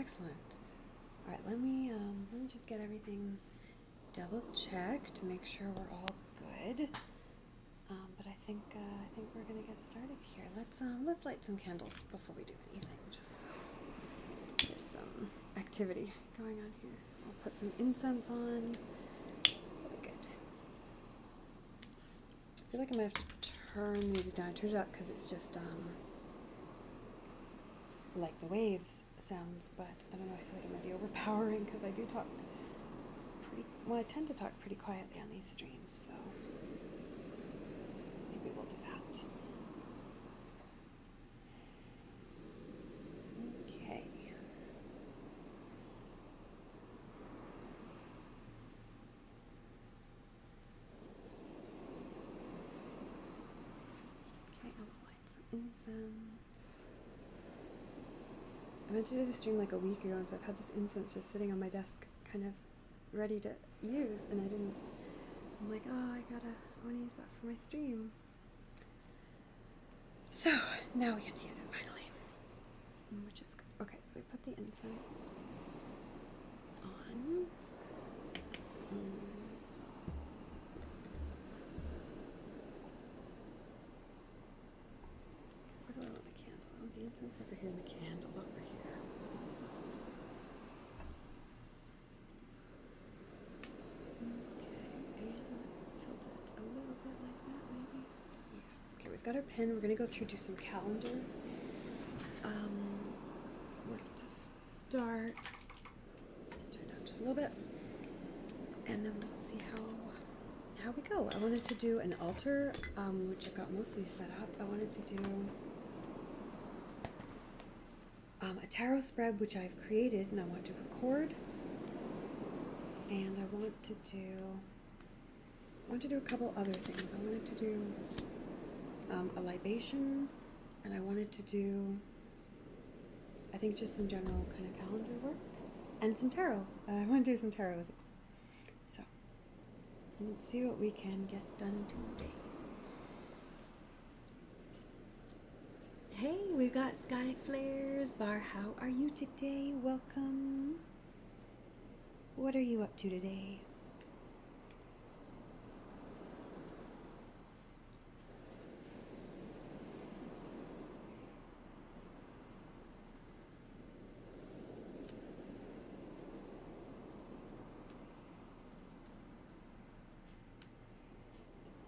Excellent. All right, let me just get everything double checked to make sure we're all good. But I think we're gonna get started here. Let's light some candles before we do anything, just so there's some activity going on here. I'll put some incense on. Really good. I feel like I might have to turn the music down. I turned it up because it's just like the waves sounds, but I don't know, I feel like it might be overpowering because I do talk I tend to talk pretty quietly on these streams, so maybe we'll do that. Okay. Okay, I'll light some incense. I meant to do the stream like a week ago, and so I've had this incense just sitting on my desk, kind of ready to use, and I didn't. I'm like, oh, I want to use that for my stream. So now we get to use it finally, which is good. Okay, so we put the incense on. Where do I want the candle? I want the incense over here and the candle over here. Got our pen. We're going to go through, do some calendar work to start. Turn it down just a little bit, and then we'll see how we go. I wanted to do an altar, which I got mostly set up. I wanted to do a tarot spread, which I've created, and I want to record. And I want to do a couple other things. I wanted to do a libation, and I wanted to do, I think, just some general kind of calendar work, and some tarot. I want to do some tarot as well. So, let's see what we can get done today. Hey, we've got Sky Flares. Var, how are you today? Welcome. What are you up to today?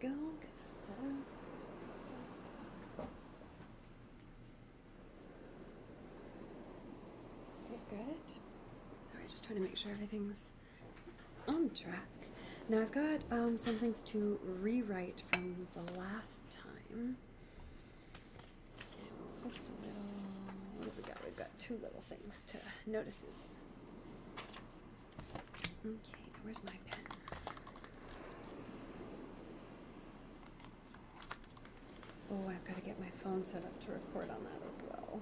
Go, get that set up. Okay, good. Sorry, just trying to make sure everything's on track. Now I've got some things to rewrite from the last time. And just a little, what have we got? We've got two little things to notices. Okay, now where's my pen? Oh, I've got to get my phone set up to record on that as well.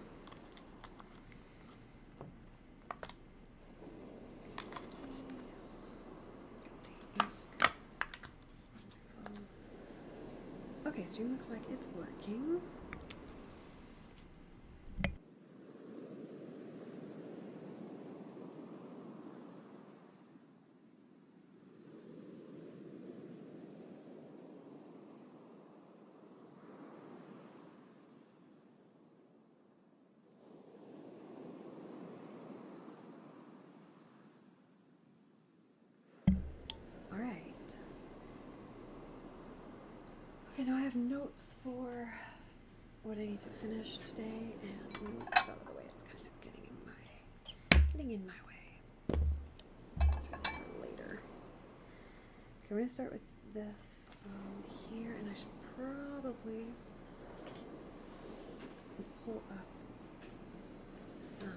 Okay, stream looks like it's working. Now I have notes for what I need to finish today, and move this out of the way. It's kind of getting in my way. That's really for later. Okay, we're gonna start with this here, and I should probably pull up some.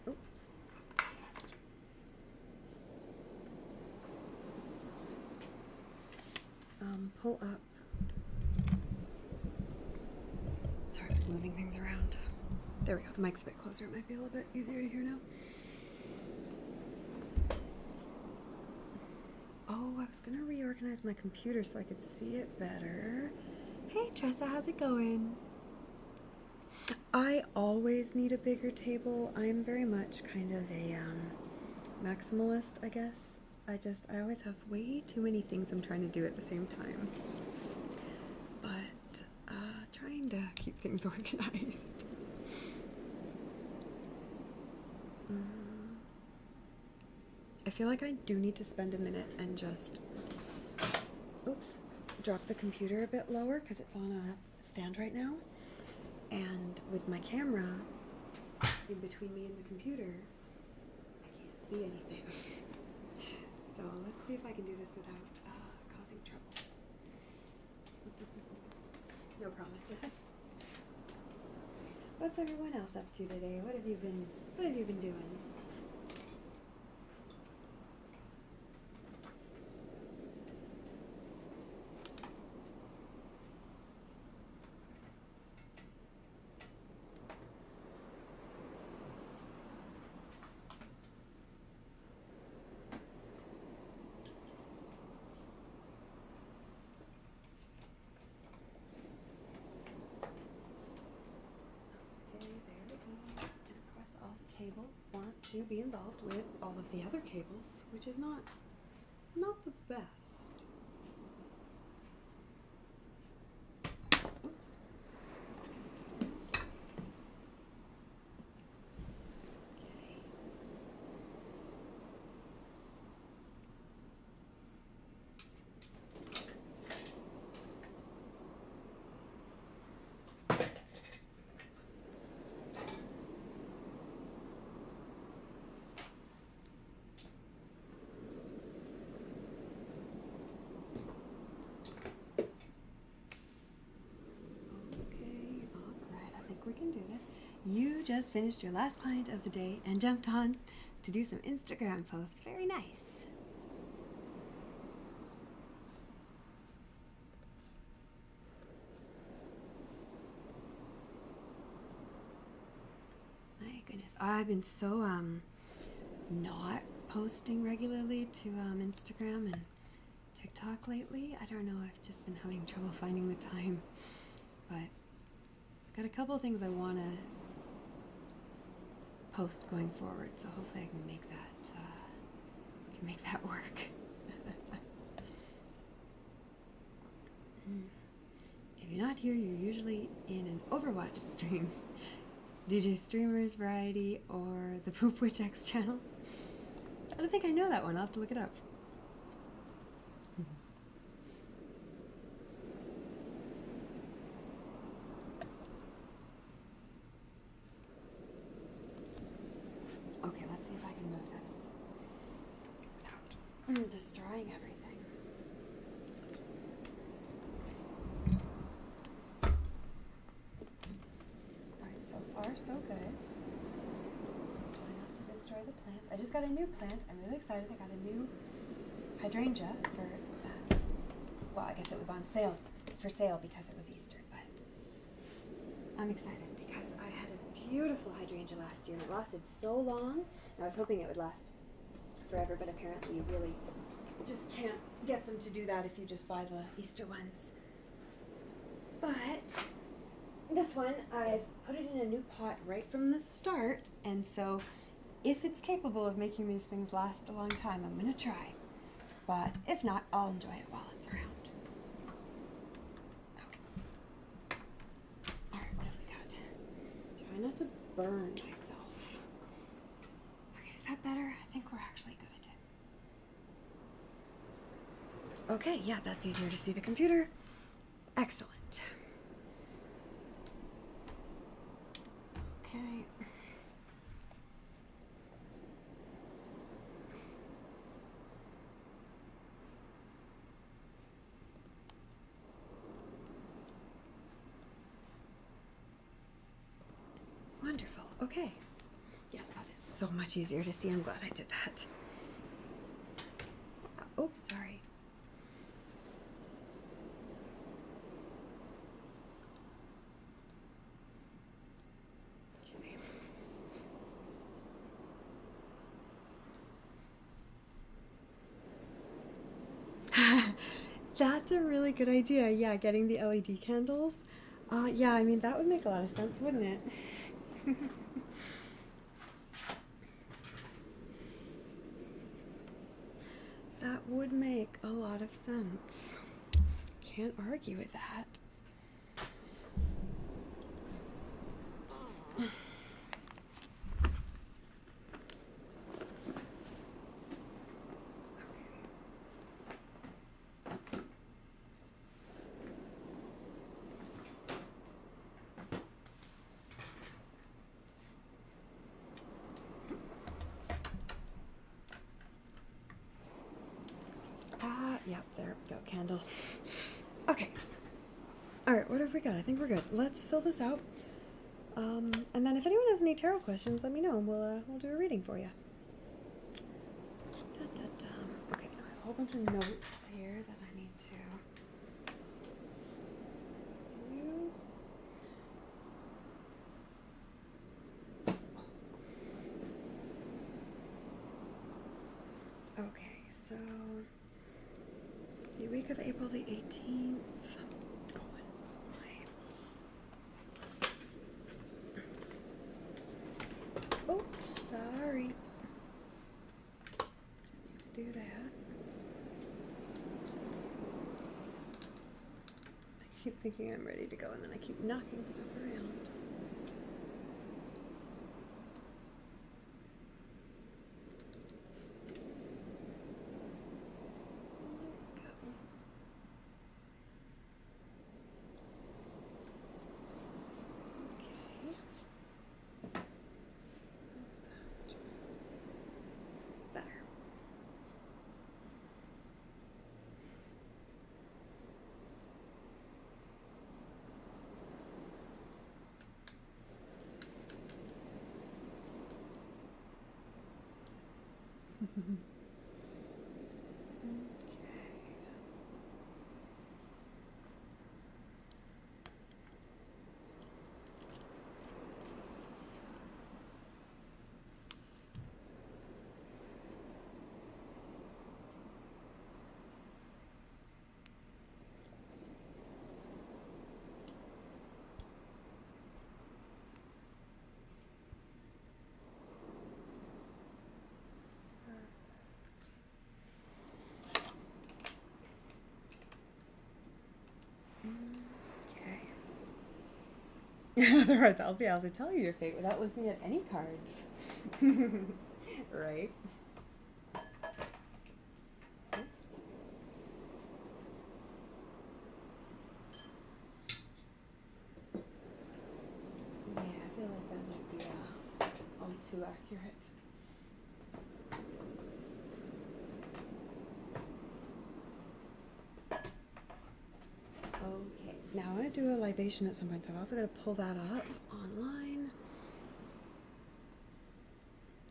Oops. Pull up. Sorry, I was moving things around. There we go. The mic's a bit closer. It might be a little bit easier to hear now. Oh, I was going to reorganize my computer so I could see it better. Hey, Tressa, how's it going? I always need a bigger table. I'm very much kind of a maximalist, I guess. I always have way too many things I'm trying to do at the same time. But trying to keep things organized. I feel like I do need to spend a minute and just, drop the computer a bit lower because it's on a stand right now. And with my camera in between me and the computer, I can't see anything. So let's see if I can do this without causing trouble. No promises. What's everyone else up to today? What have you been doing? Want to be involved with all of the other cables, which is not the best. Oops. We can do this. You just finished your last client of the day and jumped on to do some Instagram posts. Very nice. My goodness, I've been so not posting regularly to Instagram and TikTok lately. I don't know, I've just been having trouble finding the time, but got a couple of things I want to post going forward, so hopefully I can make that work. If you're not here, you're usually in an Overwatch stream. DJ Streamers Variety or the Poop Witch X channel. I don't think I know that one. I'll have to look it up. Okay, let's see if I can move this without destroying everything. Alright, so far so good. Try not to destroy the plants. I just got a new plant. I'm really excited. I got a new hydrangea for, well, I guess it was on sale, for sale because it was Easter, but I'm excited because I had a beautiful hydrangea last year and it lasted so long. And I was hoping it would last forever, but apparently you really just can't get them to do that if you just buy the Easter ones. But this one, I've put it in a new pot right from the start, and so if it's capable of making these things last a long time, I'm going to try. But if not, I'll enjoy it while it's around. Okay. Alright, what have we got? Try not to burn myself. Okay, is that better? I think we're actually good. Okay, yeah, that's easier to see the computer. Excellent. Okay. Wonderful. Okay. Yes, that is so much easier to see. I'm glad I did that. Oh, sorry. That's a really good idea. Yeah, getting the LED candles. Yeah, I mean, that would make a lot of sense, wouldn't it? That would make a lot of sense. Can't argue with that. Yep, there we go, candle. Okay. Alright, what have we got? I think we're good. Let's fill this out. And then if anyone has any tarot questions, let me know and we'll do a reading for you. Okay, I have a whole bunch of notes here that I need to use. Okay, so the week of April the 18th. Oops, sorry. Didn't need to do that. I keep thinking I'm ready to go and then I keep knocking stuff around. Otherwise, I'll be able to tell you your fate without looking at any cards. Right? Oops. Yeah, I feel like that might be all too accurate. Okay, now I want to do a libation at some point, so I've also got to pull that up online.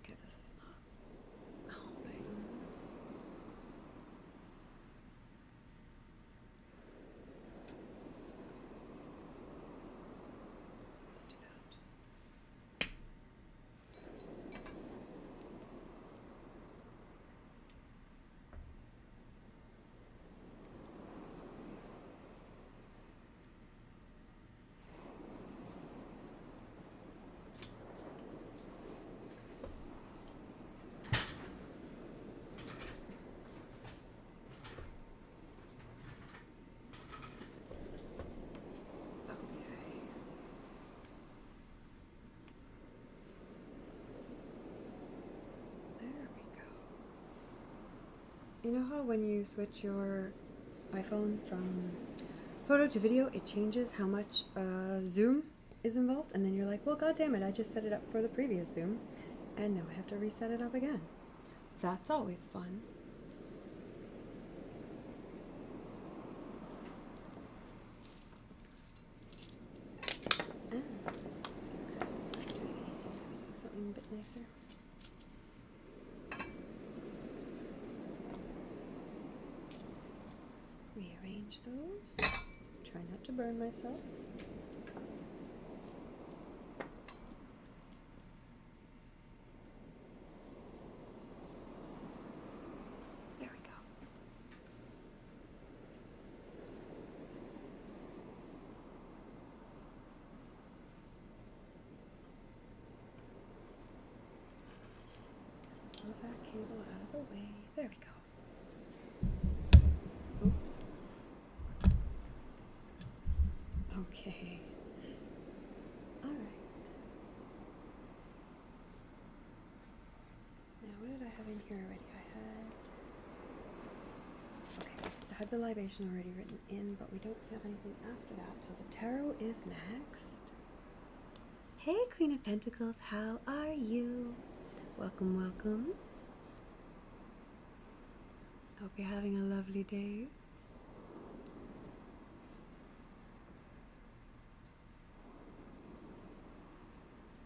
Okay, this is not helping. Let's do that. You know how when you switch your iPhone from photo to video, it changes how much zoom is involved? And then you're like, well, god damn it, I just set it up for the previous zoom. And now I have to reset it up again. That's always fun. Crystal's not doing anything. Can we do something a bit nicer? Rearrange those. Try not to burn myself. There we go. table out of the way. There we go. Oops. Okay. All right. Now, what did I have in here already? Okay, I had the libation already written in, but we don't have anything after that, so the tarot is next. Hey, Queen of Pentacles, how are you? Welcome, welcome. Hope you're having a lovely day.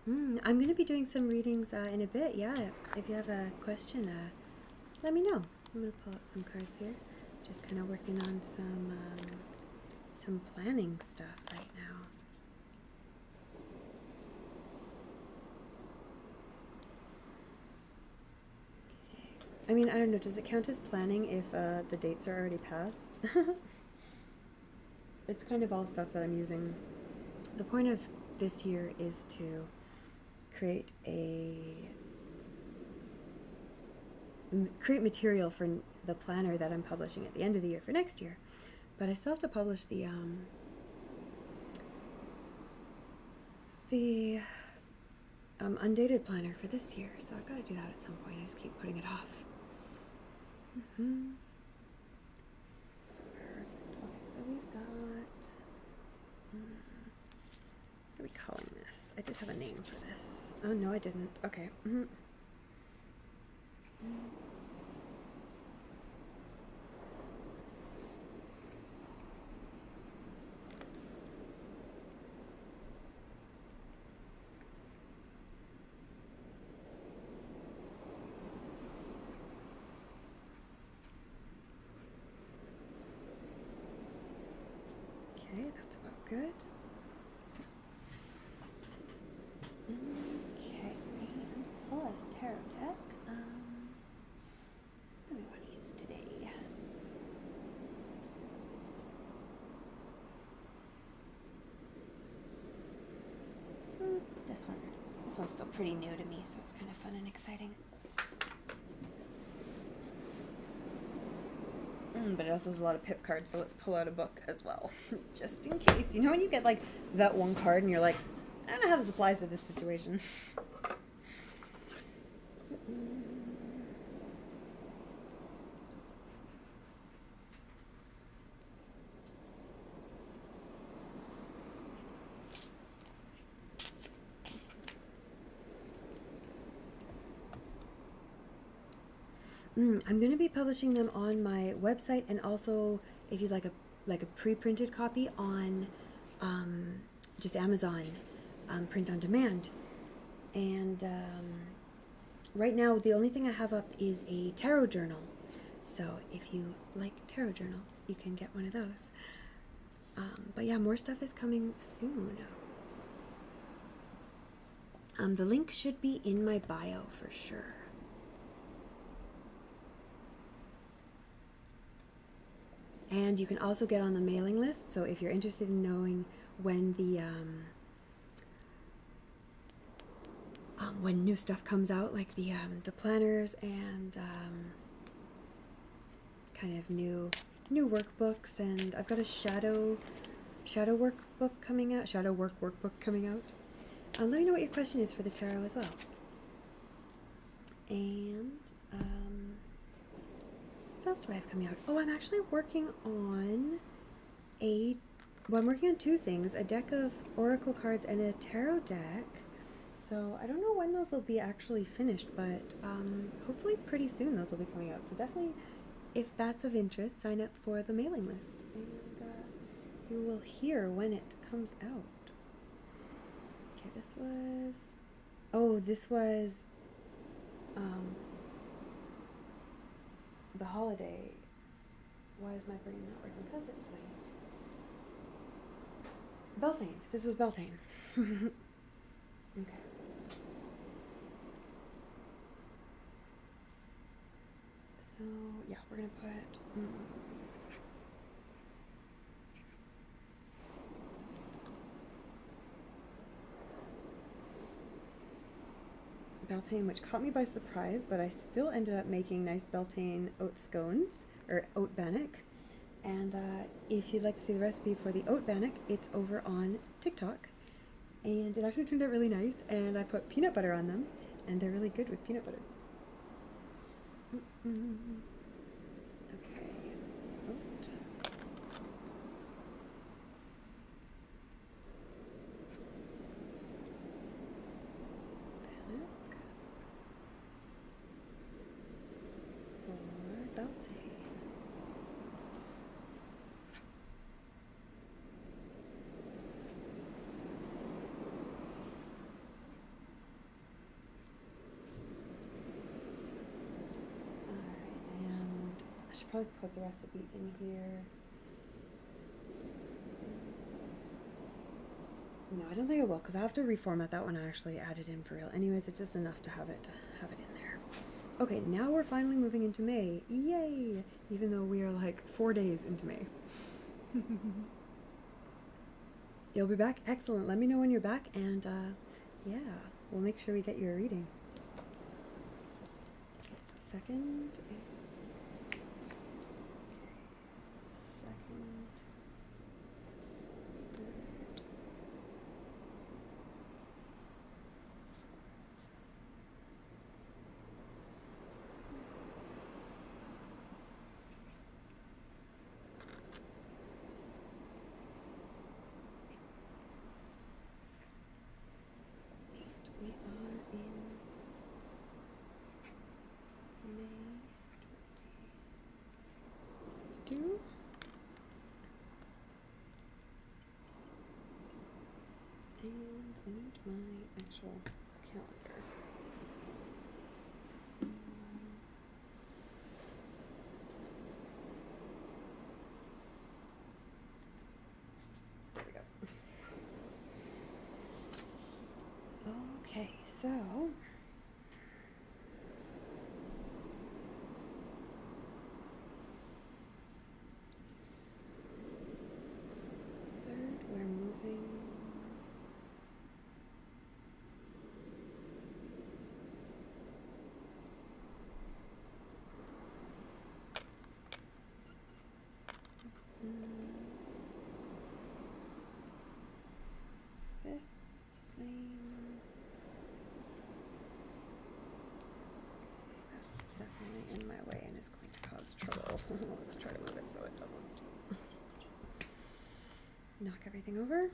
I'm going to be doing some readings in a bit, yeah. If you have a question, let me know. I'm going to pull out some cards here. Just kind of working on some planning stuff right now. Okay. I mean, I don't know, does it count as planning if the dates are already passed? It's kind of all stuff that I'm using. The point of this year is to create material for the planner that I'm publishing at the end of the year for next year. But I still have to publish the undated planner for this year, so I've got to do that at some point. I just keep putting it off. Perfect. Okay, so we've got what are we calling this? I did have a name for this. Oh no, I didn't. Okay. Okay, that's about good. Okay, and pull out a tarot deck. What do we want to use today? This one. This one's still pretty new to me, so it's kind of fun and exciting. But it also has a lot of pip cards, so let's pull out a book as well, just in case. You know when you get like that one card and you're like, I don't know how this applies to this situation. I'm going to be publishing them on my website, and also if you'd like a pre-printed copy on just Amazon, print on demand. And right now the only thing I have up is a tarot journal, so if you like tarot journals you can get one of those. But yeah, more stuff is coming soon. The link should be in my bio for sure. And you can also get on the mailing list, so if you're interested in knowing when the when new stuff comes out, like the planners and kind of new workbooks, and I've got a shadow workbook coming out. Let me know what your question is for the tarot as well. And what else do I have coming out? Oh, I'm actually working on I'm working on two things, a deck of oracle cards and a tarot deck. So I don't know when those will be actually finished, but hopefully pretty soon those will be coming out. So definitely, if that's of interest, sign up for the mailing list, and you will hear when it comes out. Okay, this was the holiday. Why is my brain not working? Because it's late. Beltane. This was Beltane. Okay. So, yeah, we're going to put... Beltane, which caught me by surprise, but I still ended up making nice Beltane oat scones, or oat bannock. And if you'd like to see the recipe for the oat bannock, it's over on TikTok. And it actually turned out really nice, and I put peanut butter on them, and they're really good with peanut butter. Okay. Oat. Bannock. For Beltane. I should probably put the recipe in here. No, I don't think I will, because I have to reformat that one. I actually added in for real. Anyways, it's just enough to have it in there. Okay, now we're finally moving into May. Yay! Even though we are like 4 days into May. You'll be back? Excellent. Let me know when you're back, and yeah, we'll make sure we get you a reading. Okay, so second is we are in May 2022. And I need my actual calendar. There we go. Okay, so third, we're moving. Fifth, same. That's definitely in my way and is going to cause trouble. Let's try to move it so it doesn't knock everything over.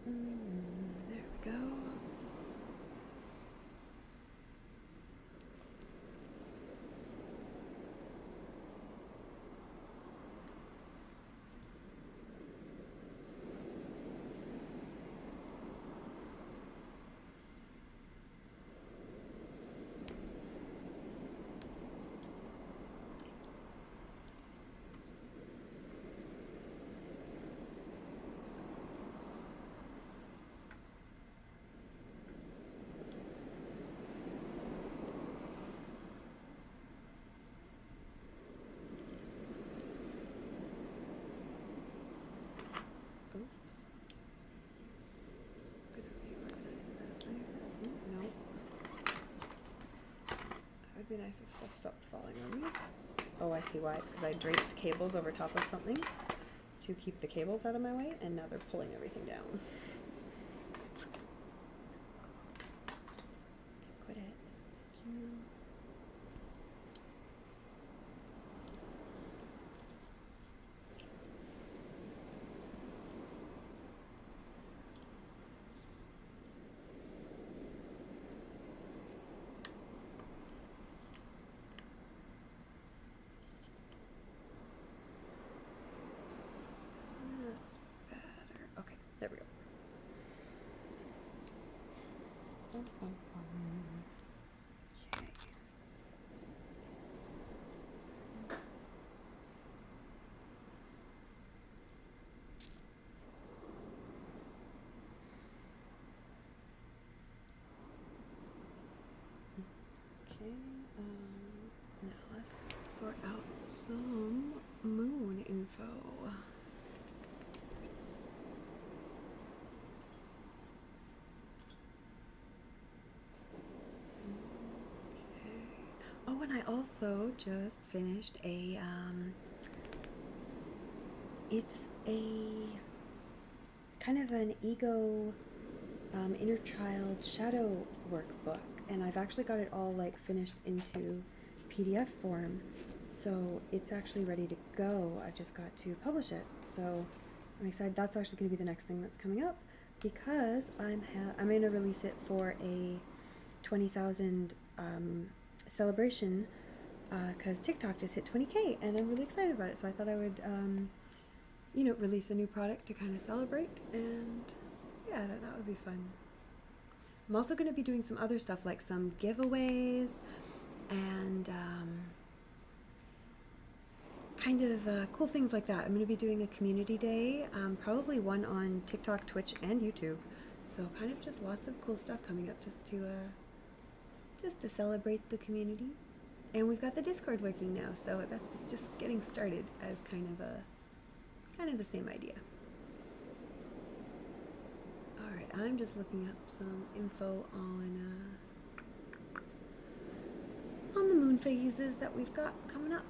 There we go. Oops. Gonna reorganize that later. No. That would be nice if stuff stopped falling on me. Oh, I see why. It's because I draped cables over top of something to keep the cables out of my way, and now they're pulling everything down. Quit it. Thank you. That's better. Okay, there we go. Okay. sort out some moon info. Okay. Oh, and I also just finished a, it's a kind of an ego, inner child shadow workbook, and I've actually got it all like finished into PDF form, so it's actually ready to go. I just got to publish it, so I'm excited. That's actually going to be the next thing that's coming up, because I'm going to release it for a 20,000 celebration, because TikTok just hit 20K, and I'm really excited about it. So I thought I would, you know, release a new product to kind of celebrate, and yeah, that would be fun. I'm also going to be doing some other stuff, like some giveaways and kind of cool things like that. I'm going to be doing a community day, probably one on TikTok, Twitch, and YouTube. So kind of just lots of cool stuff coming up just to celebrate the community. And we've got the Discord working now, so that's just getting started as kind of the same idea. Alright, I'm just looking up some info on the moon phases that we've got coming up.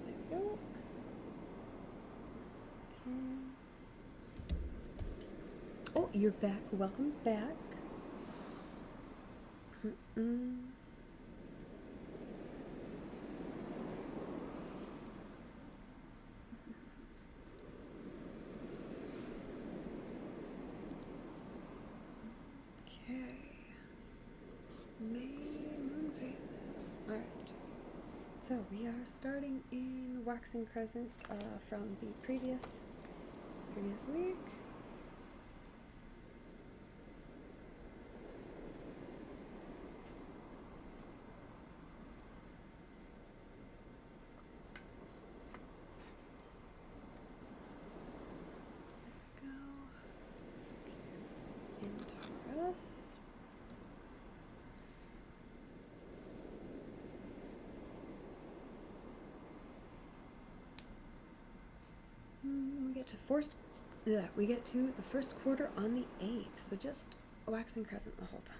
There we go. Okay. Oh, you're back. Welcome back. Moon phases. Alright. So we are starting in waxing crescent from the previous week. There we go. In Taurus. We get to the first quarter on the 8th, so just waxing crescent the whole time.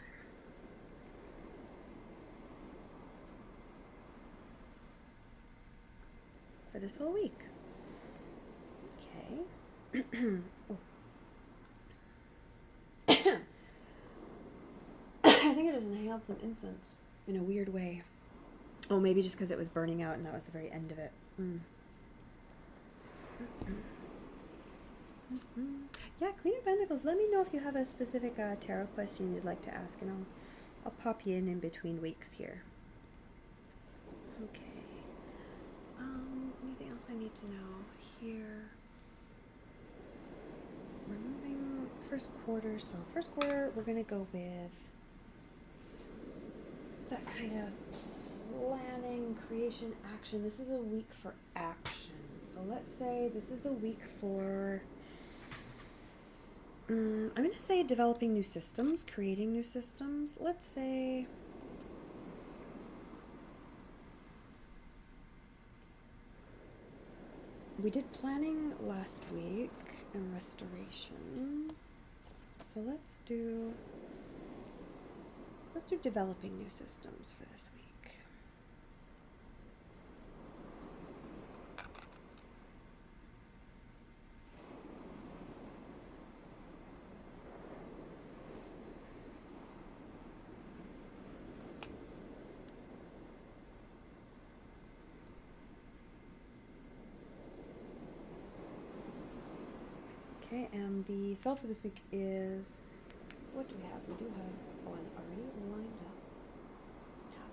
For this whole week. Okay. Oh. I think I just inhaled some incense in a weird way. Oh, maybe just because it was burning out and that was the very end of it. Yeah, Queen of Pentacles, let me know if you have a specific tarot question you'd like to ask, and I'll pop you in between weeks here. Okay. Anything else I need to know here? We're moving first quarter, so first quarter we're going to go with that kind of planning, creation, action. This is a week for action. So let's say this is a week for, I'm going to say developing new systems, creating new systems. Let's say, we did planning last week and restoration. So let's do developing new systems for this week. Okay, and the spell for this week is, what do we have? We do have one already lined up.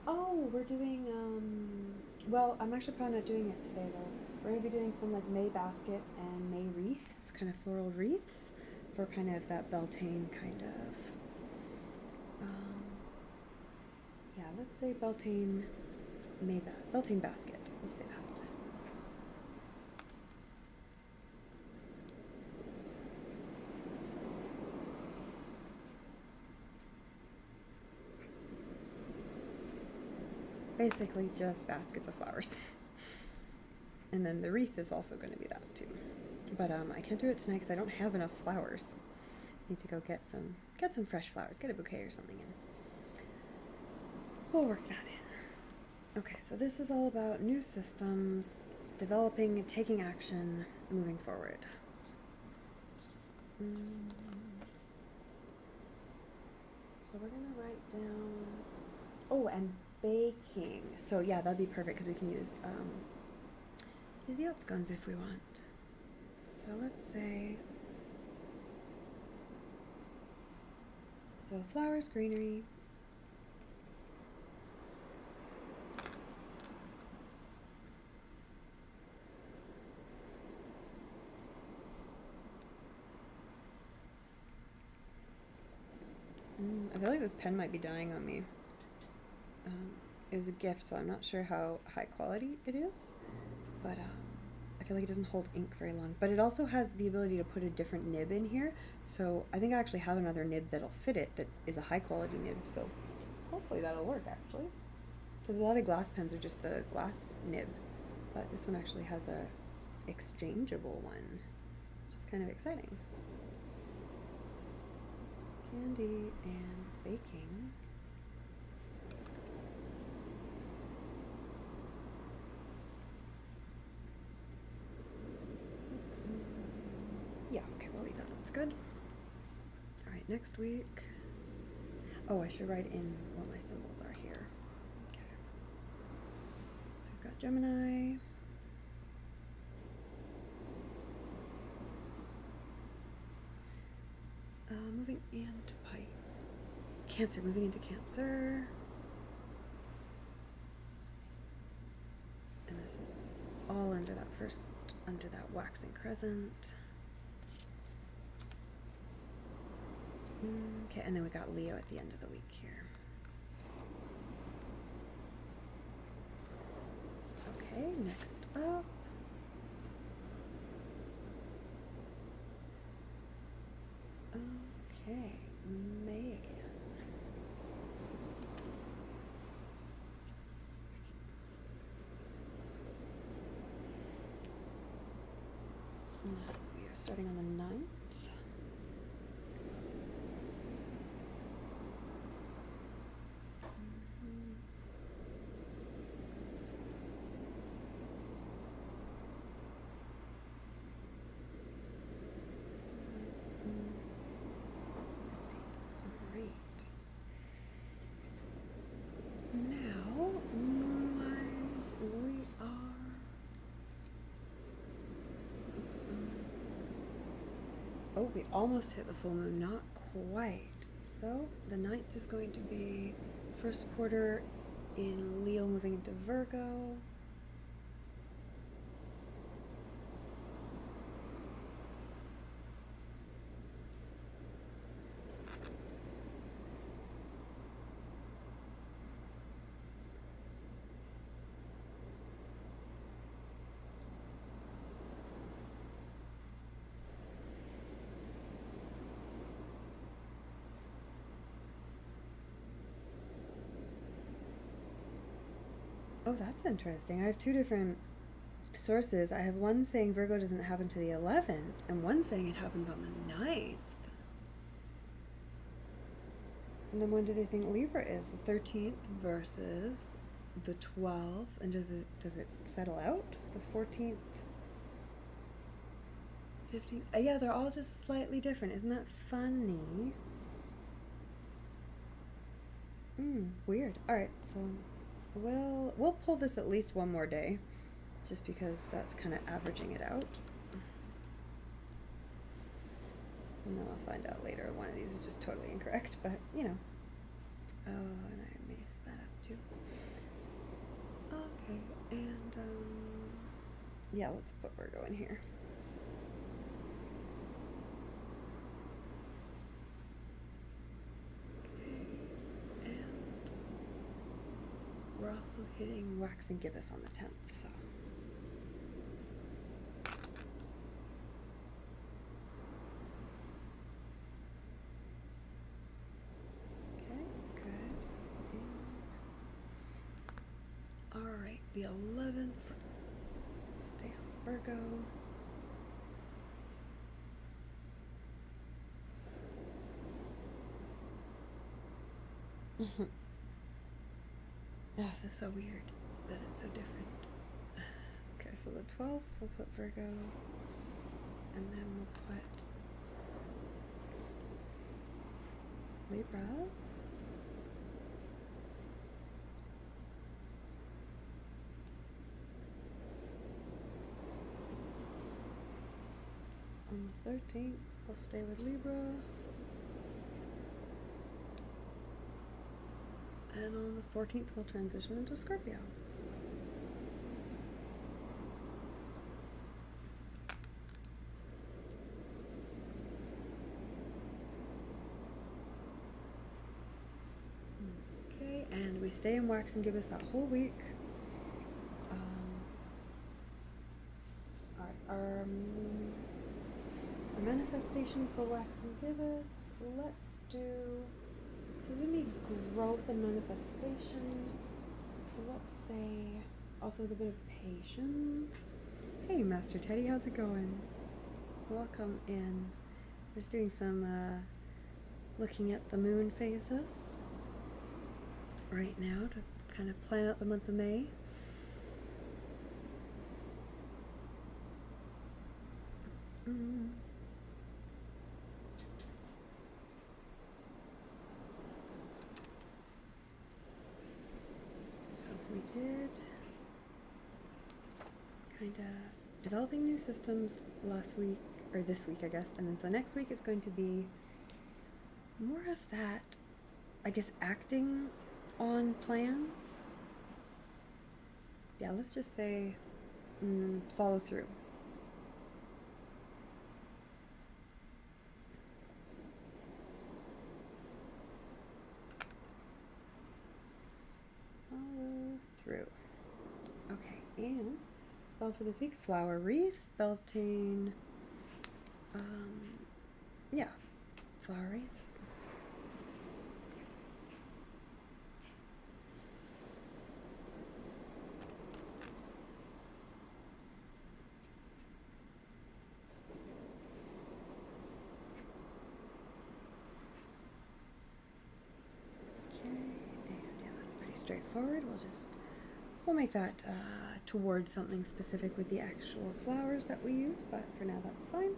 Oh, we're doing, well, I'm actually probably not doing it today though. We're going to be doing some like May baskets and May wreaths, kind of floral wreaths, for kind of that Beltane kind of, yeah, let's say Beltane basket. Let's say that. basically just baskets of flowers. And then the wreath is also going to be that too. But I can't do it tonight because I don't have enough flowers. Need to go get some fresh flowers, get a bouquet or something in. We'll work that in. Okay, so this is all about new systems, developing, taking action, moving forward. So we're going to write down, oh, and baking. So yeah, that'd be perfect because we can use the oat scones if we want. So let's say, so flowers, greenery. I feel like this pen might be dying on me. It was a gift, so I'm not sure how high quality it is, but I feel like it doesn't hold ink very long. But it also has the ability to put a different nib in here, so I think I actually have another nib that'll fit it that is a high quality nib, so hopefully that'll work actually. Because a lot of glass pens are just the glass nib, but this one actually has a exchangeable one, which is kind of exciting. Candy and baking. Yeah, okay, we'll leave that. That's good. All right, next week. Oh, I should write in what my symbols are here. Okay. So we've got Gemini. Moving into Cancer, moving into Cancer. And this is all under that waxing crescent. Okay, and then we got Leo at the end of the week here. Okay, next up. Okay, May again. We are starting on the 9th. Oh, we almost hit the full moon, not quite. So the 9th is going to be first quarter in Leo moving into Virgo. Oh, that's interesting. I have two different sources. I have one saying Virgo doesn't happen to the 11th, and one saying it happens on the 9th. And then when do they think Libra is? The 13th versus the 12th, and does it settle out? The 14th, 15th? Yeah, they're all just slightly different. Isn't that funny? Weird. All right, so we'll pull this at least one more day, just because that's kind of averaging it out. And then I'll find out later one of these is just totally incorrect, but you know. Oh, and I messed that up too. Okay, and yeah, let's put Virgo in here. We're also hitting Wax and Gibbous on the 10th, so. Okay, good. the 11th. Let's stay on Virgo. This is so weird that it's so different. Okay, so the 12th, we'll put Virgo, and then we'll put Libra. On the 13th, we'll stay with Libra. And on the 14th, we'll transition into Scorpio. Okay, and we stay in wax and give us that whole week. Our manifestation for wax and give us, let's do, this is going to be growth and manifestation. So let's say also with a bit of patience. Hey Master Teddy, how's it going? Welcome in. We're just doing some looking at the moon phases right now to kind of plan out the month of May. So we did kind of developing new systems last week, or this week I guess, and then so next week is going to be more of that, I guess, acting on plans. Yeah, let's just say follow through. Through. Okay, and spell for this week, flower wreath, Beltane, yeah, flower wreath. Okay, and yeah, that's pretty straightforward. We'll make that towards something specific with the actual flowers that we use, but for now that's fine.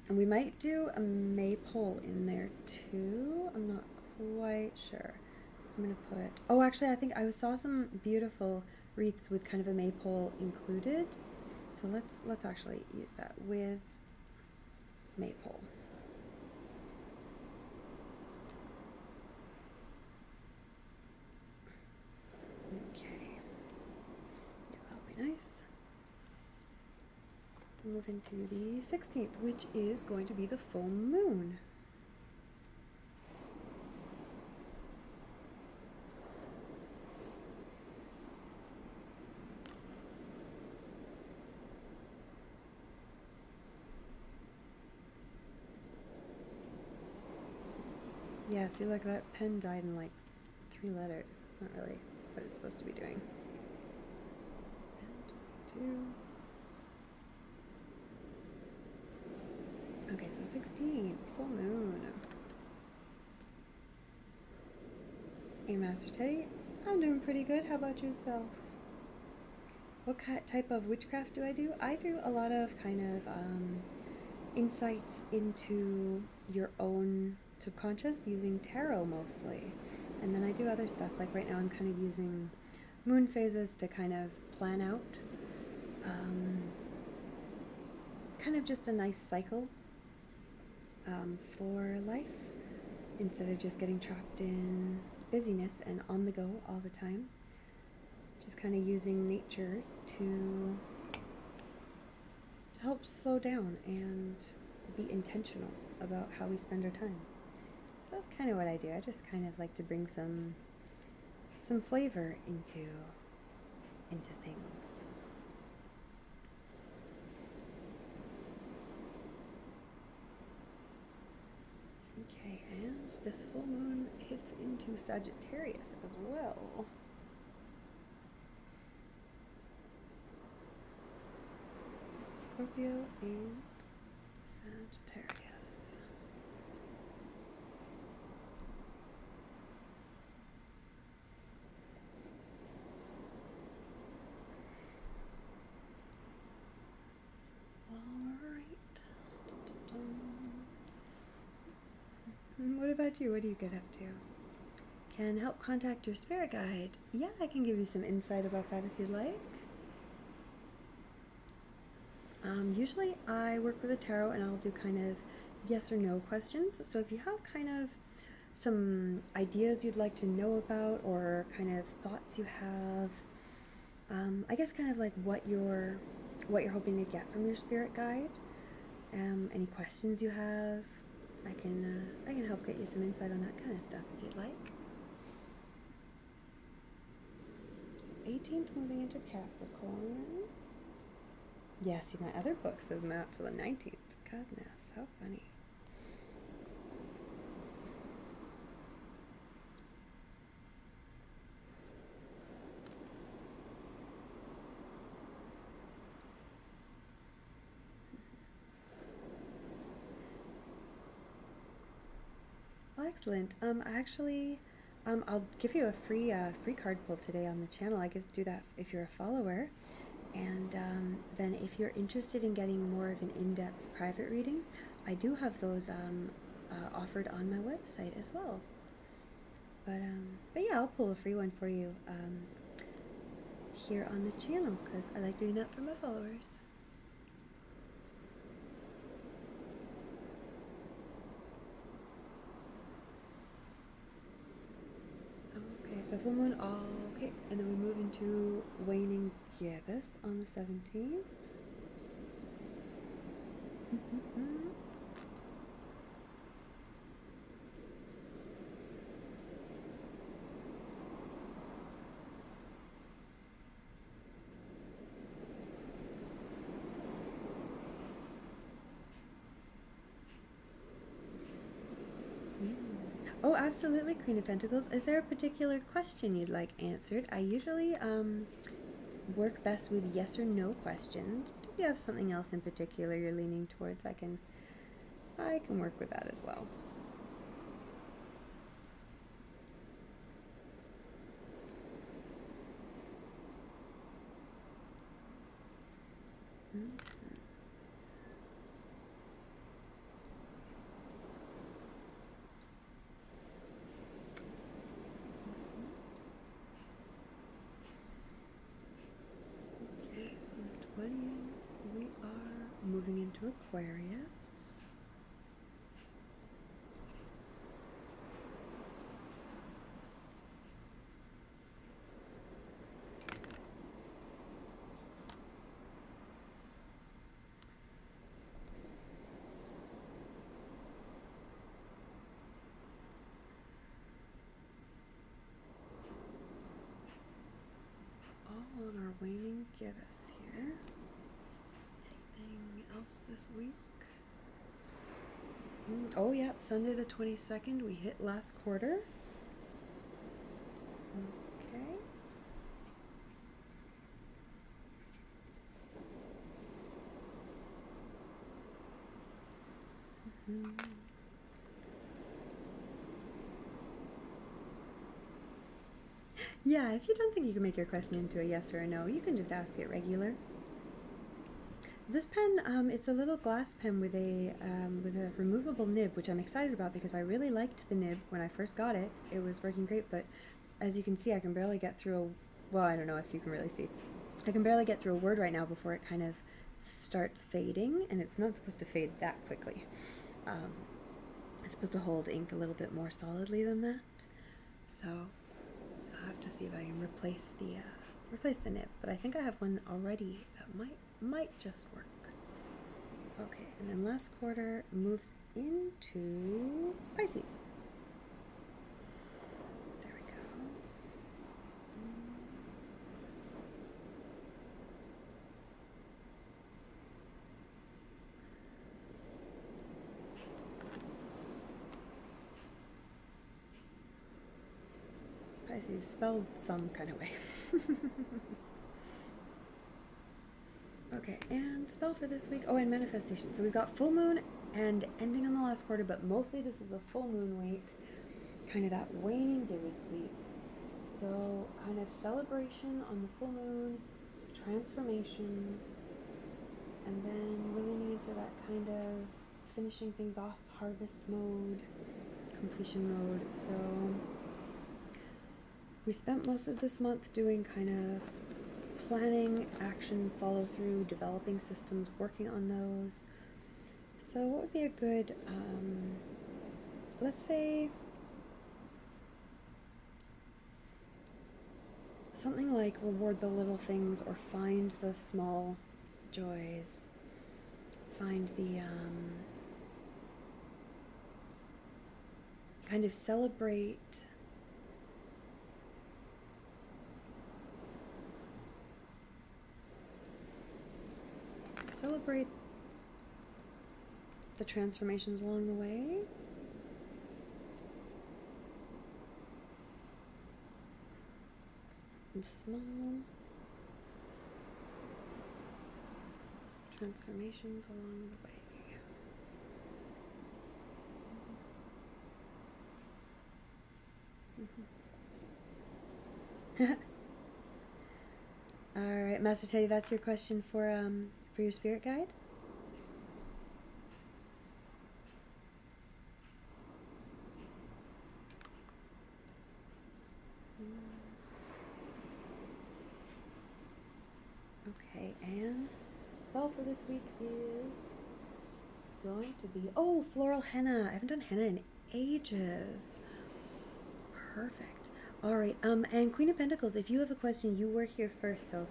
And we might do a maypole in there too. I'm not quite sure. I'm gonna put, oh actually I think I saw some beautiful wreaths with kind of a maypole included. So let's actually use that with maypole. Nice. Move into the 16th, which is going to be the full moon. Yeah, see, like that pen died in like 3 letters. It's not really what it's supposed to be doing. Okay, so 16, full moon. Hey, Master Teddy, I'm doing pretty good. How about yourself? What type of witchcraft do? I do a lot of kind of insights into your own subconscious using tarot mostly. And then I do other stuff, like right now I'm kind of using moon phases to kind of plan out kind of just a nice cycle for life, instead of just getting trapped in busyness and on the go all the time. Just kind of using nature to help slow down and be intentional about how we spend our time. So that's kind of what I do. I just kind of like to bring some flavor into things. Okay, and this full moon hits into Sagittarius as well. Scorpio and Sagittarius. Alright. What about you? What do you get up to? Can help contact your spirit guide. Yeah, I can give you some insight about that if you'd like. Usually I work with a tarot and I'll do kind of yes or no questions. So if you have kind of some ideas you'd like to know about or kind of thoughts you have, I guess kind of like what you're hoping to get from your spirit guide, any questions you have, I can help get you some insight on that kind of stuff if you'd like. So 18th moving into Capricorn. Yeah, see, my other book says map to the 19th. Goodness, how funny. Oh, excellent. I'll give you a free card pull today on the channel. I do that if you're a follower. And then if you're interested in getting more of an in-depth private reading, I do have those offered on my website as well. But yeah, I'll pull a free one for you here on the channel because I like doing that for my followers. Okay, so full moon, okay, and then we move into waning gibbous on the 17th. Oh, absolutely, Queen of Pentacles. Is there a particular question you'd like answered? I usually work best with yes or no questions. If you have something else in particular you're leaning towards, I can work with that as well. We are moving into Aquarius. All on our waning gibbous here. Anything else this week? Oh, yep, Sunday the 22nd, we hit last quarter. Okay. Yeah, if you don't think you can make your question into a yes or a no, you can just ask it regular. This pen, it's a little glass pen with a removable nib, which I'm excited about because I really liked the nib when I first got it. It was working great, but as you can see, I can barely get through well, I don't know if you can really see. I can barely get through a word right now before it kind of starts fading, and it's not supposed to fade that quickly. It's supposed to hold ink a little bit more solidly than that. So I'll have to see if I can replace the nib, but I think I have one already that might just work. Okay, and then last quarter moves into Pisces. There we go. Pisces spelled some kind of way. Okay, and spell for this week. Oh, and manifestation. So we've got full moon and ending on the last quarter, but mostly this is a full moon week. Kind of that waning Deity week. So kind of celebration on the full moon, transformation, and then we're leaning into that kind of finishing things off, harvest mode, completion mode. So we spent most of this month doing kind of planning, action, follow through, developing systems, working on those. So what would be a good, let's say, something like reward the little things or find the small joys, find the, kind of celebrate the transformations along the way. And small transformations along the way. All right, Master Teddy, that's your question for your spirit guide. Okay, and spell for this week is going to be floral henna. I haven't done henna in ages. Perfect. All right, and Queen of Pentacles, if you have a question, you were here first, so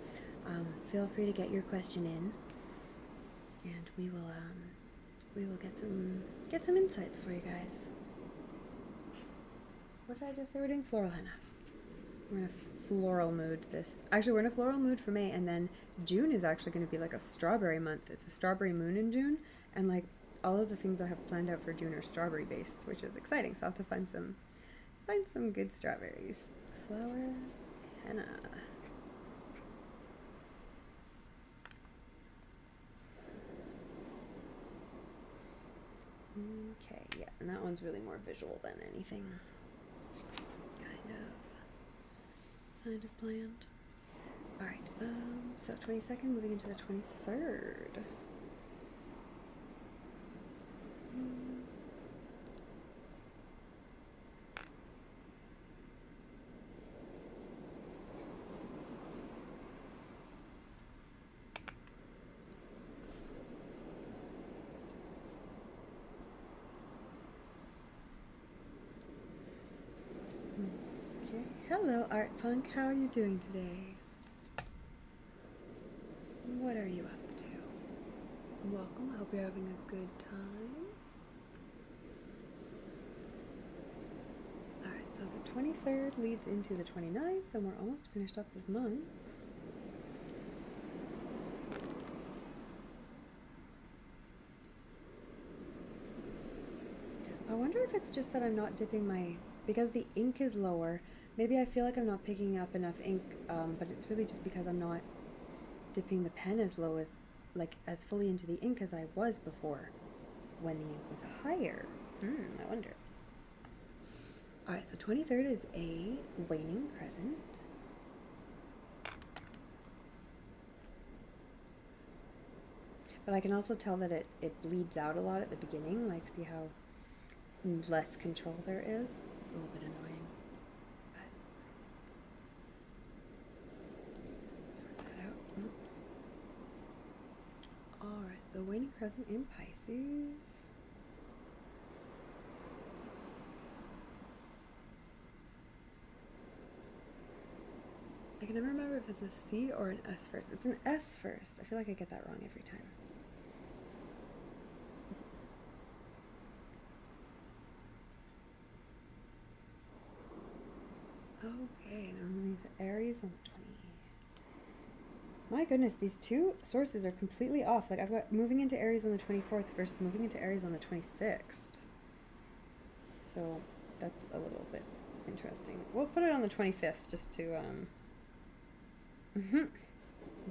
feel free to get your question in, and we will get some insights for you guys. What did I just say? We're doing floral henna. We're in a floral mood we're in a floral mood for May, and then June is actually going to be like a strawberry month. It's a strawberry moon in June, and like all of the things I have planned out for June are strawberry based, which is exciting. So I'll have to find some good strawberries. Flower henna. Okay, yeah, and that one's really more visual than anything. Kind of planned. All right, so 22nd, moving into the 23rd. Hello, Art Punk. How are you doing today? What are you up to? Welcome. I hope you're having a good time. Alright, so the 23rd leads into the 29th, and we're almost finished up this month. I wonder if it's just that I'm not dipping because the ink is lower. Maybe I feel like I'm not picking up enough ink, but it's really just because I'm not dipping the pen as low as fully into the ink as I was before when the ink was higher. I wonder. Alright, so 23rd is a waning crescent. But I can also tell that it bleeds out a lot at the beginning, like see how less control there is. It's a little bit annoying. Alright, so waning crescent in Pisces. I can never remember if it's a C or an S first. It's an S first. I feel like I get that wrong every time. Okay, now I'm moving to Aries on the 20th. My goodness, these two sources are completely off. Like I've got moving into Aries on the 24th versus moving into Aries on the 26th. So that's a little bit interesting. We'll put it on the 25th just to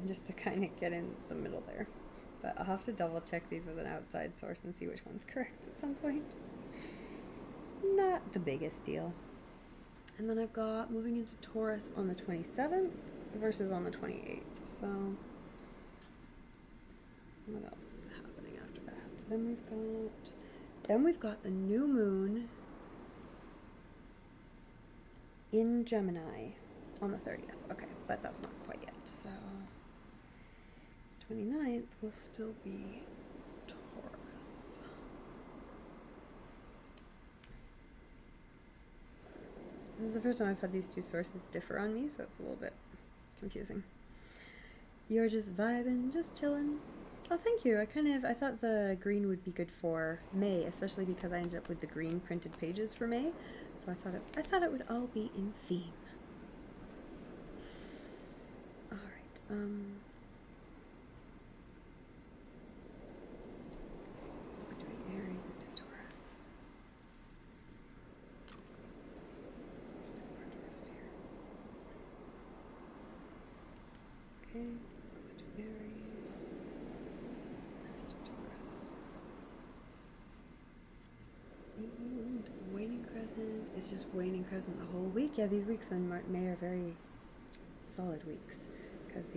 just to kind of get in the middle there. But I'll have to double check these with an outside source and see which one's correct at some point. Not the biggest deal. And then I've got moving into Taurus on the 27th versus on the 28th. So what else is happening after that? Then we've got the new moon in Gemini on the 30th. Okay, but that's not quite yet. So 29th will still be Taurus. This is the first time I've had these two sources differ on me, so it's a little bit confusing. You're just vibing, just chilling. Oh, thank you. I thought the green would be good for May, especially because I ended up with the green printed pages for May. So I thought it would all be in theme. All right. We're doing Aries into Taurus. Okay. Go to Aries. To Taurus. And waning crescent. It's just waning crescent the whole week. Yeah, these weeks in May are very solid weeks because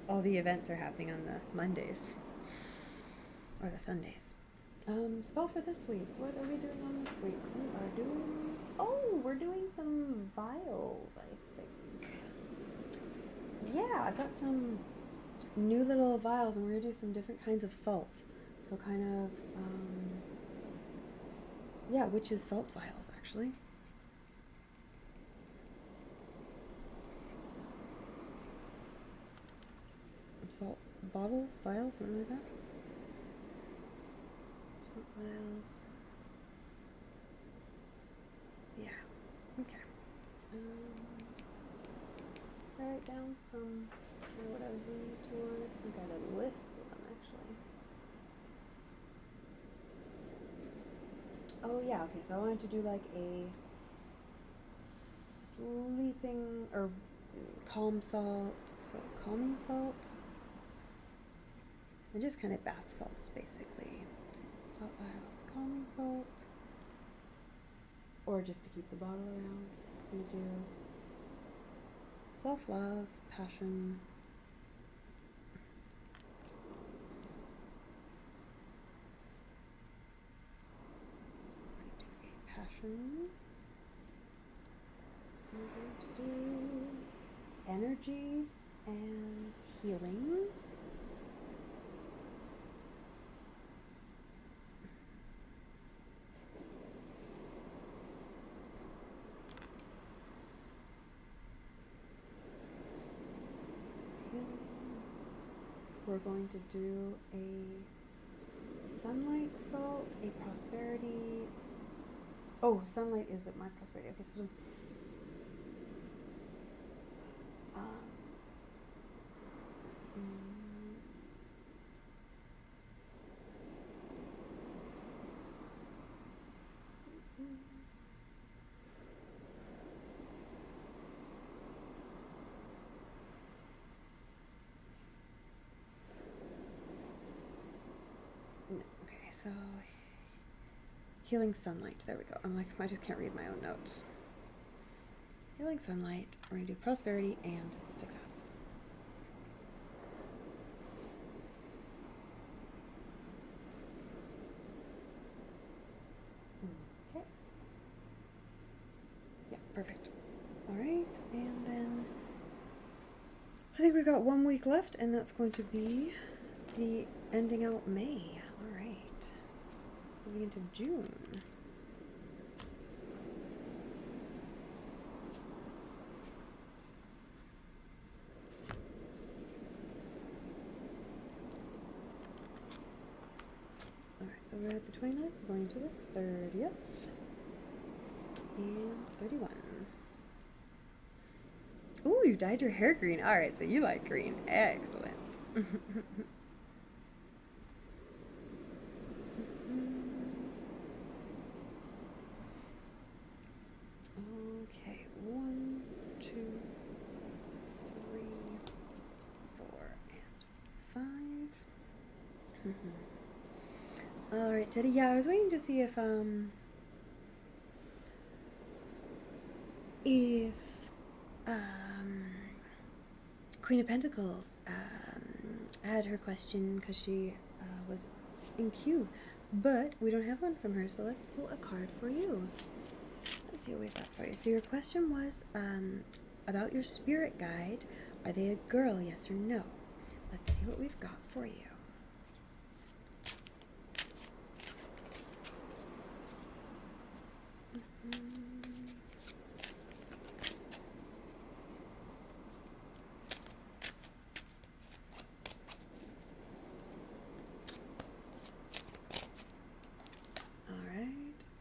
all the events are happening on the Mondays or the Sundays. Spell for this week. What are we doing on this week? We're doing some vials, I think. Yeah, I've got some new little vials and we're gonna do some different kinds of salt. So kind of witches' salt vials actually. Salt bottles, vials, something like that. Salt vials. Yeah. Okay. I write down some what I was doing towards. We got a list of them actually. Oh yeah, okay, so I wanted to do like a sleeping or calm salt, so calming salt. And just kind of bath salts basically. Salt vials, calming salt. Or just to keep the bottle around. We do self-love, passion. Passion. We're going to do energy and healing. We're going to do a sunlight salt, a prosperity. Oh, sunlight is my prosperity. Okay, so so healing sunlight. There we go. I'm like, I just can't read my own notes. Healing sunlight. We're going to do prosperity and success. Okay. Yeah, perfect. All right, and then I think we've got 1 week left, and that's going to be the ending out May. All right. Moving into June. Alright, so we're at the 29th, going to the 30th, and 31. Ooh, you dyed your hair green. Alright, so you like green. Excellent. Okay, 1, 2, 3, 4, Alright, Teddy. Yeah, I was waiting to see if um, Queen of Pentacles had her question because she was in queue, but we don't have one from her, so let's pull a card for you. Let's see what we've got for you. So your question was about your spirit guide. Are they a girl, yes or no? Let's see what we've got for you.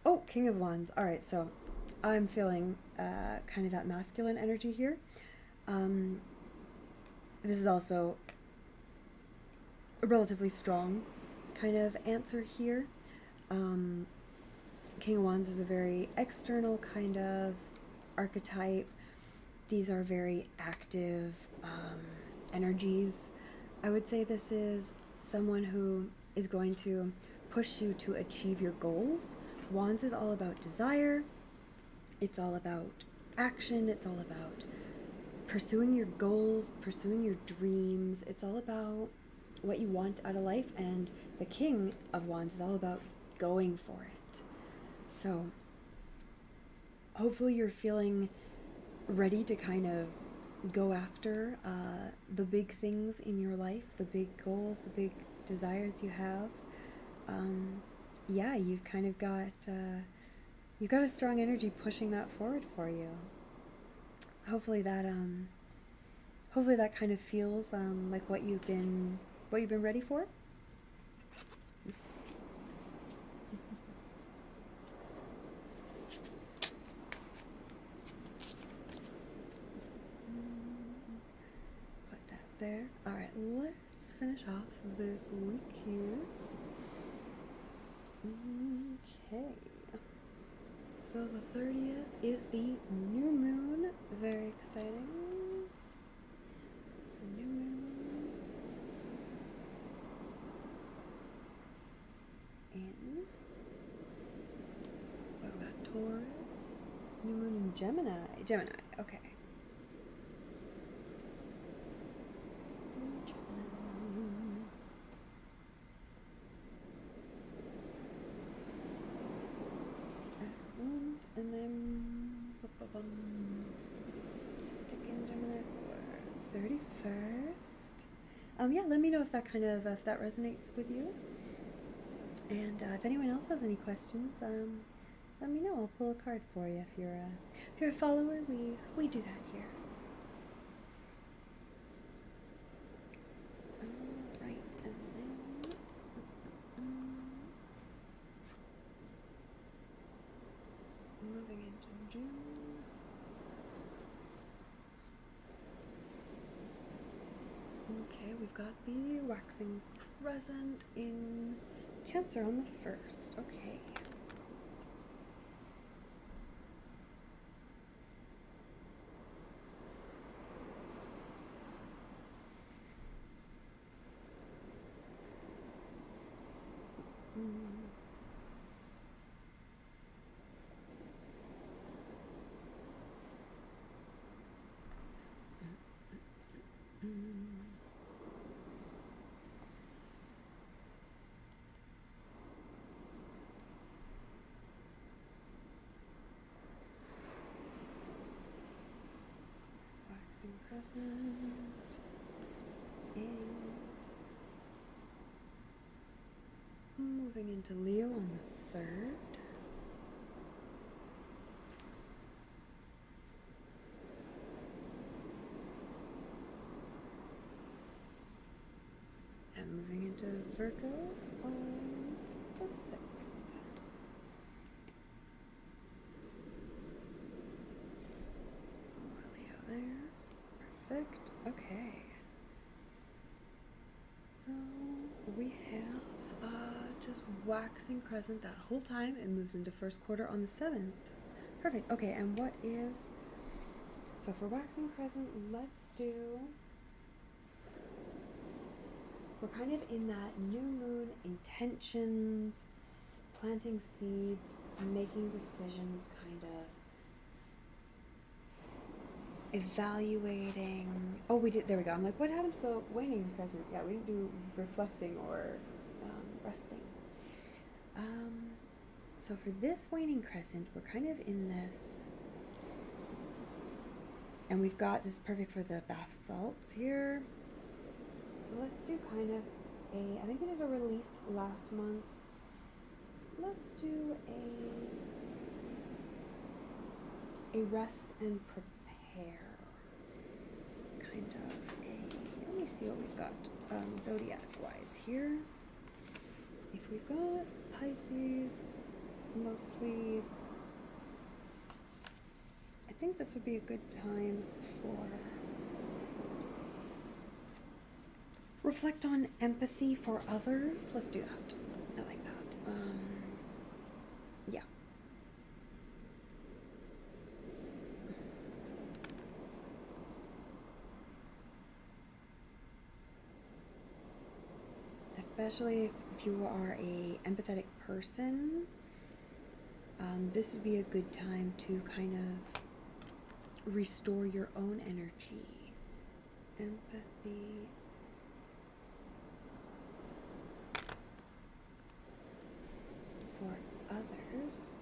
Oh, King of Wands. All right, so I'm feeling kind of that masculine energy here. This is also a relatively strong kind of answer here. King of Wands is a very external kind of archetype. These are very active energies. I would say this is someone who is going to push you to achieve your goals. Wands is all about desire. It's all about action. It's all about pursuing your goals, pursuing your dreams. It's all about what you want out of life. And the King of Wands is all about going for it. So hopefully you're feeling ready to kind of go after the big things in your life, the big goals, the big desires you have. Yeah, you've kind of got a strong energy pushing that forward for you. Hopefully that kind of feels like what you've been ready for. Put that there. All right, let's finish off this week here. Okay. So the 30th is the new moon. Very exciting. It's a new moon. In. What about Taurus? New moon in Gemini. Gemini, okay. And then stick in Gemini for 31st. Yeah, let me know if that if that resonates with you. And if anyone else has any questions, let me know. I'll pull a card for you if you're a follower. We do that here. Right, and then moving into June. Okay, we've got the waxing crescent in Cancer on the 1st. Okay. Waxing crescent and moving into Leo on the 3rd. And moving into Virgo on the 6th. Leo there. Perfect. Okay. So we have just waxing crescent that whole time. It moves into 1st quarter on the 7th. Perfect. Okay, and what is... So for waxing crescent, let's do... we're kind of in that new moon intentions, planting seeds, making decisions, kind of evaluating. Oh, we did. There we go. I'm like, what happened to the waning crescent? Yeah, we didn't do reflecting or resting. So for this waning crescent, we're kind of in this, and we've got this is perfect for the bath salts here. So let's do kind of I think we did a release last month. Let's do a rest and prepare. Kind of let me see what we've got zodiac-wise here. If we've got Pisces, mostly, I think this would be a good time for reflect on empathy for others. Let's do that. I like that. Yeah. Especially if you are a empathetic person, this would be a good time to kind of restore your own energy. Empathy for others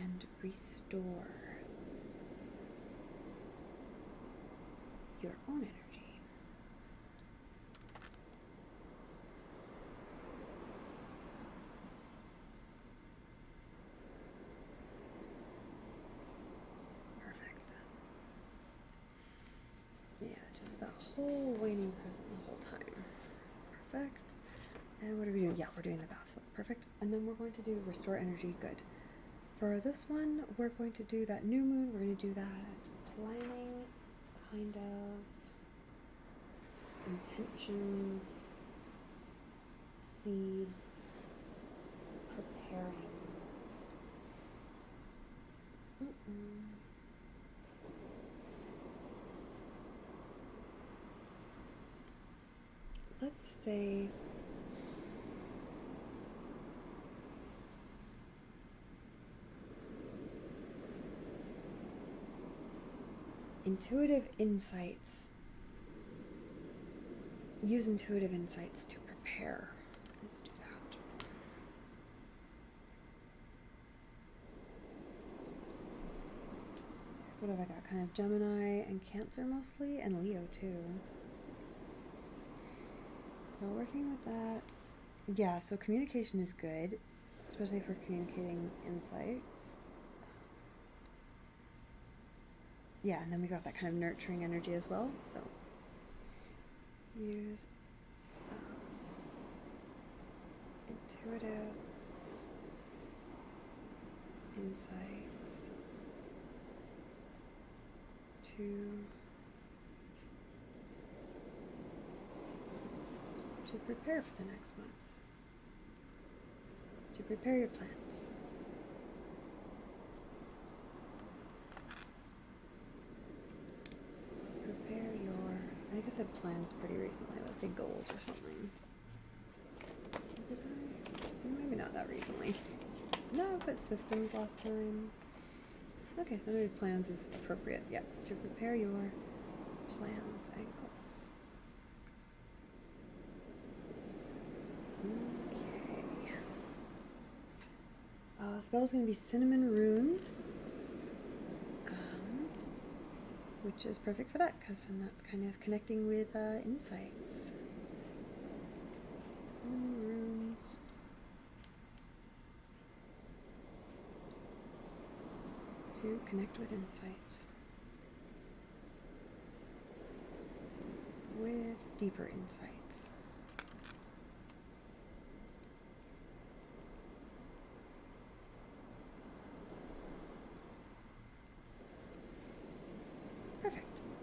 and restore your own energy. Whole waning crescent the whole time. Perfect. And what are we doing? Yeah, we're doing the bath, so that's perfect. And then we're going to do restore energy. Good. For this one, we're going to do that new moon. We're going to do that planning, kind of intentions, seeds, preparing. Let's say intuitive insights. Use intuitive insights to prepare. Let's do that. So what have I got? Kind of Gemini and Cancer mostly, and Leo too. So working with that, yeah, so communication is good, especially for communicating insights. Yeah, and then we got that kind of nurturing energy as well, so use intuitive insights to prepare for the next month, to prepare your plans. Prepare your, I think I said plans pretty recently, let's say goals or something. Did I? Maybe not that recently. No, I put systems last time. Okay, so maybe plans is appropriate, yeah, to prepare your plans and goals. Okay. Spell is going to be Cinnamon Runes, which is perfect for that, because then that's kind of connecting with insights. Cinnamon Runes. To connect with insights. With deeper insights.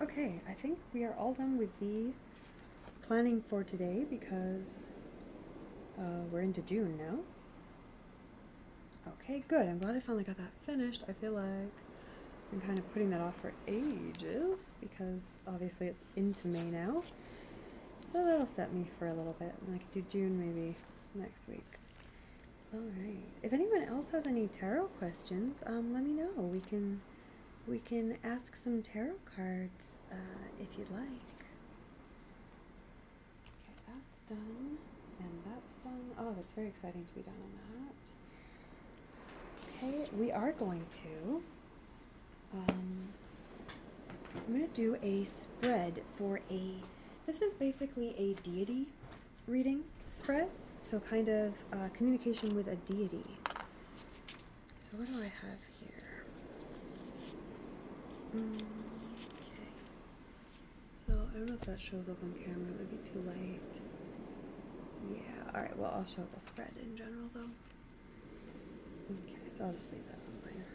Okay, I think we are all done with the planning for today because we're into June now. Okay, good. I'm glad I finally got that finished. I feel like I've been kind of putting that off for ages because obviously it's into May now. So that'll set me for a little bit, and I could do June maybe next week. All right. If anyone else has any tarot questions, let me know. We can ask some tarot cards if you'd like. Okay, that's done, and that's done. Oh, that's very exciting to be done on that. Okay, we are going to. I'm going to do a spread for this is basically a deity reading spread, so kind of communication with a deity. So what do I have here? Okay. So I don't know if that shows up on camera, it would be too light. Yeah, alright, well I'll show the spread in general though. Okay, so I'll just leave that on there.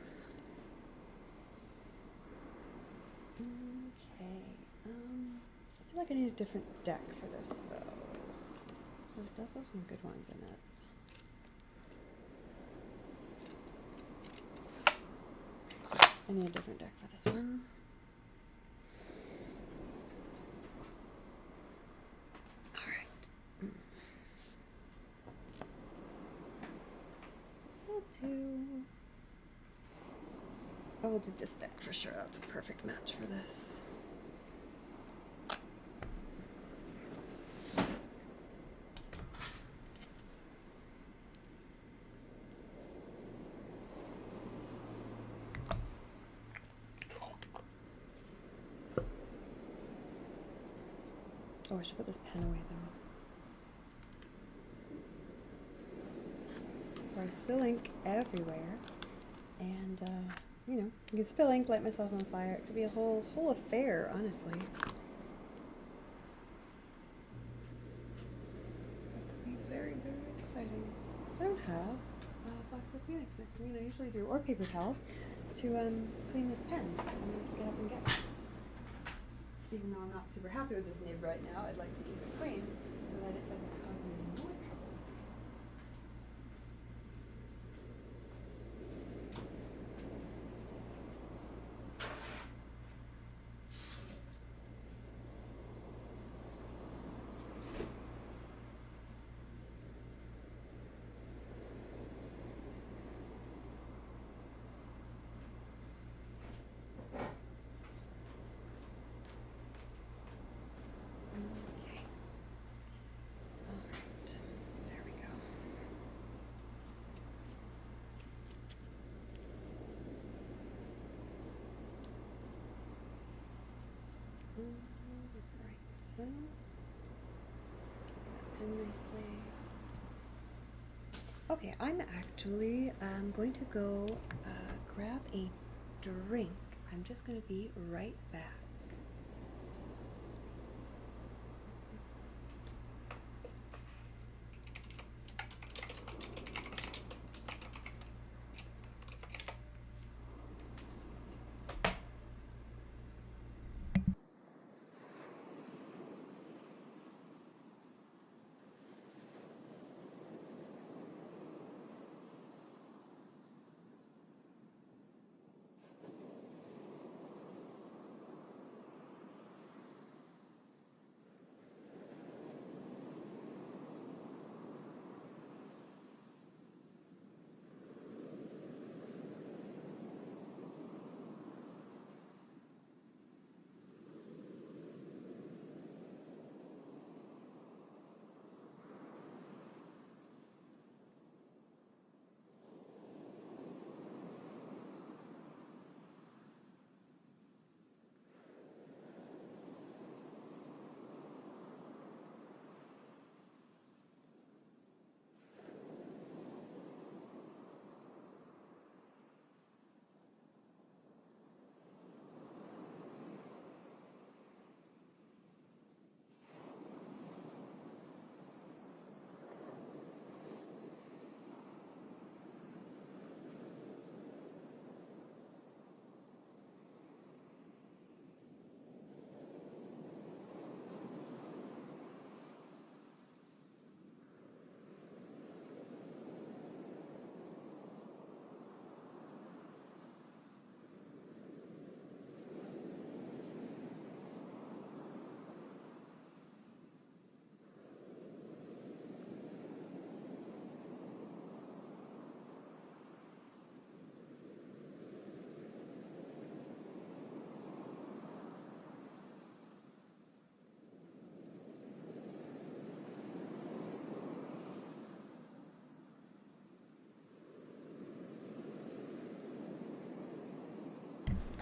Okay, I feel like I need a different deck for this though. This does have some good ones in it. I need a different deck for this one. Alright. We'll do this deck for sure. That's a perfect match for this. Oh, I should put this pen away though. Or I spill ink everywhere. And, you know, you can spill ink, light myself on fire. It could be a whole affair, honestly. That could be very, very exciting. I don't have a box of Phoenix next to me, and I usually do, or paper towel, to clean this pen. I'm going to get up and get it. Even though I'm not super happy with this nib right now, I'd like to keep it clean so that it doesn't cause me more trouble. Right, so pen nicely. Okay, I'm actually going to go grab a drink. I'm just going to be right back.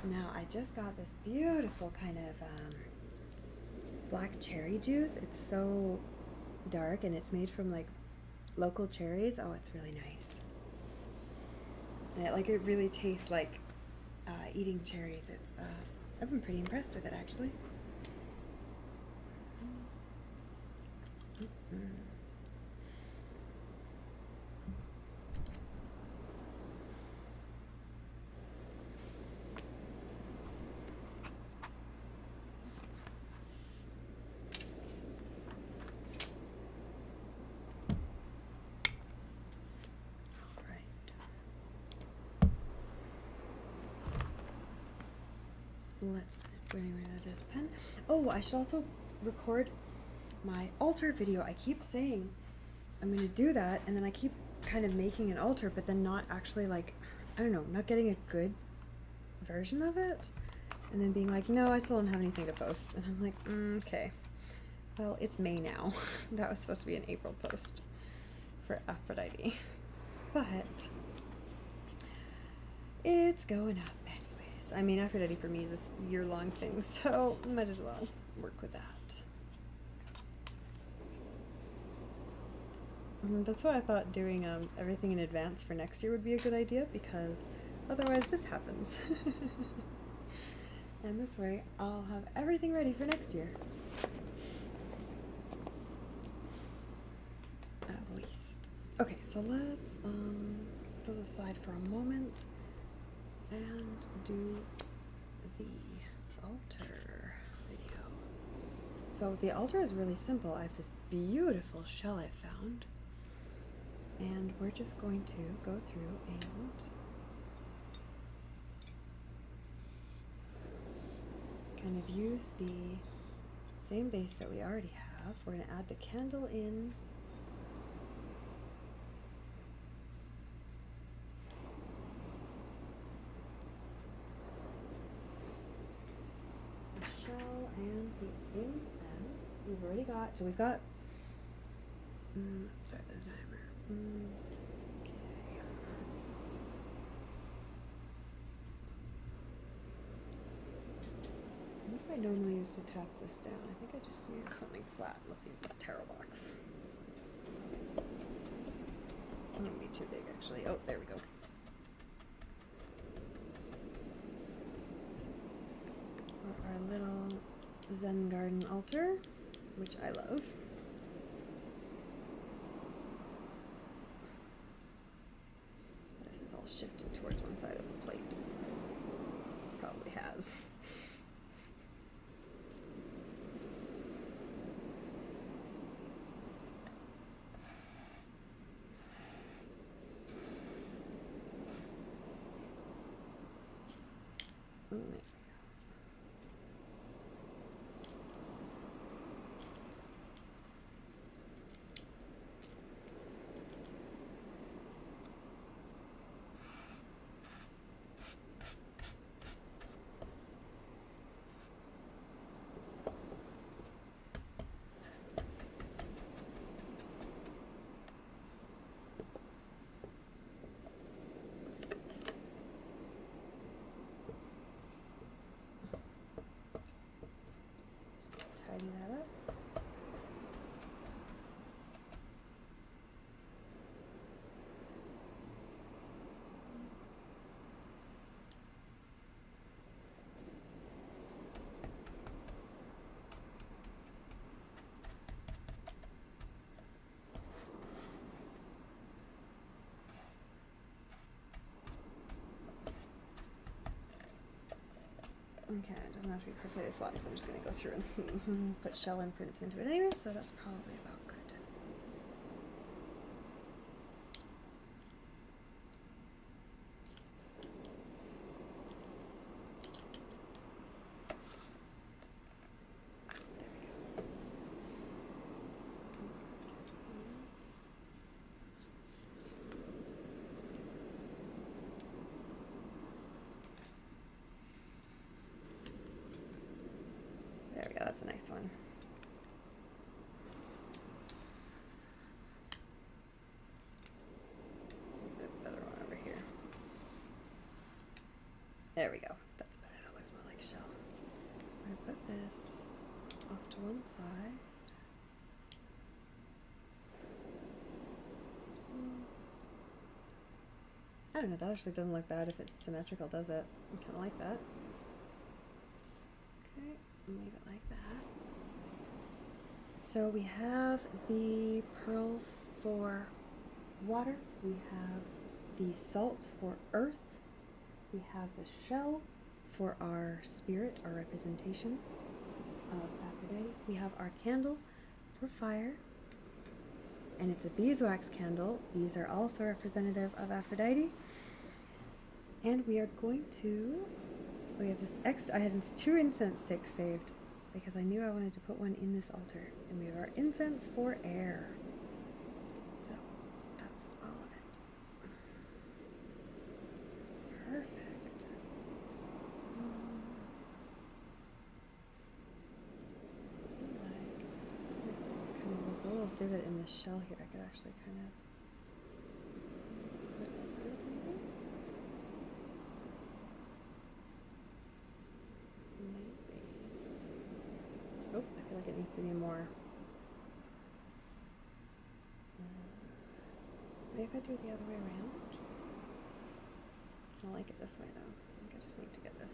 Now I just got this beautiful kind of black cherry juice. It's so dark and it's made from like local cherries. Oh, it's really nice. And it really tastes like eating cherries. It's I've been pretty impressed with it actually. Let's get rid of this pen. Oh, I should also record my altar video. I keep saying I'm going to do that, and then I keep kind of making an altar, but then not actually, like, I don't know, not getting a good version of it, and then being like, no, I still don't have anything to post. And I'm like, okay. Well, it's May now. That was supposed to be an April post for Aphrodite. But it's going up. I mean, Aphrodite for me is a year-long thing, so might as well work with that. That's why I thought doing everything in advance for next year would be a good idea, because otherwise this happens. And this way I'll have everything ready for next year. At least. Okay, so let's put those aside for a moment and do the altar video. So the altar is really simple. I have this beautiful shell I found, and we're just going to go through and kind of use the same base that we already have. We're going to add the candle in. And the incense we've already got. So we've got. Let's start the timer. Okay. What do I normally use to tap this down? I think I just use something flat. Let's use this tarot box. It wouldn't be too big actually. Oh, there we go. For our little Zen garden altar, which I love. This is all shifted towards one side of the plate. Probably has. Tidy that up. Okay, it doesn't have to be perfectly flat because I'm just going to go through and put shell imprints into it anyway, so that's probably about good. There we go, that's a nice one. A better one over here. There we go, that's better. this off to one side. I don't know, that actually doesn't look bad if it's symmetrical, does it? I kind of like that. Okay, leave it like that. So we have the pearls for water, we have the salt for earth, we have the shell for our spirit, our representation of Aphrodite. We have our candle for fire, and it's a beeswax candle. These are also representative of Aphrodite. And we are going to, we have this extra, I had 2 incense sticks saved because I knew I wanted to put one in this altar. And we have our incense for air. So that's all of it. Perfect. There's a little divot in the shell here. I could actually kind of put it over it maybe. Maybe. Oh, I feel like it needs to be more. Maybe if I do it the other way around. I like it this way though. I think I just need to get this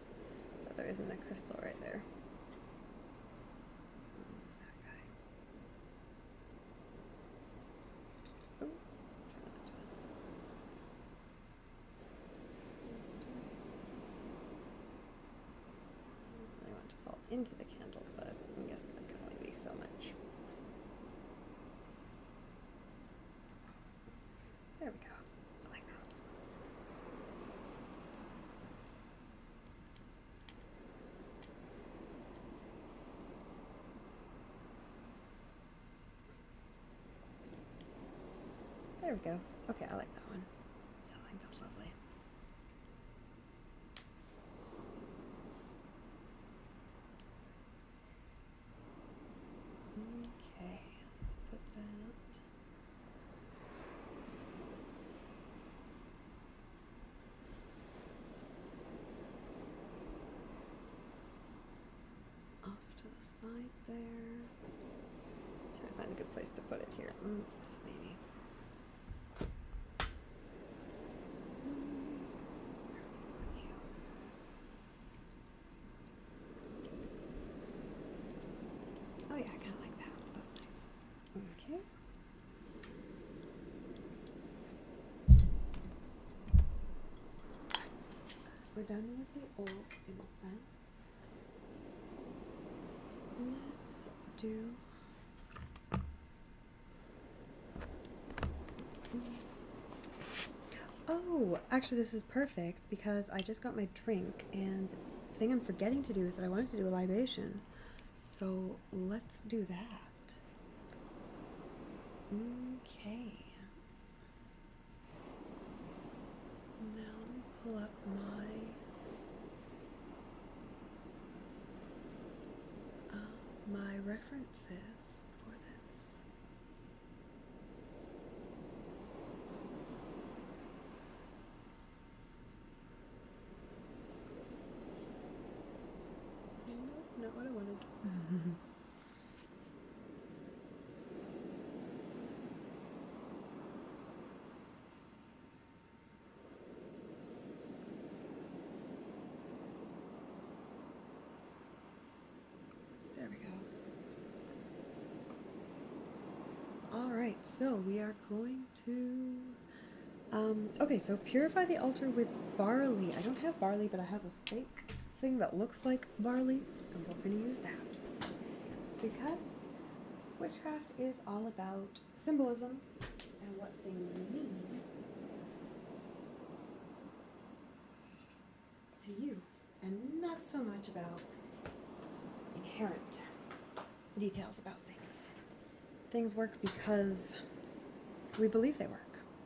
so there isn't a crystal right there. Who's that guy? Oh, try not to. I want to fall into the candle, but I guess that can only be so much. There we go. I like that. There we go. Okay, I like that one. I think that's lovely. Okay, let's put that. Off to the side there. Try to find a good place to put it here. This maybe. Oh yeah, I kind of like that. That's nice. Okay. We're done with the old incense. Let's do oh, actually this is perfect because I just got my drink and the thing I'm forgetting to do is that I wanted to do a libation. So let's do that. Okay. Now let me pull up my references for this. Nope, not what I wanted. There we go. Alright, so we are going to okay, so purify the altar with barley. I don't have barley, but I have a fake thing that looks like barley, and we're going to use that. Because witchcraft is all about symbolism and what things mean to you, and not so much about inherent details about things. Things work because we believe they work.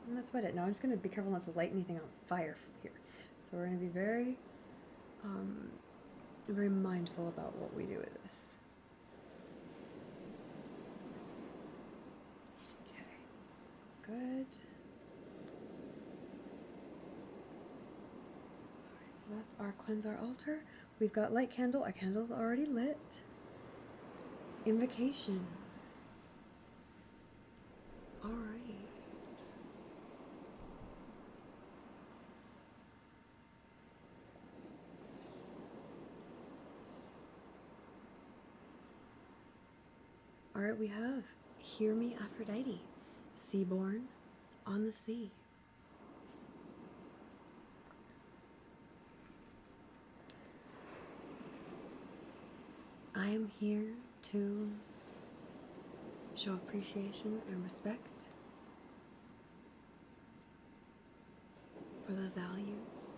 And that's about it. Now I'm just going to be careful not to light anything on fire here. So we're going to be very, very mindful about what we do with this. Okay, good. Alright, so that's our cleanse our altar. We've got light candle. Our candle's already lit. Invocation. All right. All right, we have Hear Me, Aphrodite, Seaborn on the Sea. I am here to show appreciation and respect for the values.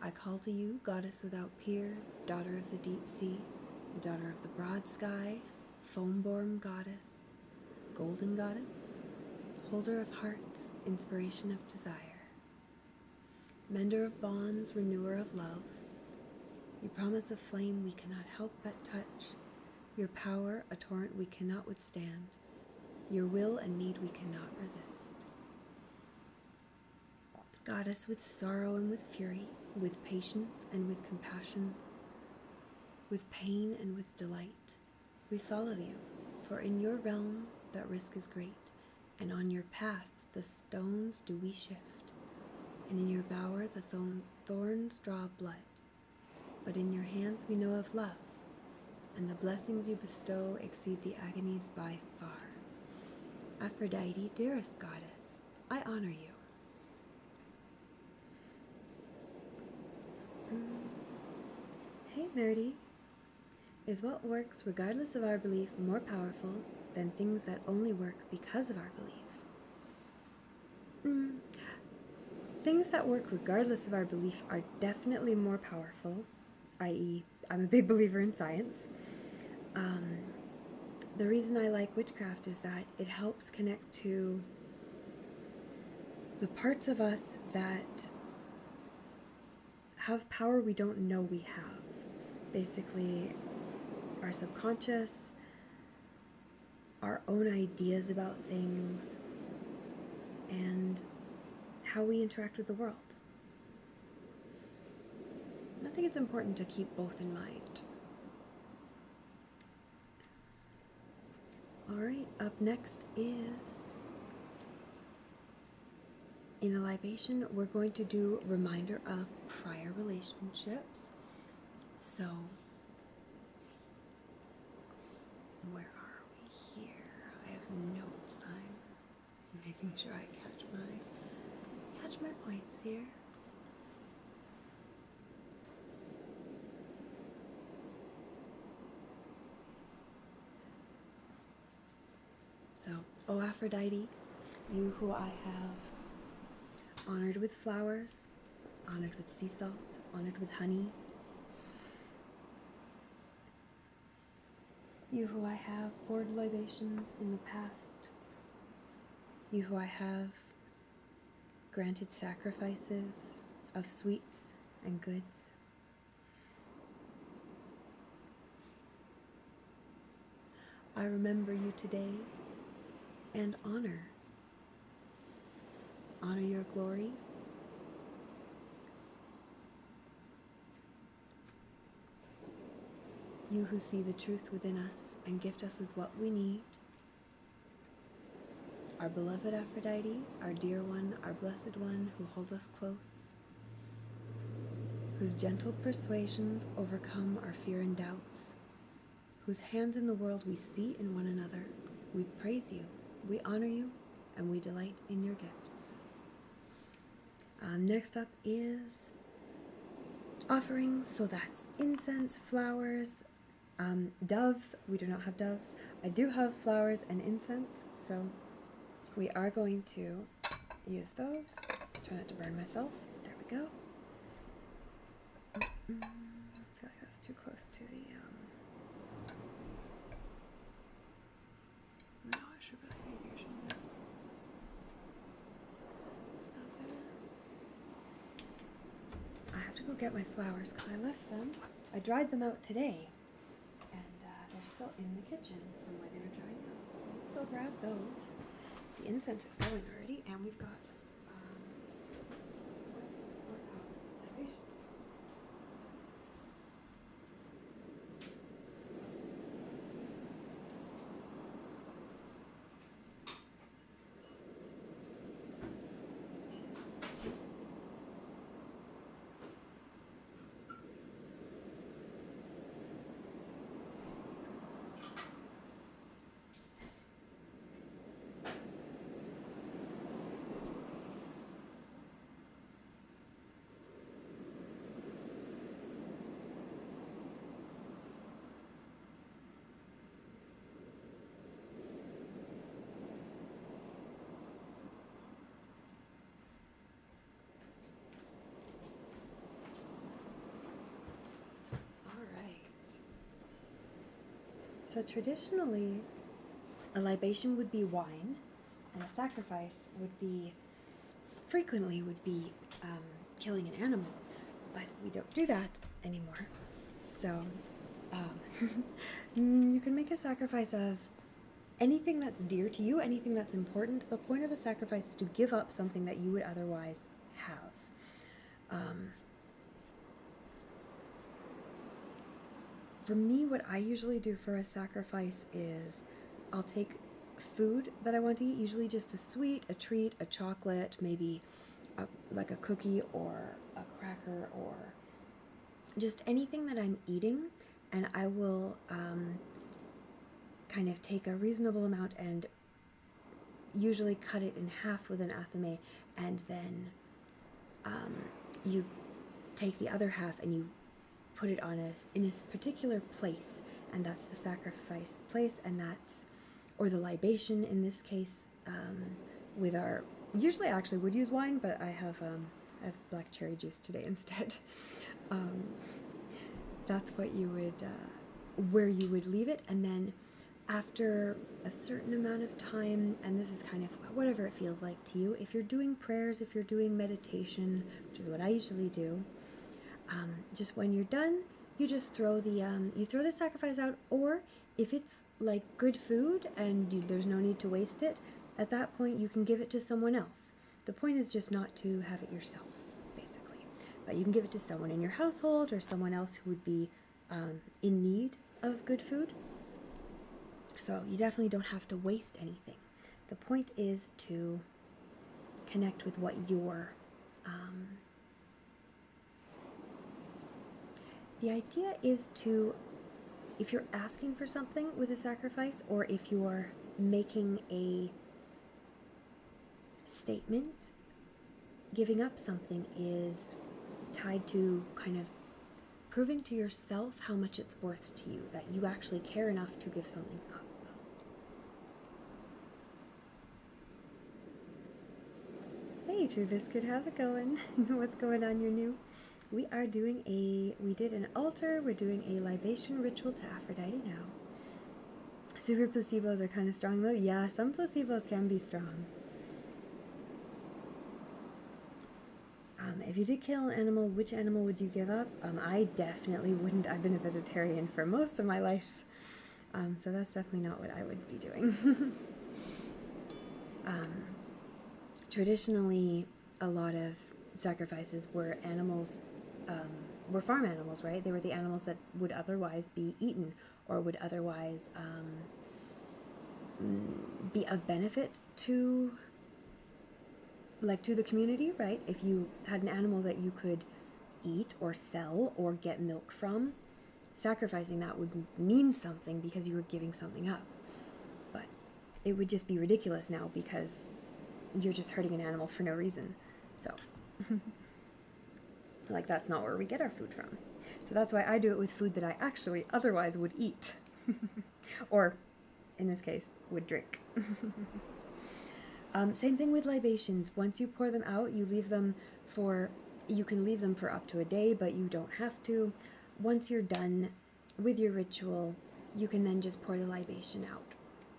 I call to you, goddess without peer, daughter of the deep sea, daughter of the broad sky, foam-born goddess, golden goddess, holder of hearts, inspiration of desire, mender of bonds, renewer of loves. You promise a flame we cannot help but touch, your power a torrent we cannot withstand, your will a need we cannot resist. Goddess with sorrow and with fury, with patience and with compassion, with pain and with delight, we follow you, for in your realm that risk is great, and on your path the stones do we shift, and in your bower the thorns draw blood, but in your hands we know of love, and the blessings you bestow exceed the agonies by far. Aphrodite, dearest goddess, I honor you. Hey nerdy. Is what works regardless of our belief more powerful than things that only work because of our belief? Things that work regardless of our belief are definitely more powerful, i.e., I'm a big believer in science. The reason I like witchcraft is that it helps connect to the parts of us that have power we don't know we have. Basically, our subconscious, our own ideas about things, and how we interact with the world. I think it's important to keep both in mind. Alright, up next is, in a libation, we're going to do reminder of prior relationships. So, where are we here? I have notes. I'm making sure I catch my points here. So, O Aphrodite, you who I have honored with flowers, honored with sea salt, honored with honey, you who I have poured libations in the past, you who I have granted sacrifices of sweets and goods, I remember you today and honor your glory, you who see the truth within us and gift us with what we need, our beloved Aphrodite, our dear one, our blessed one who holds us close, whose gentle persuasions overcome our fear and doubts, whose hands in the world we see in one another. We praise you, we honor you, and we delight in your gifts. Next up is offerings, so that's incense, flowers, doves. We do not have doves. I do have flowers and incense, so we are going to use those. Try not to burn myself. There we go. I feel like that's too close to the no, I should put radiation there. I have to go get my flowers because I left them. I dried them out today, and they're still in the kitchen from where they were drying out. So go grab those. The incense is going already, and we've got So traditionally, a libation would be wine, and a sacrifice would be, frequently would be killing an animal, but we don't do that anymore. So you can make a sacrifice of anything that's dear to you, anything that's important. The point of a sacrifice is to give up something that you would otherwise have. For me, what I usually do for a sacrifice is I'll take food that I want to eat, usually just a sweet, a treat, a chocolate, maybe like a cookie or a cracker or just anything that I'm eating, and I will kind of take a reasonable amount and usually cut it in half with an athame, and then you take the other half and you put it in a particular place, and that's the sacrifice place, and that's, or the libation in this case, with our, usually I actually would use wine, but I have black cherry juice today instead. That's what you would, where you would leave it, and then after a certain amount of time, and this is kind of whatever it feels like to you, if you're doing prayers, if you're doing meditation, which is what I usually do, just when you're done, you just throw the sacrifice out, or if it's like good food and there's no need to waste it, at that point you can give it to someone else. The point is just not to have it yourself, basically. But you can give it to someone in your household or someone else who would be in need of good food. So you definitely don't have to waste anything. The point is to connect with what your the idea is to, if you're asking for something with a sacrifice, or if you're making a statement, giving up something is tied to kind of proving to yourself how much it's worth to you, that you actually care enough to give something up. Hey, True Biscuit, how's it going? What's going on? You're new? We did an altar, we're doing a libation ritual to Aphrodite now. Super placebos are kind of strong though. Yeah, some placebos can be strong. If you did kill an animal, which animal would you give up? I definitely wouldn't. I've been a vegetarian for most of my life. So that's definitely not what I would be doing. Traditionally, a lot of sacrifices were animals, were farm animals, right? They were the animals that would otherwise be eaten or would otherwise be of benefit to the community, right? If you had an animal that you could eat or sell or get milk from, sacrificing that would mean something because you were giving something up. But it would just be ridiculous now because you're just hurting an animal for no reason. So, that's not where we get our food from. So that's why I do it with food that I actually otherwise would eat. Or, in this case, would drink. Same thing with libations. Once you pour them out, you can leave them for up to a day, but you don't have to. Once you're done with your ritual, you can then just pour the libation out.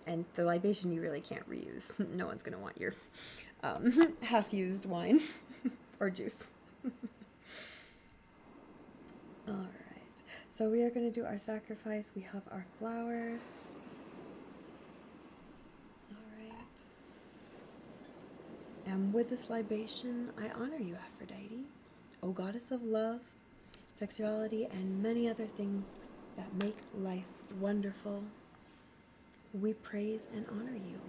And the libation you really can't reuse. No one's going to want your half-used wine or juice. Alright, so we are going to do our sacrifice. We have our flowers. Alright. And with this libation, I honor you, Aphrodite, O goddess of love, sexuality, and many other things that make life wonderful. We praise and honor you.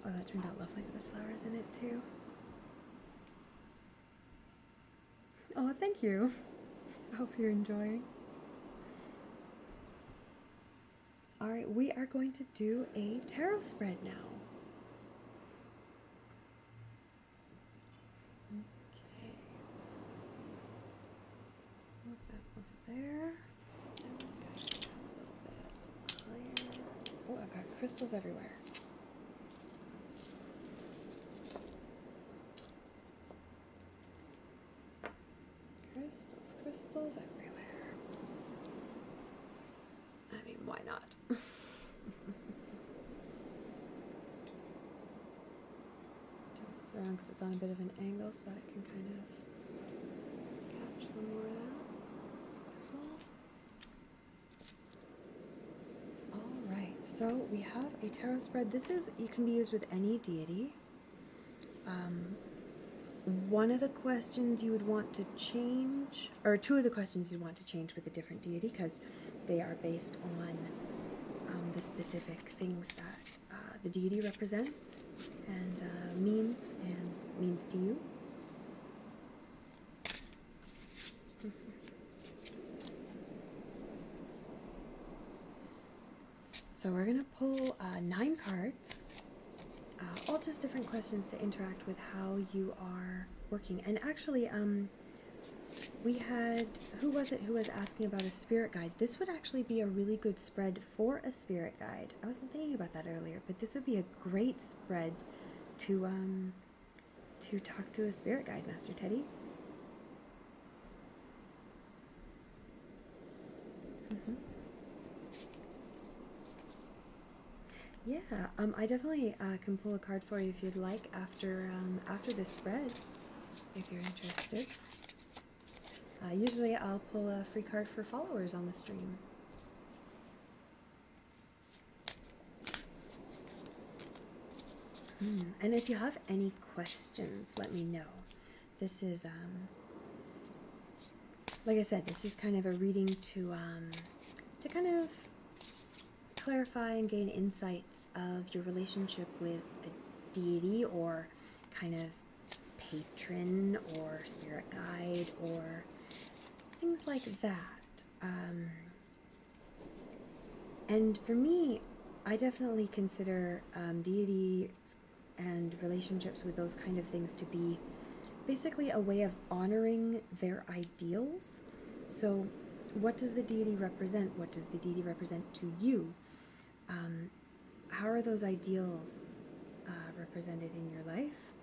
Oh, that turned out lovely with the flowers in it too. Oh, thank you. I hope you're enjoying. Alright, we are going to do a tarot spread now. Okay. Move that there. And this guy a little bit higher. Oh, I've got crystals everywhere. Crystals everywhere. I mean, why not? Around because it's on a bit of an angle so that it can kind of catch some more of that. Alright, so we have a tarot spread. It can be used with any deity. One of the questions you would want to change, or two of the questions you'd want to change with a different deity because they are based on the specific things that the deity represents and means to you. So we're going to pull 9 cards, all just different questions to interact with how you are working. And actually, we had, who was it who was asking about a spirit guide? This would actually be a really good spread for a spirit guide. I wasn't thinking about that earlier, but this would be a great spread to talk to a spirit guide, Master Teddy. Yeah, I definitely can pull a card for you if you'd like after this spread, if you're interested. Usually I'll pull a free card for followers on the stream. And if you have any questions, let me know. This is, like I said, this is kind of a reading to kind of clarify and gain insights of your relationship with a deity or kind of patron or spirit guide or things like that. And for me, I definitely consider deities and relationships with those kind of things to be basically a way of honoring their ideals. So what does the deity represent? What does the deity represent to you? How are those ideals represented in your life?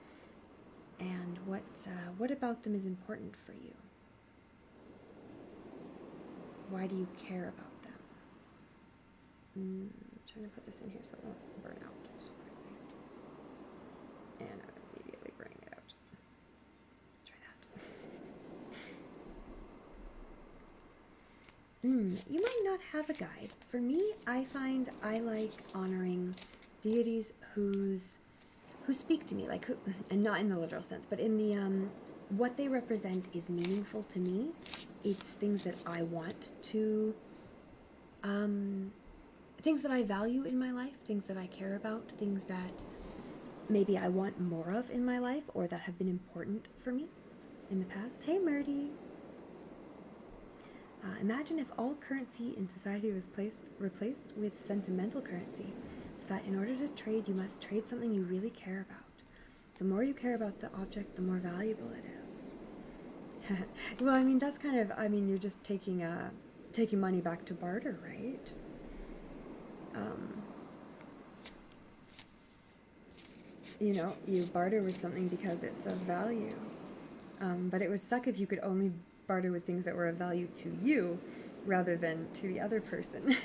And what about them is important for you? Why do you care about them? I'm trying to put this in here so it won't burn out. And I'm immediately burning it out. Let's try that. You might not have a guide. For me, I find I like honoring deities who speak to me, like and not in the literal sense, but in the what they represent is meaningful to me. It's things that I want to, things that I value in my life, things that I care about, things that maybe I want more of in my life or that have been important for me in the past. Hey, Murdy. Imagine if all currency in society was replaced with sentimental currency, so that in order to trade, you must trade something you really care about. The more you care about the object, the more valuable it is. Well, I mean, that's kind of, I mean, you're just taking money back to barter, right? You know, you barter with something because it's of value. But it would suck if you could only barter with things that were of value to you rather than to the other person.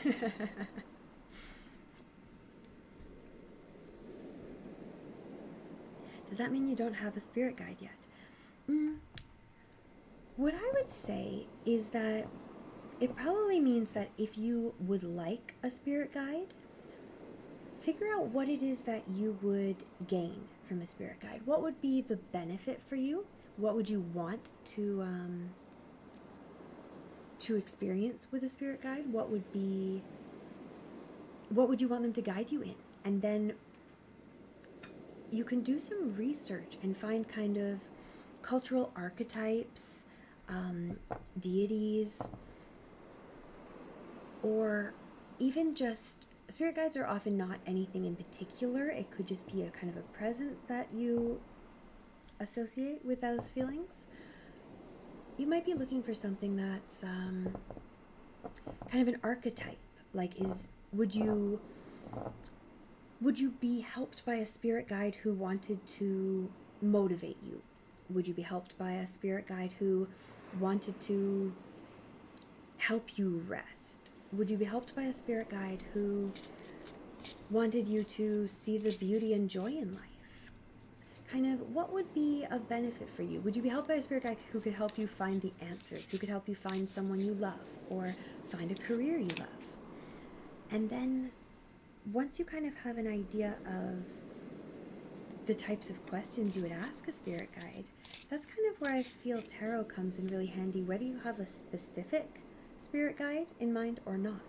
Does that mean you don't have a spirit guide yet? What I would say is that it probably means that if you would like a spirit guide, figure out what it is that you would gain from a spirit guide. What would be the benefit for you? What would you want to experience with a spirit guide? What would you want them to guide you in? And then you can do some research and find kind of cultural archetypes, deities, or even just, spirit guides are often not anything in particular. It could just be a kind of a presence that you associate with those feelings. you might be looking for something that's kind of an archetype. Like, would you be helped by a spirit guide who wanted to motivate you? Would you be helped by a spirit guide who wanted to help you rest? Would you be helped by a spirit guide who wanted you to see the beauty and joy in life? Kind of, what would be of benefit for you? Would you be helped by a spirit guide who could help you find the answers, who could help you find someone you love, or find a career you love? And then, once you kind of have an idea of the types of questions you would ask a spirit guide, that's kind of where I feel tarot comes in really handy, whether you have a specific spirit guide in mind or not.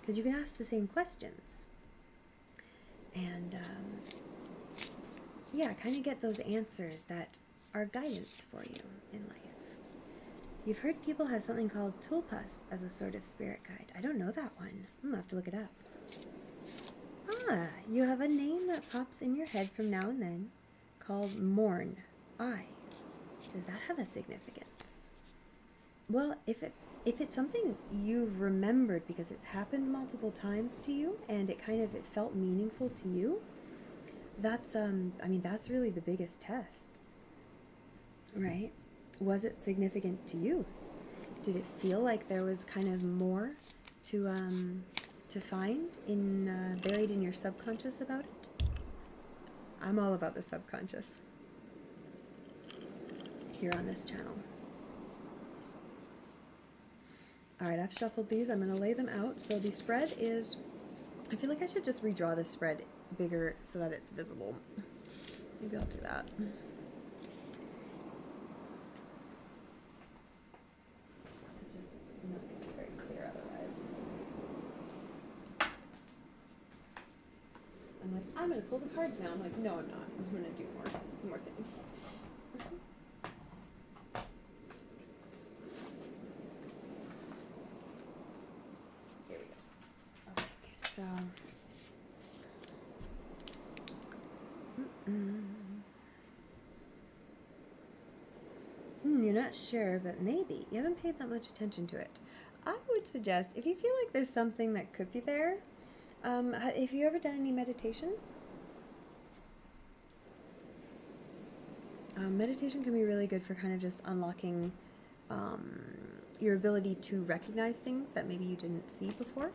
Because you can ask the same questions. And, yeah, kind of get those answers that are guidance for you in life. You've heard people have something called tulpas as a sort of spirit guide. I don't know that one. I'm gonna have to look it up. Ah, you have a name that pops in your head from now and then called Morn. Does that have a significance? Well, if it's something you've remembered because it's happened multiple times to you and it felt meaningful to you, that's that's really the biggest test, right? Was it significant to you? Did it feel like there was kind of more to find buried in your subconscious about it? I'm all about the subconscious here on this channel. All right, I've shuffled these. I'm going to lay them out. So the spread is, I feel like I should just redraw this spread bigger so that it's visible. Maybe I'll do that. It's just not going to be very clear otherwise. I'm like, I'm going to pull the cards now. I'm like, no, I'm not. I'm going to do more things. Here we go. Okay, so... You're not sure, but maybe. You haven't paid that much attention to it. I would suggest, if you feel like there's something that could be there, have you ever done any meditation? Meditation can be really good for kind of just unlocking your ability to recognize things that maybe you didn't see before.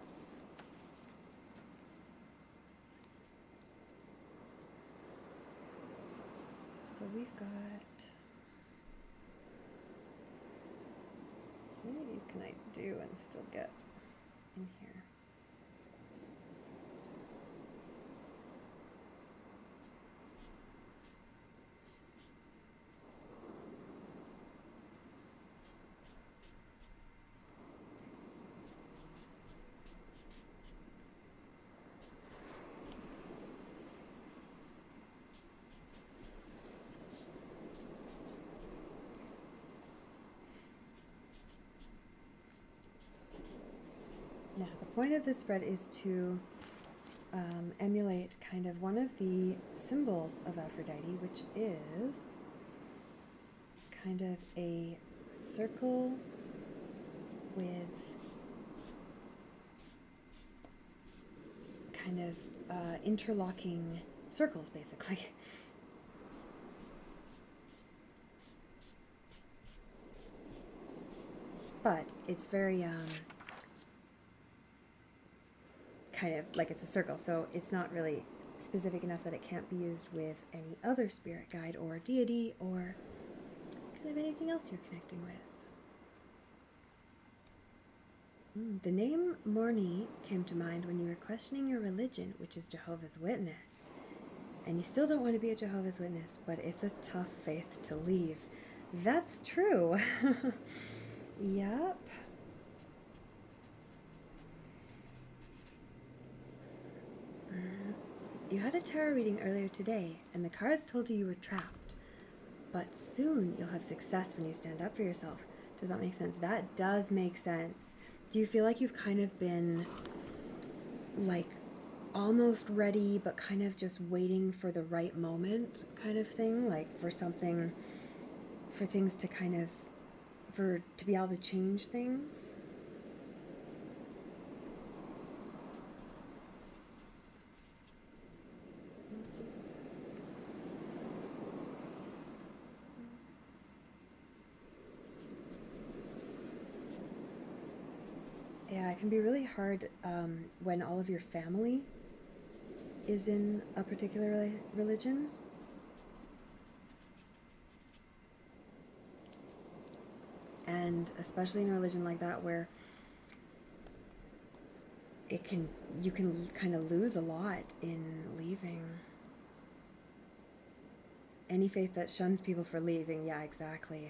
So we've got... How many of these can I do and still get in here? Now, the point of this spread is to emulate kind of one of the symbols of Aphrodite, which is kind of a circle with kind of interlocking circles, basically. But it's very kind of like it's a circle, so it's not really specific enough that it can't be used with any other spirit guide or deity or kind of anything else you're connecting with. The name Morni came to mind when you were questioning your religion, which is Jehovah's Witness. And you still don't want to be a Jehovah's Witness, but it's a tough faith to leave. That's true. Yep. You had a tarot reading earlier today, and the cards told you were trapped. But soon you'll have success when you stand up for yourself. Does that make sense? That does make sense. Do you feel like you've kind of been, like, almost ready, but kind of just waiting for the right moment kind of thing? Like, for things to kind of to be able to change things. Yeah, it can be really hard when all of your family is in a particular religion. And especially in a religion like that where you can kind of lose a lot in leaving. Any faith that shuns people for leaving, yeah, exactly.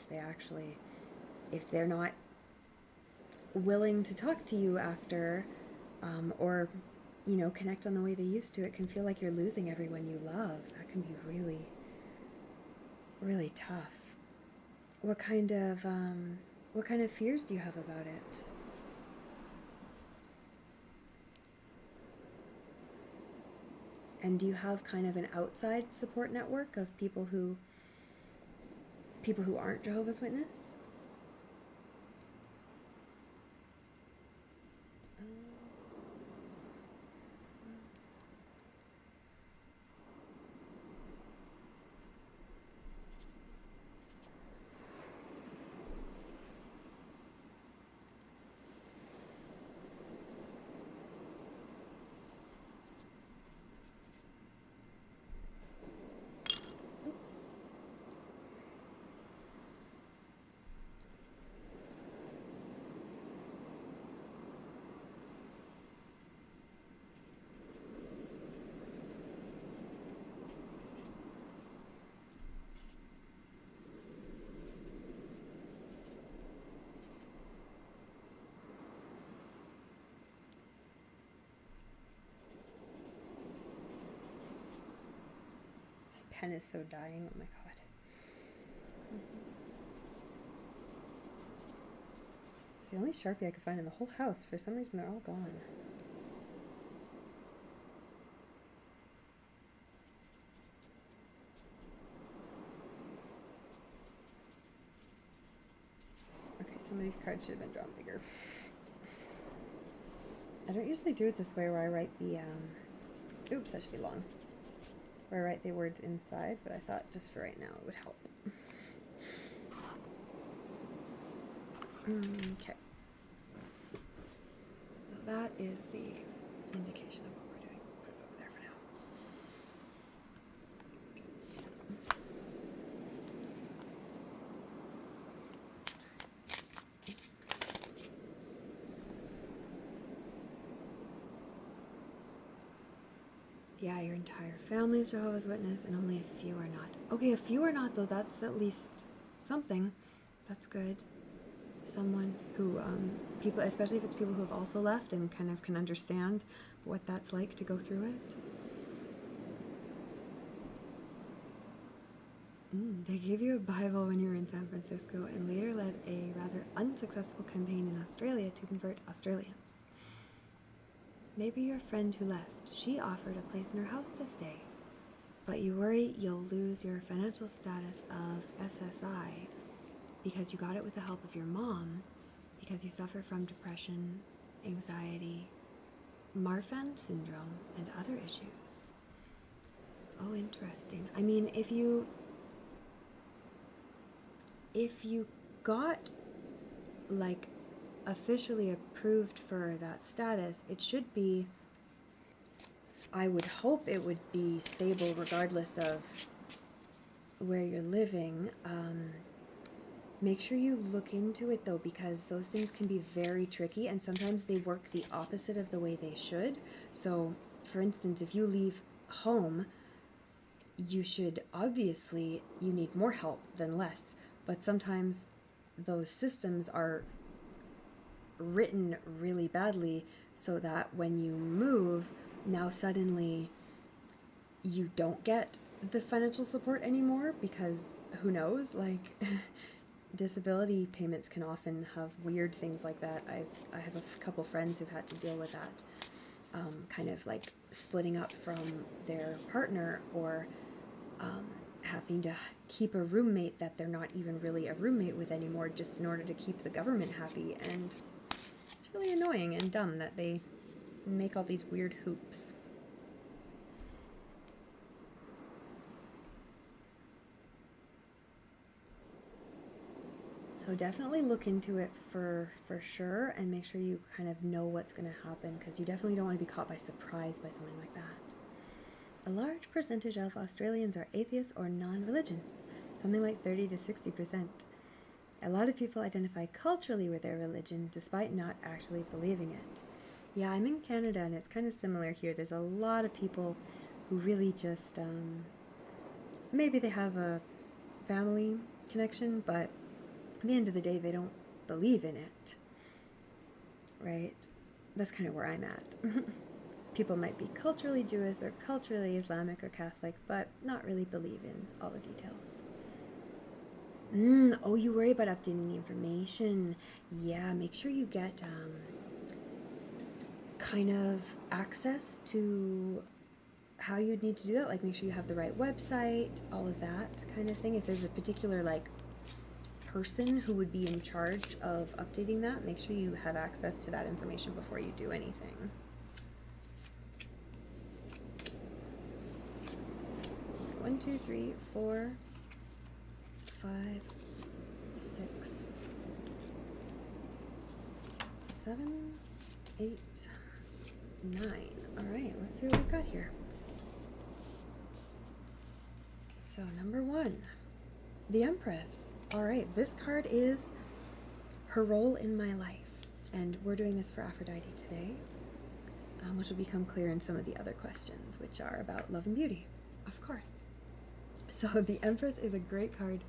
If they're not willing to talk to you after, or, connect on the way they used to, it can feel like you're losing everyone you love. That can be really, really tough. What kind of fears do you have about it? And do you have kind of an outside support network of people who aren't Jehovah's Witness? Oops. This pen is so dying. Oh my god. It's the only Sharpie I could find in the whole house. For some reason, they're all gone. Okay, some of these cards should have been drawn bigger. I don't usually do it this way where I write the, oops, that should be long. Where I write the words inside, but I thought just for right now it would help. Okay. So that is the indication of what we're doing. Put it over there for now. Yeah, your entire family is Jehovah's Witness, and only a few are not. Okay, a few are not, though. That's at least something. That's good. Someone who, people, especially if it's people who have also left and kind of can understand what that's like to go through it. They gave you a Bible when you were in San Francisco and later led a rather unsuccessful campaign in Australia to convert Australians. Maybe your friend who left, she offered a place in her house to stay, but you worry you'll lose your financial status of SSI because you got it with the help of your mom, because you suffer from depression, anxiety, Marfan syndrome, and other issues. Oh, interesting. I mean, if you got, like, officially approved for that status, it should be, I would hope it would be stable regardless of where you're living. Make sure you look into it though, because those things can be very tricky and sometimes they work the opposite of the way they should. So, for instance, if you leave home, you need more help than less. But sometimes those systems are written really badly so that when you move, now suddenly you don't get the financial support anymore because who knows, like disability payments can often have weird things like that. I have a couple friends who've had to deal with that, kind of like splitting up from their partner or having to keep a roommate that they're not even really a roommate with anymore, just in order to keep the government happy. And it's really annoying and dumb that they make all these weird hoops. So definitely look into it for sure, and make sure you kind of know what's going to happen, because you definitely don't want to be caught by surprise by something like that. A large percentage of Australians are atheists or non-religion, something like 30 to 60%. A lot of people identify culturally with their religion despite not actually believing it. Yeah, I'm in Canada, and it's kind of similar here. There's a lot of people who really just, maybe they have a family connection, but at the end of the day, they don't believe in it, right? That's kind of where I'm at. People might be culturally Jewish or culturally Islamic or Catholic, but not really believe in all the details. Oh, you worry about updating the information. Yeah, make sure you get kind of access to how you'd need to do that. Like, make sure you have the right website, all of that kind of thing. If there's a particular, like, person who would be in charge of updating that, make sure you have access to that information before you do anything. 1, 2, 3, 4, 5, 6, 7, 8, 9. All right, let's see what we've got here. So number 1, the Empress. All right, this card is her role in my life, and we're doing this for Aphrodite today, which will become clear in some of the other questions, which are about love and beauty, of course. So the Empress is a great card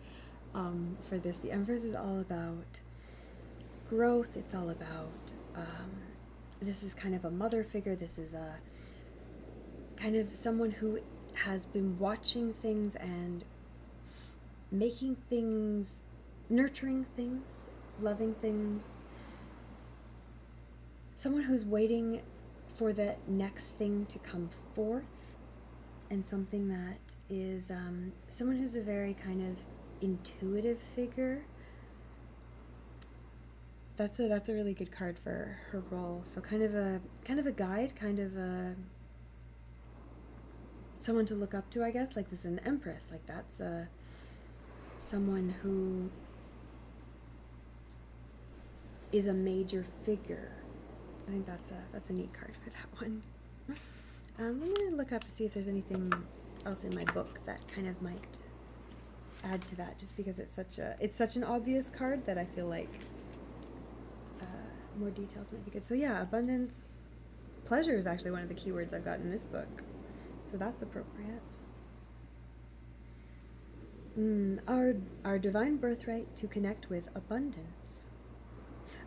for this. The Empress is all about growth. It's all about, this is kind of a mother figure. This is a kind of someone who has been watching things and making things, nurturing things, loving things. Someone who's waiting for the next thing to come forth, and something that is someone who's a very kind of intuitive figure. That's a really good card for her role. So kind of a guide, kind of a someone to look up to, I guess. Like, this is an Empress. Like, that's someone who is a major figure. I think that's a neat card for that one. I'm going to look up to see if there's anything else in my book that kind of might add to that, just because it's such an obvious card that I feel like more details might be good. So yeah, abundance, pleasure is actually one of the keywords I've got in this book, so that's appropriate. Our divine birthright to connect with abundance,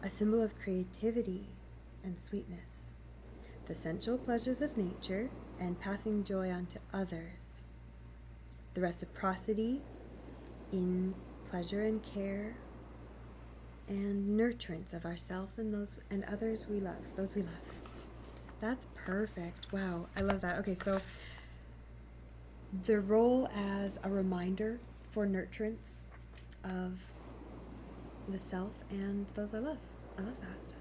a symbol of creativity and sweetness, the sensual pleasures of nature and passing joy on to others, the reciprocity in pleasure and care, and nurturance of ourselves and those and others we love, those we love. That's perfect. Wow, I love that. Okay, so the role as a reminder for nurturance of the self and those I love. I love that.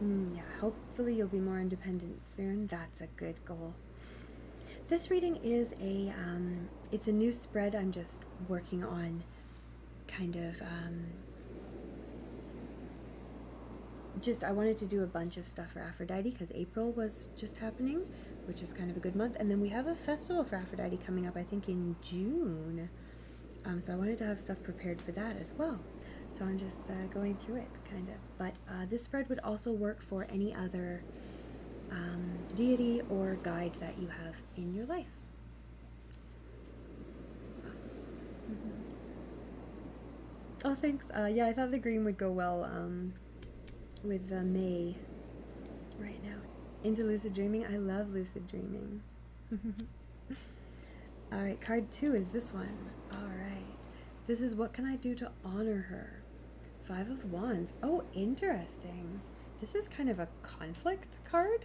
Yeah, hopefully you'll be more independent soon. That's a good goal. This reading is it's a new spread I'm just working on, kind of, I wanted to do a bunch of stuff for Aphrodite because April was just happening, which is kind of a good month. And then we have a festival for Aphrodite coming up, I think in June. So I wanted to have stuff prepared for that as well. So I'm just going through it, kind of. But this spread would also work for any other deity or guide that you have in your life. Oh, thanks. Yeah, I thought the green would go well with May right now. Into lucid dreaming. I love lucid dreaming. All right, card 2 is this one. All right. This is what can I do to honor her? Five of Wands. Oh, interesting. This is kind of a conflict card.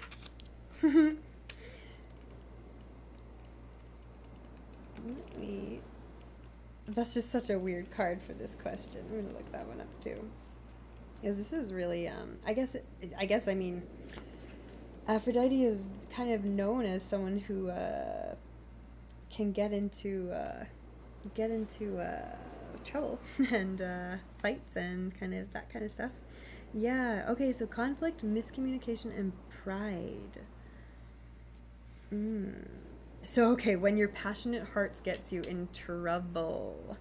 That's just such a weird card for this question. I'm gonna look that one up too. Because this is really, I mean, Aphrodite is kind of known as someone who can get into trouble and fights and kind of that kind of stuff. Yeah, okay, so conflict, miscommunication, and pride. So, okay, when your passionate heart gets you in trouble.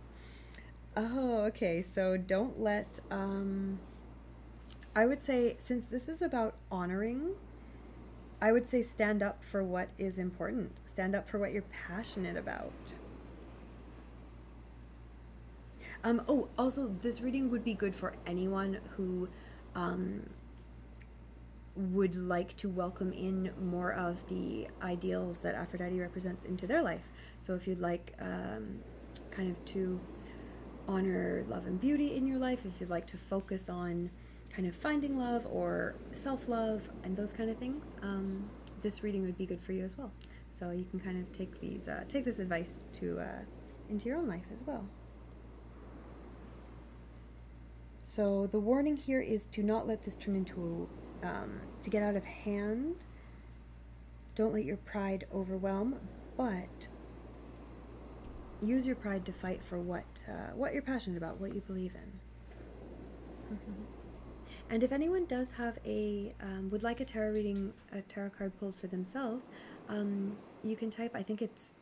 Oh, okay, so don't let, I would say, since this is about honoring, I would say stand up for what is important. Stand up for what you're passionate about. Oh, also, this reading would be good for anyone who would like to welcome in more of the ideals that Aphrodite represents into their life. So if you'd like kind of to honor love and beauty in your life, if you'd like to focus on kind of finding love or self-love and those kind of things, this reading would be good for you as well. So you can kind of take this advice to into your own life as well. So the warning here is to not let this turn into to get out of hand. Don't let your pride overwhelm, but use your pride to fight for what you're passionate about, what you believe in. And if anyone does have would like a tarot reading, a tarot card pulled for themselves, you can type, I think it's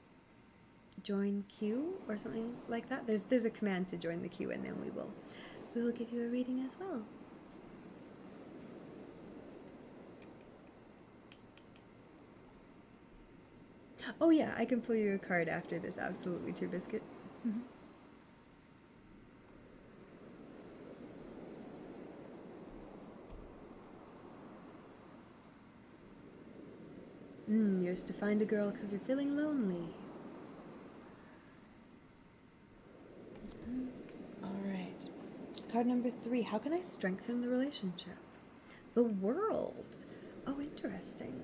join queue or something like that. There's a command to join the queue, and then we will give you a reading as well. Oh yeah, I can pull you a card after this, absolutely, True Biscuit. Yours to find a girl because you're feeling lonely. Alright. Card number 3, how can I strengthen the relationship? The World. Oh, interesting.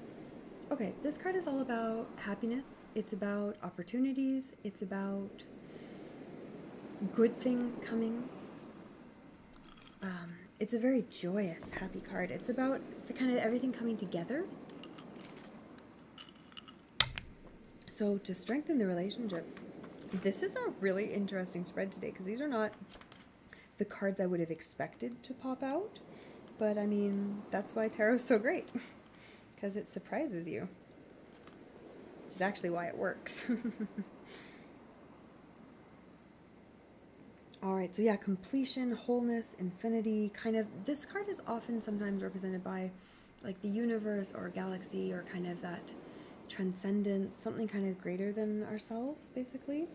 Okay, this card is all about happiness. It's about opportunities. It's about good things coming. It's a very joyous, happy card. It's about the kind of everything coming together. So to strengthen the relationship, this is a really interesting spread today because these are not the cards I would have expected to pop out. But I mean, that's why tarot's so great, because it surprises you. Which is actually why it works. Alright, so yeah, completion, wholeness, infinity, kind of, this card is often sometimes represented by like the universe or galaxy or kind of that transcendence, something kind of greater than ourselves, basically.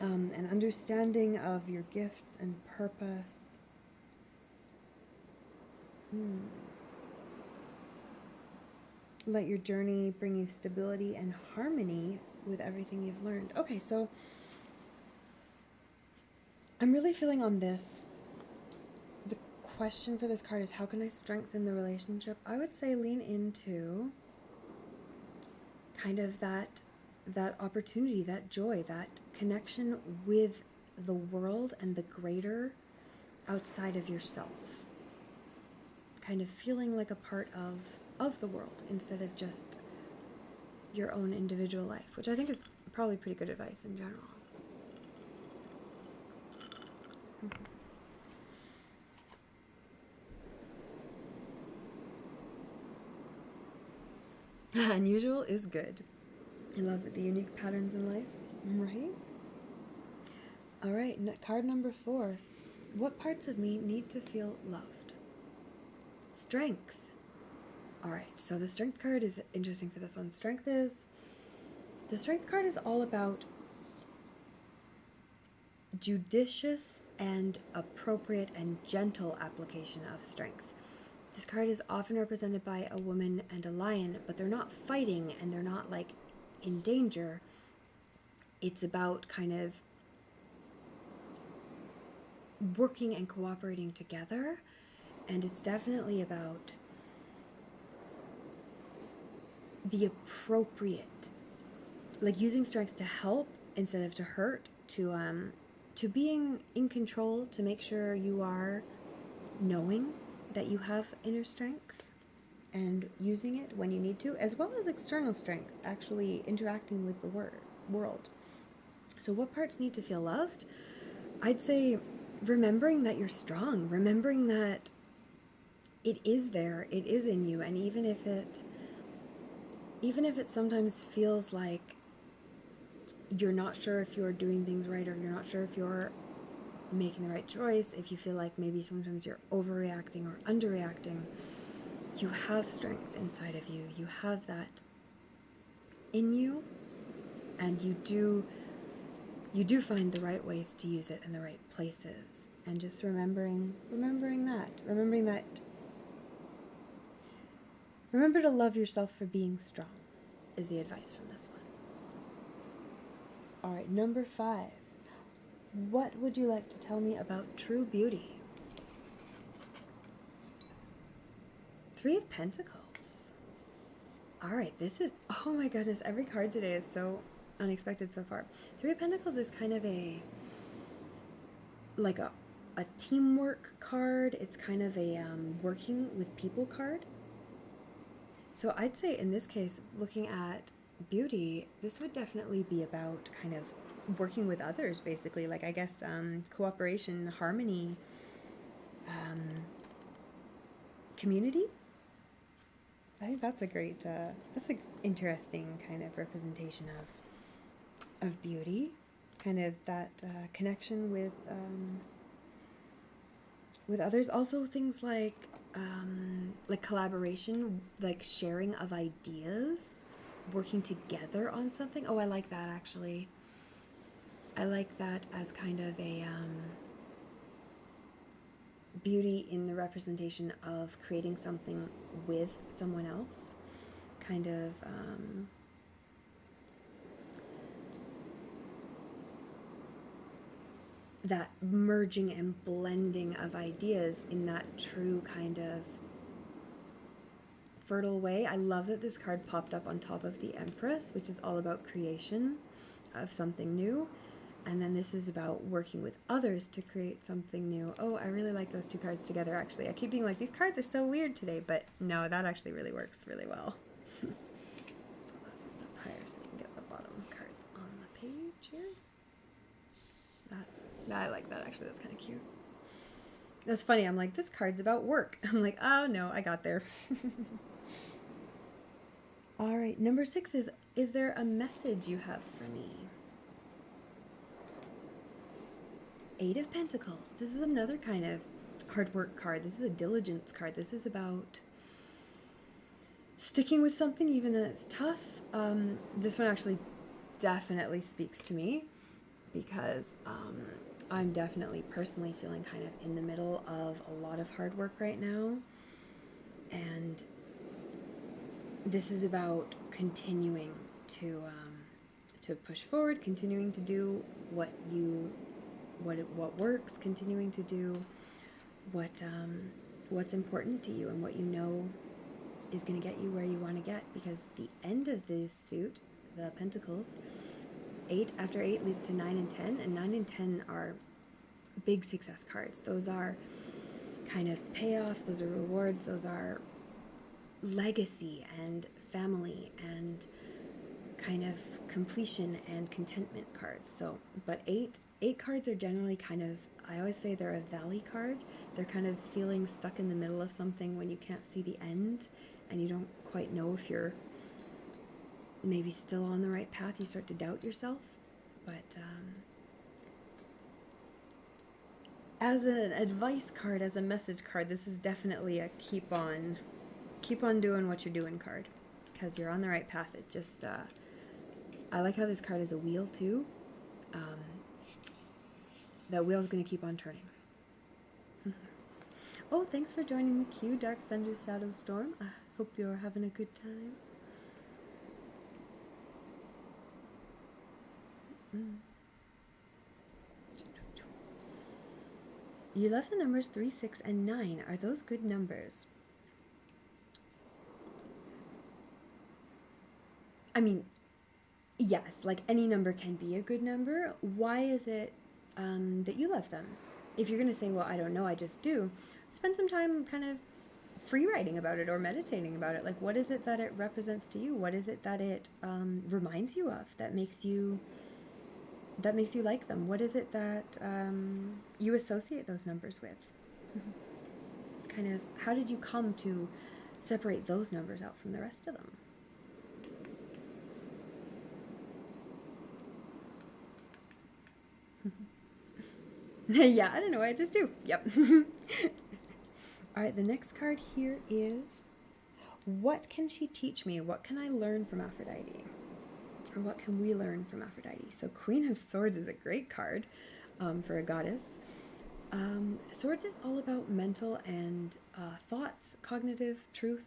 An understanding of your gifts and purpose. Let your journey bring you stability and harmony with everything you've learned. Okay, so I'm really feeling on this. The question for this card is, how can I strengthen the relationship? I would say lean into kind of that opportunity, that joy, that connection with the world and the greater outside of yourself. Kind of feeling like a part of the world instead of just your own individual life, which I think is probably pretty good advice in general. Unusual is good. I love the unique patterns in life, right? All right, card number 4. What parts of me need to feel loved? Strength. All right, so the strength card is interesting for this one. The strength card is all about judicious and appropriate and gentle application of strength. This card is often represented by a woman and a lion, but they're not fighting and they're not like in danger. It's about kind of working and cooperating together. And it's definitely about the appropriate, like using strength to help instead of to hurt, to being in control, to make sure you are knowing that you have inner strength and using it when you need to, as well as external strength, actually interacting with the world. So what parts need to feel loved? I'd say remembering that you're strong, remembering that it is there, it is in you, and even if it sometimes feels like you're not sure if you're doing things right, or you're not sure if you're making the right choice, if you feel like maybe sometimes you're overreacting or underreacting, you have strength inside of you. You have that in you, and you do find the right ways to use it in the right places. And just remembering that. Remember to love yourself for being strong is the advice from this one. All right, number 5. What would you like to tell me about true beauty? 3 of Pentacles. All right, this is, oh my goodness, every card today is so unexpected so far. 3 of Pentacles is kind of a teamwork card. It's kind of a working with people card. So I'd say in this case, looking at beauty, this would definitely be about kind of working with others, basically. Like, I guess cooperation, harmony, community. I think that's a great, that's an interesting kind of representation of beauty. Kind of that connection with others. Also things like collaboration, like sharing of ideas, working together on something. Oh, I like that actually. I like that as kind of a beauty in the representation of creating something with someone else. Kind of that merging and blending of ideas in that true kind of fertile way. I love that this card popped up on top of the Empress, which is all about creation of something new. And then this is about working with others to create something new. Oh, I really like those 2 cards together, actually. I keep being like, these cards are so weird today, but no, that actually really works really well. Pull those ones up higher so we can get the bottom cards on the page here. I like that, actually. That's kind of cute. That's funny. I'm like, this card's about work. I'm like, oh, no, I got there. All right, number 6 is there a message you have for me? 8 of Pentacles. This is another kind of hard work card. This is a diligence card. This is about sticking with something even though it's tough. This one actually definitely speaks to me because I'm definitely personally feeling kind of in the middle of a lot of hard work right now. And this is about continuing to push forward, continuing to do what works, continuing to do what's important to you and what you know is going to get you where you want to get. Because the end of this suit, the Pentacles, 8 after 8 leads to 9 and 10, and 9 and 10 are big success cards. Those are kind of payoff, those are rewards, those are legacy and family and kind of completion and contentment cards. So, but 8 cards are generally kind of, I always say they're a valley card. They're kind of feeling stuck in the middle of something when you can't see the end and you don't quite know if you're maybe still on the right path. You start to doubt yourself. But as an advice card, as a message card, this is definitely a keep on doing what you're doing card, because you're on the right path. It's just I like how this card is a wheel too. That wheel's going to keep on turning. Oh, thanks for joining the queue, Dark Thunder Shadow Storm. I hope you're having a good time. You love the numbers 3, 6, and 9. Are those good numbers? I mean, yes, like any number can be a good number. Why is it that you love them? If you're going to say, well, I don't know, I just do, spend some time kind of free writing about it or meditating about it. Like, what is it that it represents to you? What is it that it reminds you of that makes you like them? What is it that you associate those numbers with? Kind of, how did you come to separate those numbers out from the rest of them? Yeah, I don't know, I just do. Yep. All right, the next card here is, what can she teach me? What can I learn from Aphrodite? Or what can we learn from Aphrodite? So Queen of Swords is a great card for a goddess. Swords is all about mental and thoughts, cognitive truth.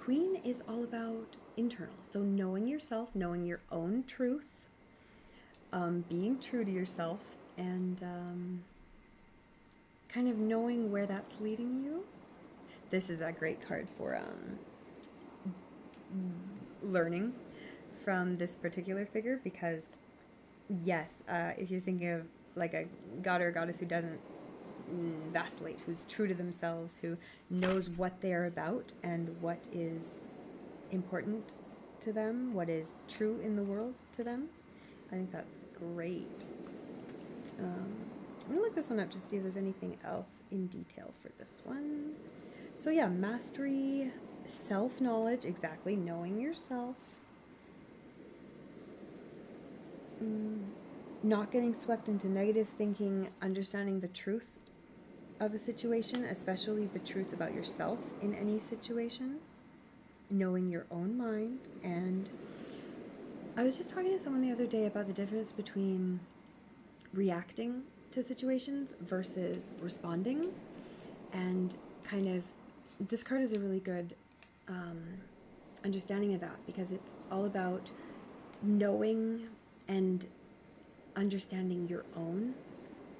Queen is all about internal. So knowing yourself, knowing your own truth, being true to yourself, and kind of knowing where that's leading you. This is a great card for learning from this particular figure, because yes, if you're thinking of like a god or a goddess who doesn't vacillate, who's true to themselves, who knows what they're about and what is important to them, what is true in the world to them, I think that's great. I'm going to look this one up to see if there's anything else in detail for this one. So yeah, mastery, self-knowledge, exactly, knowing yourself. Not getting swept into negative thinking, understanding the truth of a situation, especially the truth about yourself in any situation. Knowing your own mind. And I was just talking to someone the other day about the difference between reacting to situations versus responding, and kind of this card is a really good understanding of that, because it's all about knowing and understanding your own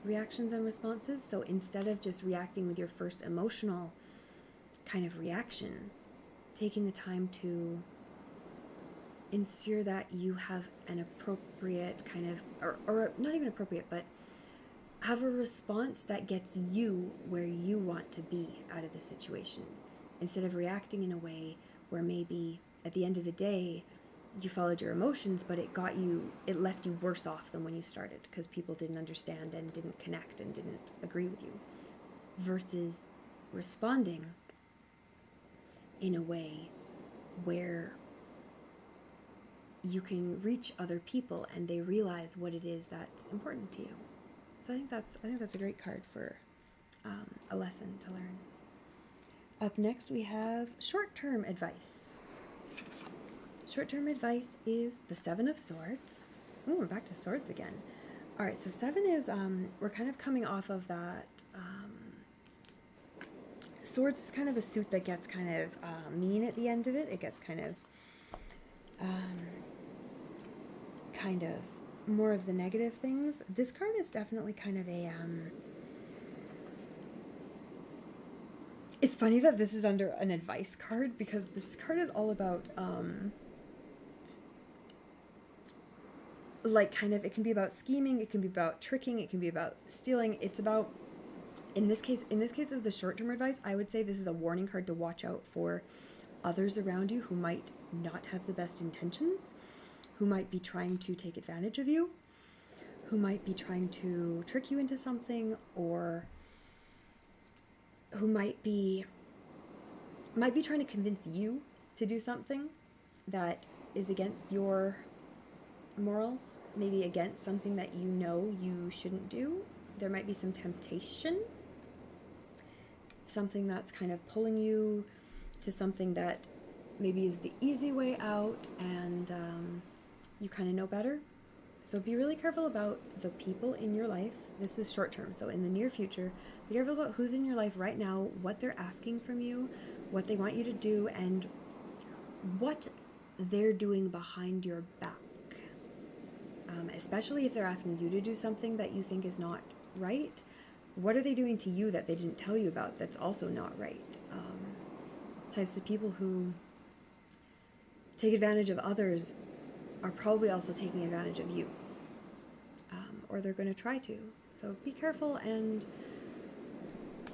reactions and responses. So instead of just reacting with your first emotional kind of reaction, taking the time to ensure that you have an appropriate kind of, or not even appropriate, but have a response that gets you where you want to be out of the situation, instead of reacting in a way where maybe at the end of the day you followed your emotions, but it left you worse off than when you started, because people didn't understand and didn't connect and didn't agree with you, versus responding in a way where you can reach other people and they realize what it is that's important to you. So I think that's a great card for a lesson to learn. Up next we have short-term advice. Short-term advice is the Seven of Swords. Oh, we're back to swords again. All right, so 7 is, we're kind of coming off of that, swords is kind of a suit that gets kind of mean at the end of it. It gets kind of more of the negative things. This card is definitely kind of a, it's funny that this is under an advice card, because this card is all about, like kind of, it can be about scheming, it can be about tricking, it can be about stealing. It's about, in this case of the short-term advice, I would say this is a warning card to watch out for others around you who might not have the best intentions, who might be trying to take advantage of you, who might be trying to trick you into something, or who might be trying to convince you to do something that is against your morals, maybe against something that you know you shouldn't do. There might be some temptation, something that's kind of pulling you to something that maybe is the easy way out, and you kind of know better. So be really careful about the people in your life. This is short term, so in the near future, be careful about who's in your life right now, what they're asking from you, what they want you to do, and what they're doing behind your back. Especially if they're asking you to do something that you think is not right, what are they doing to you that they didn't tell you about that's also not right? Types of people who take advantage of others are probably also taking advantage of you. Or they're going to try to. So be careful and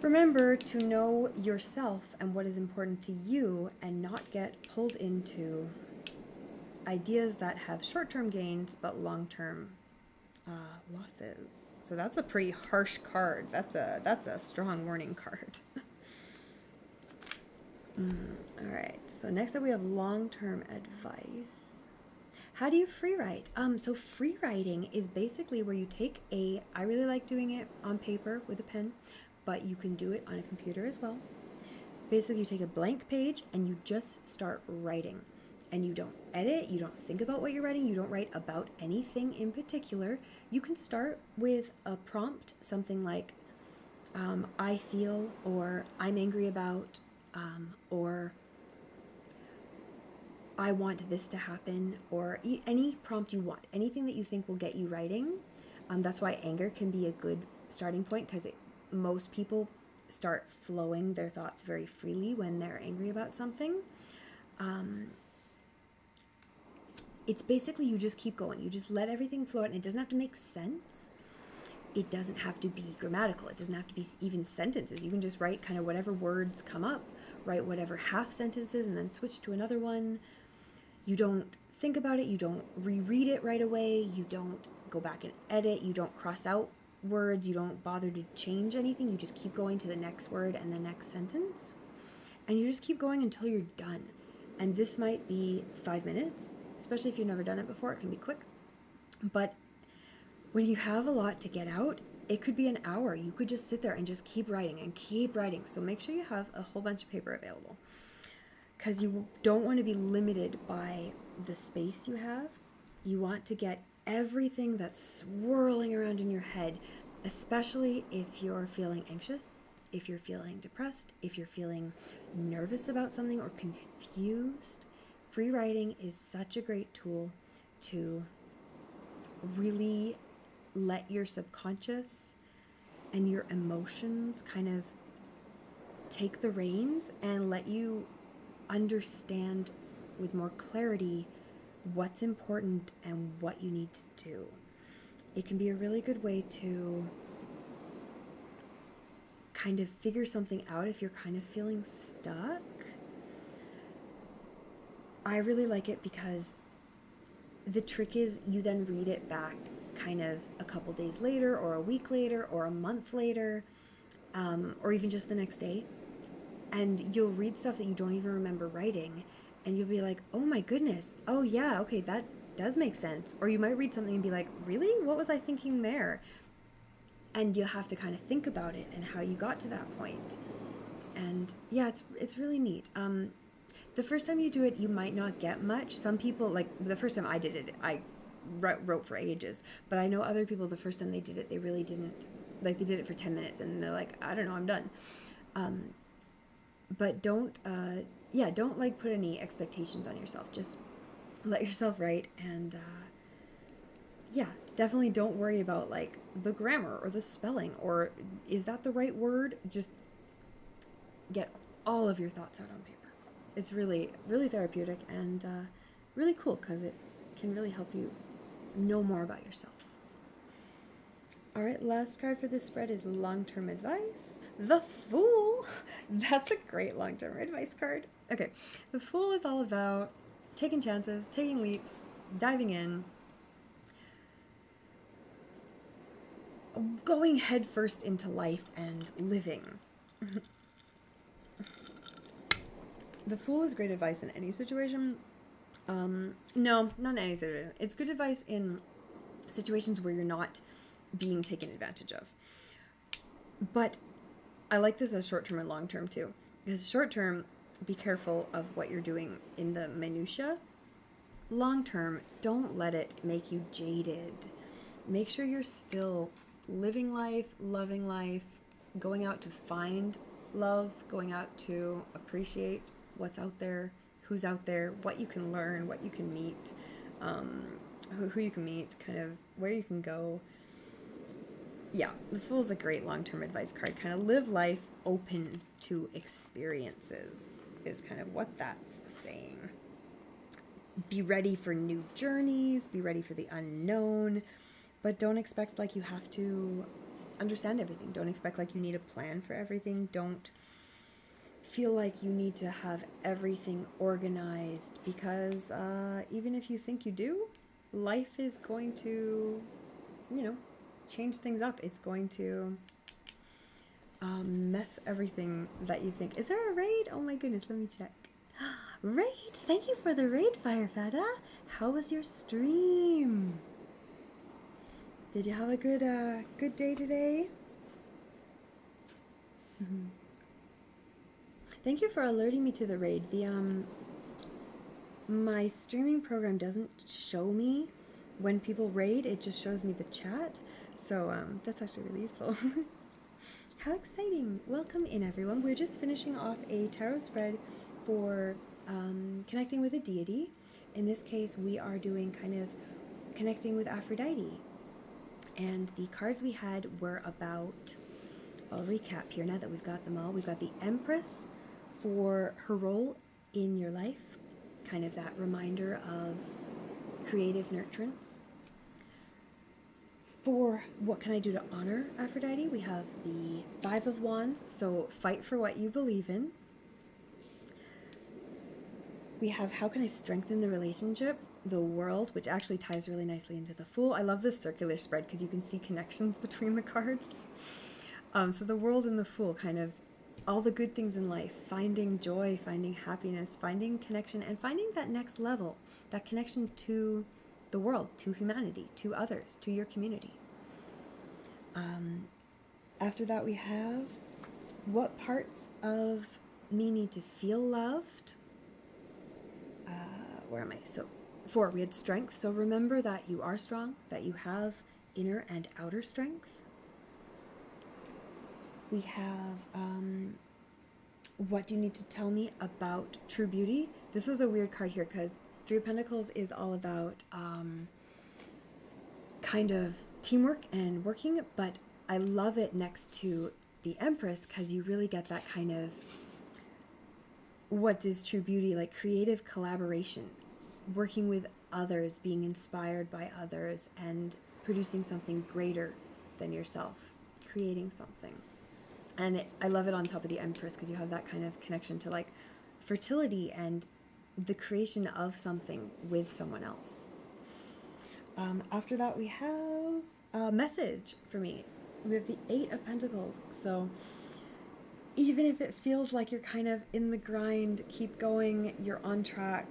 remember to know yourself and what is important to you and not get pulled into ideas that have short-term gains but long-term losses. So that's a pretty harsh card. That's a strong warning card. All right, so next up we have long-term advice. How do you free write? So free writing is basically where you take I really like doing it on paper with a pen, but you can do it on a computer as well. Basically, you take a blank page and you just start writing. And you don't edit, you don't think about what you're writing, you don't write about anything in particular. You can start with a prompt, something like, I feel, or I'm angry about, or I want this to happen, or any prompt you want, anything that you think will get you writing. That's why anger can be a good starting point, because most people start flowing their thoughts very freely when they're angry about something. It's basically you just keep going. You just let everything flow out, and it doesn't have to make sense. It doesn't have to be grammatical. It doesn't have to be even sentences. You can just write kind of whatever words come up, write whatever half sentences, and then switch to another one. You don't think about it. You don't reread it right away. You don't go back and edit. You don't cross out words. You don't bother to change anything. You just keep going to the next word and the next sentence. And you just keep going until you're done. And this might be 5 minutes. Especially if you've never done it before, it can be quick. But when you have a lot to get out, it could be an hour. You could just sit there and just keep writing and keep writing. So make sure you have a whole bunch of paper available, because you don't want to be limited by the space you have. You want to get everything that's swirling around in your head, especially if you're feeling anxious, if you're feeling depressed, if you're feeling nervous about something or confused. Free writing is such a great tool to really let your subconscious and your emotions kind of take the reins and let you understand with more clarity what's important and what you need to do. It can be a really good way to kind of figure something out if you're kind of feeling stuck. I really like it because the trick is you then read it back kind of a couple days later or a week later or a month later, or even just the next day. And you'll read stuff that you don't even remember writing, and you'll be like, oh my goodness, oh yeah, okay, that does make sense. Or you might read something and be like, really? What was I thinking there? And you'll have to kind of think about it and how you got to that point. And yeah, it's really neat. The first time you do it, you might not get much. Some people, like the first time I did it, I wrote for ages. But I know other people, the first time they did it, they really didn't. Like they did it for 10 minutes and they're like, I don't know, I'm done. But don't like put any expectations on yourself. Just let yourself write, and definitely don't worry about like the grammar or the spelling or is that the right word. Just get all of your thoughts out on paper. It's really, really therapeutic and really cool because it can really help you know more about yourself. All right, last card for this spread is long-term advice. The Fool. That's a great long-term advice card. Okay, the Fool is all about taking chances, taking leaps, diving in, going headfirst into life and living. The Fool is great advice in any situation. No, not in any situation. It's good advice in situations where you're not being taken advantage of. But I like this as short-term and long-term too. Because short-term, be careful of what you're doing in the minutia. Long-term, don't let it make you jaded. Make sure you're still living life, loving life, going out to find love, going out to appreciate what's out there, who's out there, what you can learn, what you can meet, who you can meet, kind of where you can go. Yeah, the Fool is a great long-term advice card. Kind of live life open to experiences is kind of what that's saying. Be ready for new journeys, be ready for the unknown, but don't expect like you have to understand everything. Don't expect like you need a plan for everything. Don't feel like you need to have everything organized, because even if you think you do, life is going to, change things up. It's going to mess everything that you think. Is there a raid? Oh my goodness, let me check. Raid! Thank you for the raid, Firefada. How was your stream? Did you have a good day today? Mm-hmm. Thank you for alerting me to the raid. My streaming program doesn't show me when people raid, it just shows me the chat. So that's actually really useful. How exciting! Welcome in, everyone. We're just finishing off a tarot spread for connecting with a deity. In this case, we are doing kind of connecting with Aphrodite. And the cards we had were about, I'll recap here now that we've got them all. We've got the Empress for her role in your life, kind of that reminder of creative nurturance. For what can I do to honor Aphrodite, we have the Five of Wands, so fight for what you believe in. We have how can I strengthen the relationship, the World, which actually ties really nicely into the Fool. I love this circular spread because you can see connections between the cards. So the World and the Fool, kind of all the good things in life, finding joy, finding happiness, finding connection, and finding that next level, that connection to the world, to humanity, to others, to your community. After that we have what parts of me need to feel loved. Where am I? So 4, we had strength. So remember that you are strong, that you have inner and outer strength. We have what do you need to tell me about true beauty? This was a weird card here because Three of Pentacles is all about kind of teamwork and working, but I love it next to the Empress because you really get that kind of what is true beauty, like creative collaboration, working with others, being inspired by others, and producing something greater than yourself, creating something. And I love it on top of the Empress because you have that kind of connection to like fertility and the creation of something with someone else. After that we have a message for me. We have the Eight of Pentacles. So even if it feels like you're kind of in the grind, keep going, you're on track,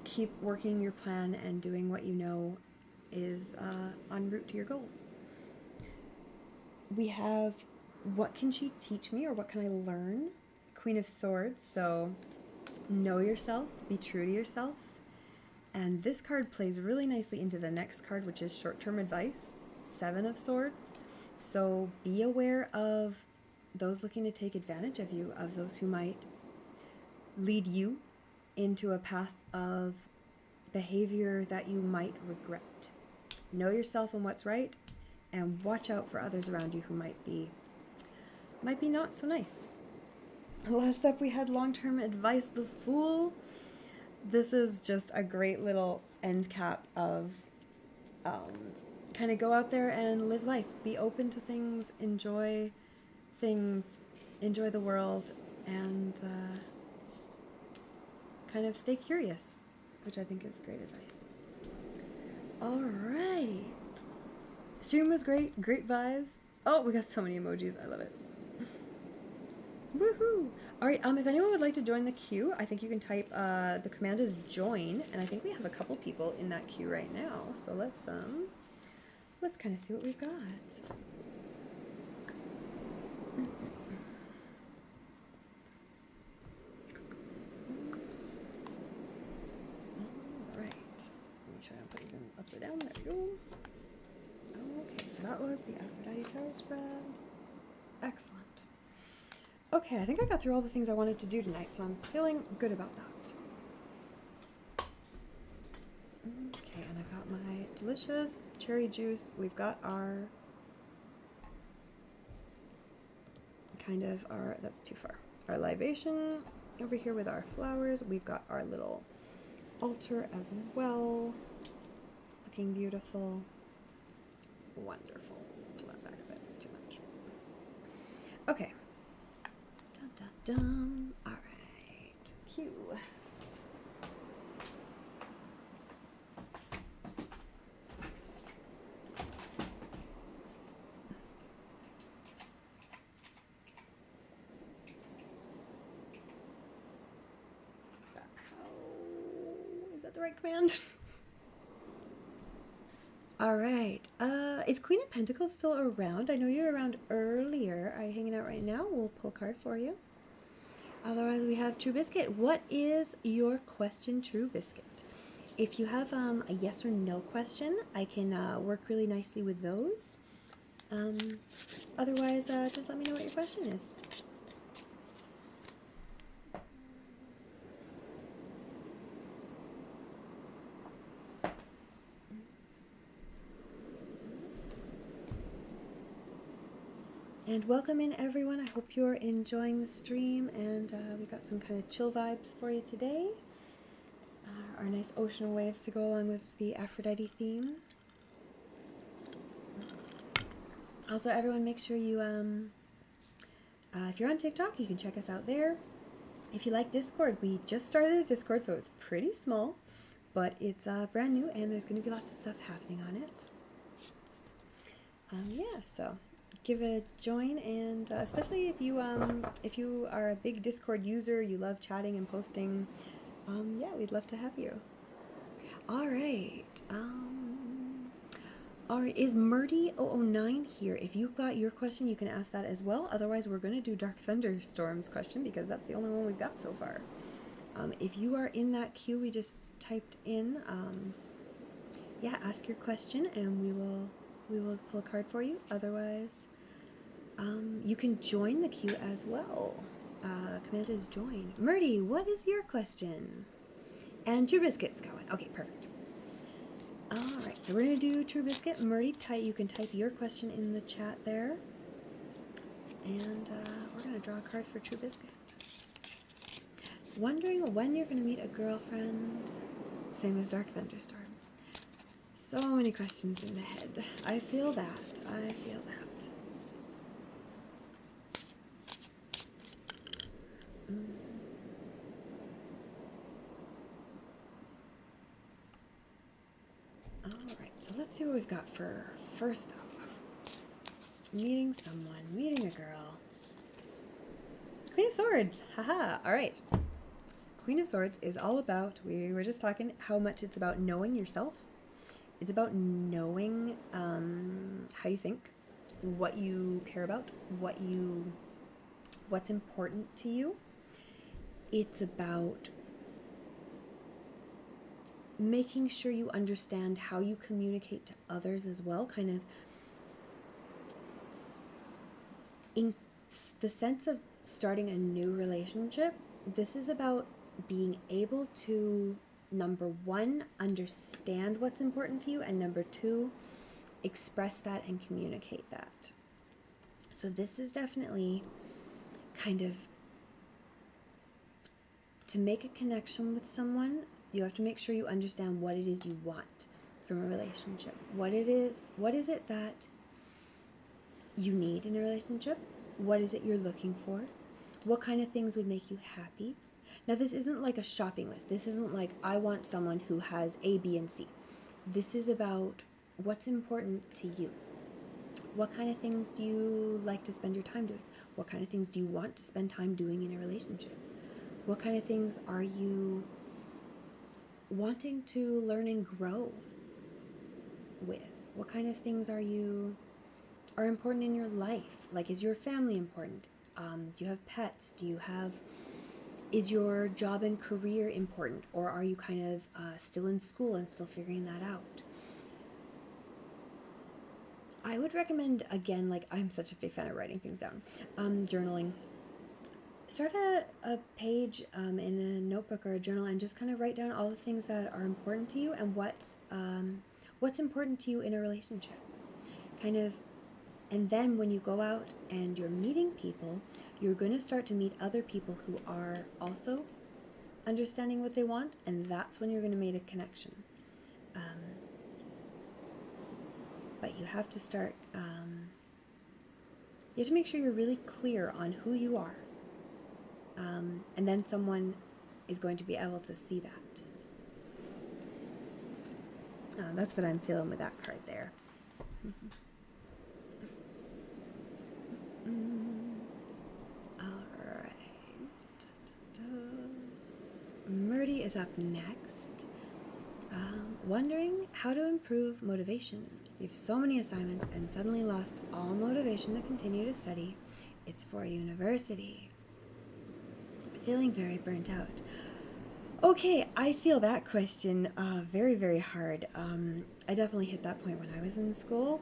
keep working your plan and doing what you know is en route to your goals. We have what can she teach me, or what can I learn? Queen of Swords. So know yourself, be true to yourself. And this card plays really nicely into the next card, which is short-term advice, Seven of Swords. So be aware of those looking to take advantage of you, of those who might lead you into a path of behavior that you might regret. Know yourself and what's right, and watch out for others around you who might be not so nice. Last up we had long-term advice, the Fool. This is just a great little end cap of kind of go out there and live life. Be open to things, enjoy the world, and kind of stay curious, which I think is great advice. All right. Stream was great. Great vibes. Oh, we got so many emojis. I love it. Woohoo! All right, if anyone would like to join the queue, I think you can type, the command is join, and I think we have a couple people in that queue right now. So let's kind of see what we've got. All right, let me try and put these in upside down. There we go. Okay, so that was the Aphrodite tarot spread. Excellent. Okay, I think I got through all the things I wanted to do tonight, so I'm feeling good about that. Okay, and I've got my delicious cherry juice. We've got our kind of our, that's too far, our libation over here with our flowers. We've got our little altar as well, looking beautiful. Wonderful. Pull that back a bit, it's too much. Okay. Dun dun dun. All right. Cue. Is that the right command? All right. Is Queen of Pentacles still around? I know you're around earlier. Are you hanging out right now? We'll pull a card for you. Otherwise, we have True Biscuit. What is your question, True Biscuit? If you have a yes or no question, I can work really nicely with those. Otherwise, just let me know what your question is. And welcome in, everyone. I hope you're enjoying the stream, and we got some kind of chill vibes for you today. Our nice ocean waves to go along with the Aphrodite theme. Also, everyone, make sure you, if you're on TikTok, you can check us out there. If you like Discord, we just started a Discord, so it's pretty small, but it's brand new, and there's going to be lots of stuff happening on it. Yeah, so give it a join, and especially if you are a big Discord user, you love chatting and posting, yeah, we'd love to have you. All right. All right, is Murdy009 here? If you've got your question, you can ask that as well. Otherwise, we're going to do Dark Thunderstorm's question because that's the only one we've got so far. If you are in that queue we just typed in, yeah, ask your question and we will pull a card for you. Otherwise, you can join the queue as well. Command is join. Murdy, what is your question? And True Biscuit's going. Okay, perfect. Alright, so we're going to do True Biscuit. Murdy, you can type your question in the chat there. And we're going to draw a card for True Biscuit. Wondering when you're going to meet a girlfriend. Same as Dark Thunderstorm. So many questions in the head. I feel that. I feel that. Alright, so let's see what we've got for first off. Meeting someone, meeting a girl. Queen of Swords! Haha! Alright. Queen of Swords is all about, we were just talking how much it's about knowing yourself. It's about knowing how you think, what you care about, what's important to you. It's about making sure you understand how you communicate to others as well, kind of in the sense of starting a new relationship. This is about being able to, number one, understand what's important to you, and number two, express that and communicate that. So this is definitely kind of, to make a connection with someone, you have to make sure you understand what it is you want from a relationship. What is it that you need in a relationship? What is it you're looking for? What kind of things would make you happy? Now, this isn't like a shopping list. This isn't like, I want someone who has A, B, and C. This is about what's important to you. What kind of things do you like to spend your time doing? What kind of things do you want to spend time doing in a relationship? What kind of things are you wanting to learn and grow with? What kind of things are important in your life? Like, is your family important? Do you have pets? Is your job and career important? Or are you kind of still in school and still figuring that out? I would recommend, again, like, I'm such a big fan of writing things down. Journaling. Start a page in a notebook or a journal and just kind of write down all the things that are important to you and what's important to you in a relationship. Kind of And then when you go out and you're meeting people, you're going to start to meet other people who are also understanding what they want, and that's when you're going to make a connection. But you have to start, you have to make sure you're really clear on who you are. And then someone is going to be able to see that. That's what I'm feeling with that card there. Alright. Murdy is up next. Wondering how to improve motivation. You have so many assignments and suddenly lost all motivation to continue to study. It's for university. Feeling very burnt out. Okay, I feel that question very, very hard. I definitely hit that point when I was in school,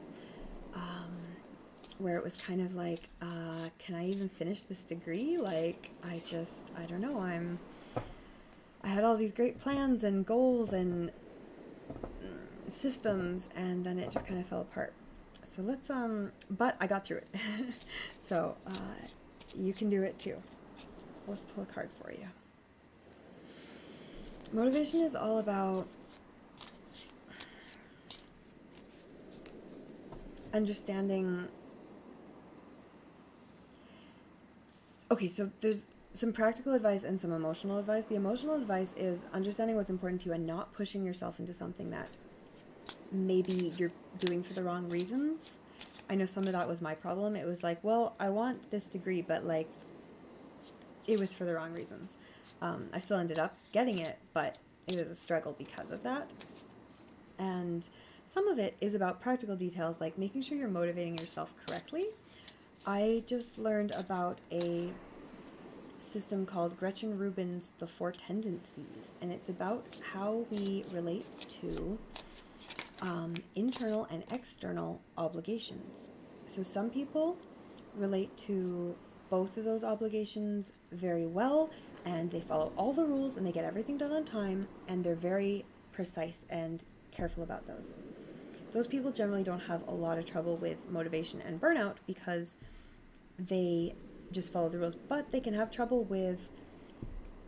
where it was kind of like, can I even finish this degree? Like, I don't know. I had all these great plans and goals and systems, and then it just kind of fell apart. So let's, but I got through it. So, you can do it too. Let's pull a card for you. Motivation is all about understanding. Okay, so there's some practical advice and some emotional advice. The emotional advice is understanding what's important to you and not pushing yourself into something that maybe you're doing for the wrong reasons. I know some of that was my problem. It was like, well, I want this degree, but like, it was for the wrong reasons. I still ended up getting it, but it was a struggle because of that. And some of it is about practical details, like making sure you're motivating yourself correctly. I just learned about a system called Gretchen Rubin's The Four Tendencies, and it's about how we relate to internal and external obligations. So some people relate to both of those obligations very well, and they follow all the rules and they get everything done on time, and they're very precise and careful about those. Those people generally don't have a lot of trouble with motivation and burnout because they just follow the rules, but they can have trouble with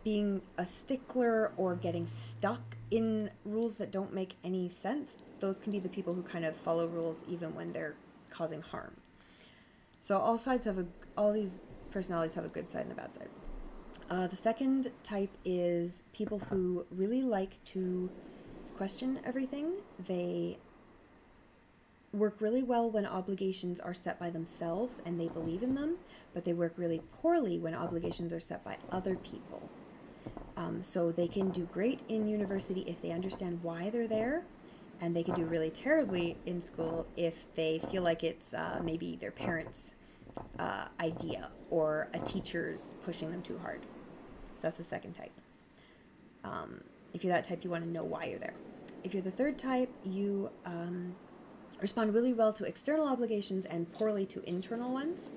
being a stickler or getting stuck in rules that don't make any sense. Those can be the people who kind of follow rules even when they're causing harm. So all these personalities have a good side and a bad side. The second type is people who really like to question everything. They work really well when obligations are set by themselves and they believe in them, but they work really poorly when obligations are set by other people. So they can do great in university if they understand why they're there, and they can do really terribly in school if they feel like it's maybe their parents' idea or a teacher's pushing them too hard. That's the second type. If you're that type, you want to know why you're there. If you're the third type, you respond really well to external obligations and poorly to internal ones.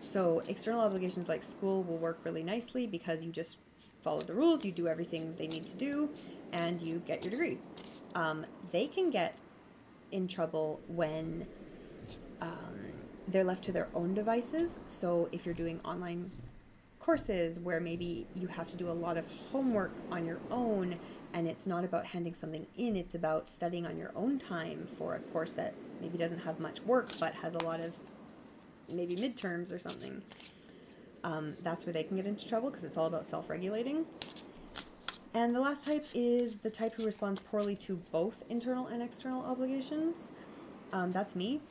So external obligations like school will work really nicely because you just follow the rules, you do everything they need to do, and you get your degree. They can get in trouble when they're left to their own devices. So if you're doing online courses where maybe you have to do a lot of homework on your own, and it's not about handing something in, it's about studying on your own time for a course that maybe doesn't have much work but has a lot of maybe midterms or something. That's where they can get into trouble because it's all about self-regulating. And the last type is the type who responds poorly to both internal and external obligations. That's me.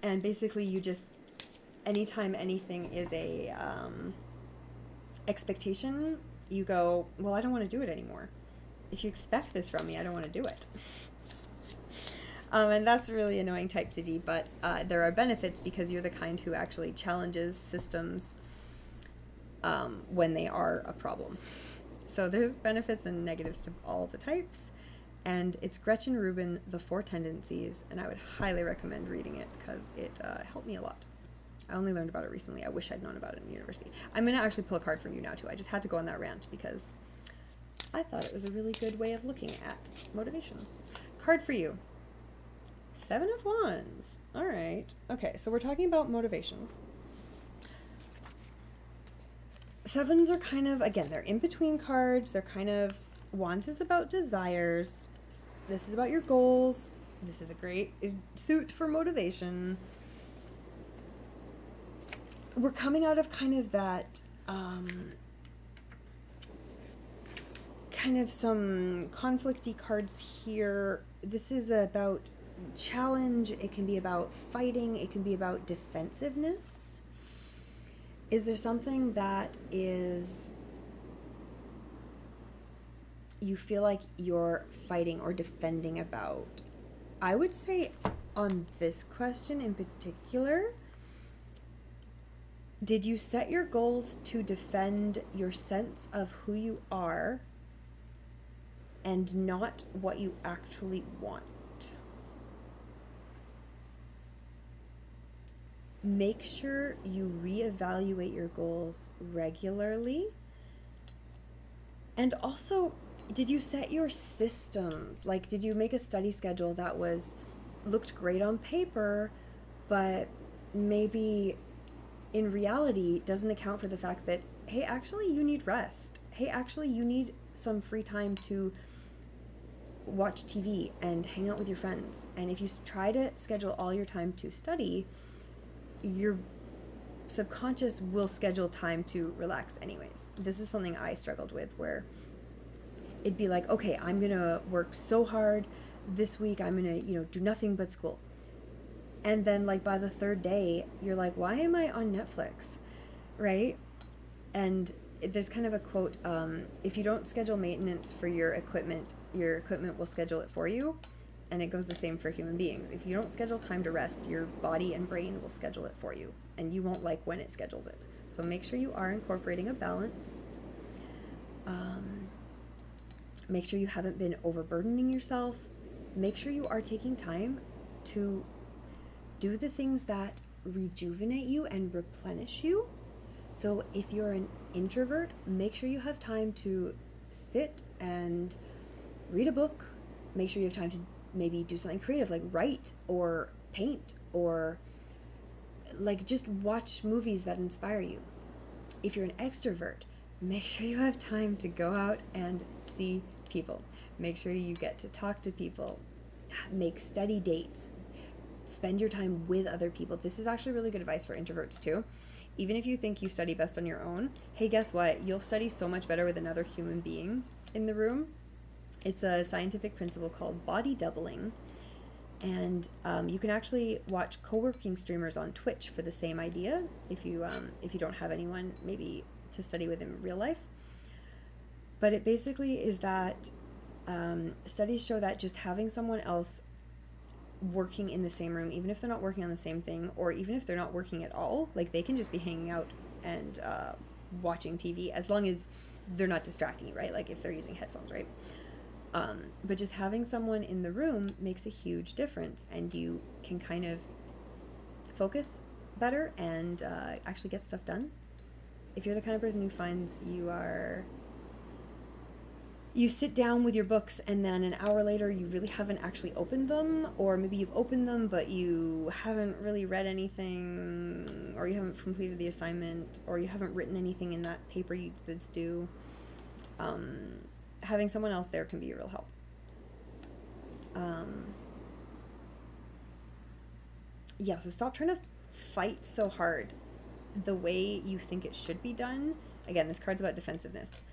And basically you just, anytime anything is a expectation, you go, well, I don't want to do it anymore. If you expect this from me, I don't want to do it. And that's a really annoying type to be, but there are benefits because you're the kind who actually challenges systems when they are a problem. So there's benefits and negatives to all the types, and it's Gretchen Rubin, The Four Tendencies, and I would highly recommend reading it because it helped me a lot. I only learned about it recently. I wish I'd known about it in university. I'm going to actually pull a card from you now, too. I just had to go on that rant because I thought it was a really good way of looking at motivation. Card for you. Seven of Wands. All right. Okay, so we're talking about motivation. Sevens are kind of, again, they're in between cards. They're kind of, Wands is about desires. This is about your goals. This is a great suit for motivation. We're coming out of kind of that, kind of some conflicty cards here. This is about challenge. It can be about fighting. It can be about defensiveness. Is there something that is you feel like you're fighting or defending about? I would say on this question in particular, did you set your goals to defend your sense of who you are and not what you actually want? Make sure you reevaluate your goals regularly. And also, did you set your systems? Like, did you make a study schedule that looked great on paper, but maybe in reality doesn't account for the fact that, hey, actually you need rest. Hey, actually you need some free time to watch TV and hang out with your friends. And if you try to schedule all your time to study, your subconscious will schedule time to relax anyways. This is something I struggled with, where it'd be like, okay, I'm gonna work so hard this week, I'm gonna, do nothing but school. And then like by the third day, you're like, why am I on Netflix? Right? And there's kind of a quote, if you don't schedule maintenance for your equipment will schedule it for you. And it goes the same for human beings. If you don't schedule time to rest, your body and brain will schedule it for you, and you won't like when it schedules it. So make sure you are incorporating a balance. Make sure you haven't been overburdening yourself. Make sure you are taking time to do the things that rejuvenate you and replenish you. So if you're an introvert, make sure you have time to sit and read a book. Make sure you have time to maybe do something creative, like write or paint, or like just watch movies that inspire you. If you're an extrovert, make sure you have time to go out and see people. Make sure you get to talk to people, make study dates, spend your time with other people. This is actually really good advice for introverts too. Even if you think you study best on your own, hey, guess what? You'll study so much better with another human being in the room. It's a scientific principle called body doubling, and you can actually watch co-working streamers on Twitch for the same idea if you don't have anyone maybe to study with in real life. But it basically is that studies show that just having someone else working in the same room, even if they're not working on the same thing, or even if they're not working at all, like they can just be hanging out and watching TV, as long as they're not distracting you, right? Like if they're using headphones, right? But just having someone in the room makes a huge difference, and you can kind of focus better and actually get stuff done. If you're the kind of person who finds you sit down with your books and then an hour later you really haven't actually opened them, or maybe you've opened them but you haven't really read anything, or you haven't completed the assignment, or you haven't written anything in that paper that's due, having someone else there can be a real help. So stop trying to fight so hard the way you think it should be done. Again, this card's about defensiveness.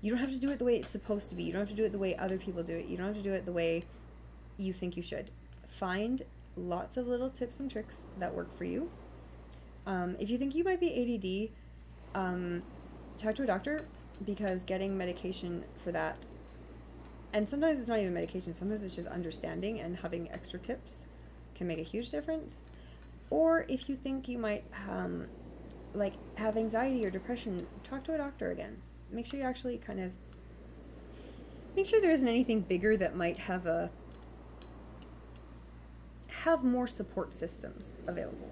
You don't have to do it the way it's supposed to be. You don't have to do it the way other people do it. You don't have to do it the way you think you should. Find lots of little tips and tricks that work for you. If you think you might be ADD, talk to a doctor, because getting medication for that, and sometimes it's not even medication, sometimes it's just understanding and having extra tips can make a huge difference. Or if you think you might have anxiety or depression, talk to a doctor again. Make sure you actually make sure there isn't anything bigger that might have more support systems available.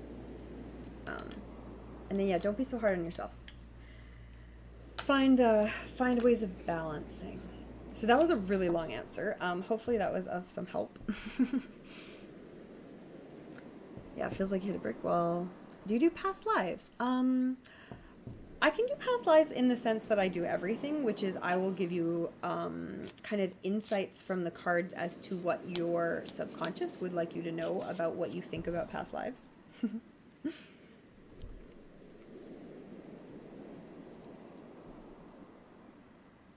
And then don't be so hard on yourself. Find ways of balancing. So that was a really long answer. Hopefully that was of some help. Yeah, it feels like you hit a brick wall. Do you do past lives? I can do past lives in the sense that I do everything, which is I will give you kind of insights from the cards as to what your subconscious would like you to know about what you think about past lives.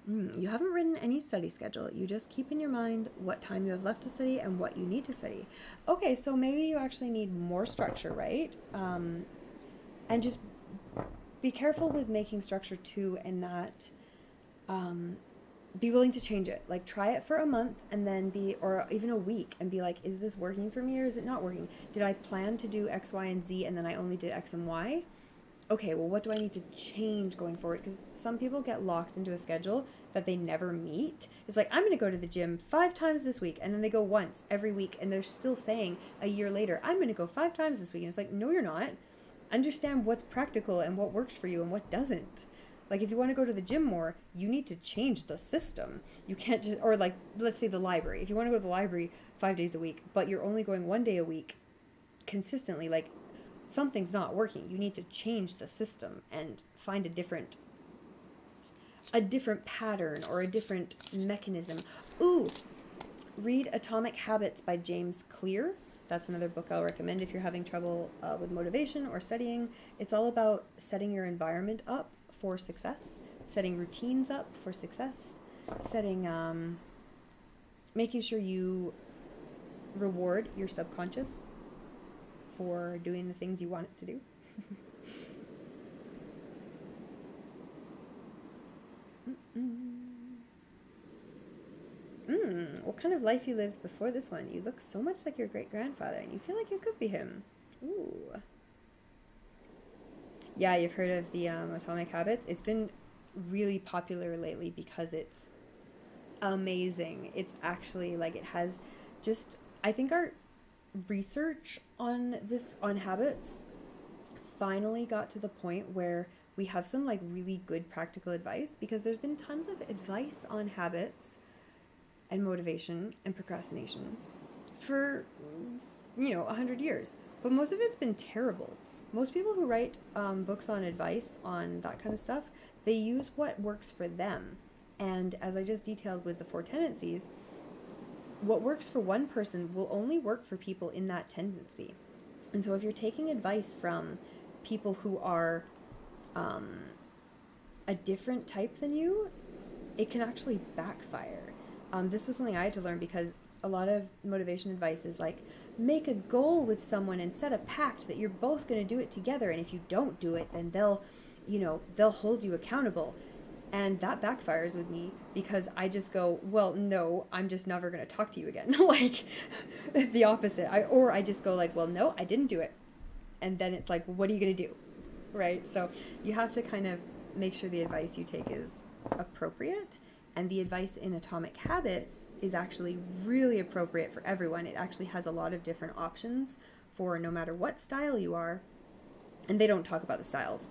You haven't written any study schedule. You just keep in your mind what time you have left to study and what you need to study. Okay, so maybe you actually need more structure, right? And just be careful with making structure too, and that be willing to change it. Like try it for a month and then or even a week and be like, is this working for me or is it not working? Did I plan to do X, Y, and Z and then I only did X and Y? Okay, well, what do I need to change going forward? Because some people get locked into a schedule that they never meet. It's like, I'm going to go to the gym 5 times this week, and then they go once every week, and they're still saying a year later, I'm going to go 5 times this week. And it's like, no, you're not. Understand what's practical and what works for you and what doesn't. Like, if you want to go to the gym more, you need to change the system. You can't just, or like, let's say the library. If you want to go to the library 5 days a week, but you're only going 1 day a week consistently, like, something's not working. You need to change the system and find a different pattern or a different mechanism. Ooh, read Atomic Habits by James Clear. That's another book I'll recommend if you're having trouble with motivation or studying. It's all about setting your environment up for success, setting routines up for success, making sure you reward your subconscious for doing the things you want it to do. What kind of life you lived before this one? You look so much like your great-grandfather, and you feel like you could be him. Ooh. Yeah, you've heard of the Atomic Habits. It's been really popular lately because it's amazing. It's actually, like, it has just, I think our research on habits finally got to the point where we have some like really good practical advice, because there's been tons of advice on habits and motivation and procrastination for 100 years, but most of it's been terrible. Most people who write books on advice on that kind of stuff, they use what works for them, and as I just detailed with the 4 tendencies, what works for one person will only work for people in that tendency. And so if you're taking advice from people who are a different type than you, it can actually backfire. This is something I had to learn, because a lot of motivation advice is like, make a goal with someone and set a pact that you're both going to do it together, and if you don't do it, then they'll hold you accountable. And that backfires with me, because I just go, well, no, I'm just never going to talk to you again. Like, the opposite. I just go like, well, no, I didn't do it. And then it's like, what are you going to do? Right? So you have to kind of make sure the advice you take is appropriate. And the advice in Atomic Habits is actually really appropriate for everyone. It actually has a lot of different options for no matter what style you are. And they don't talk about the styles,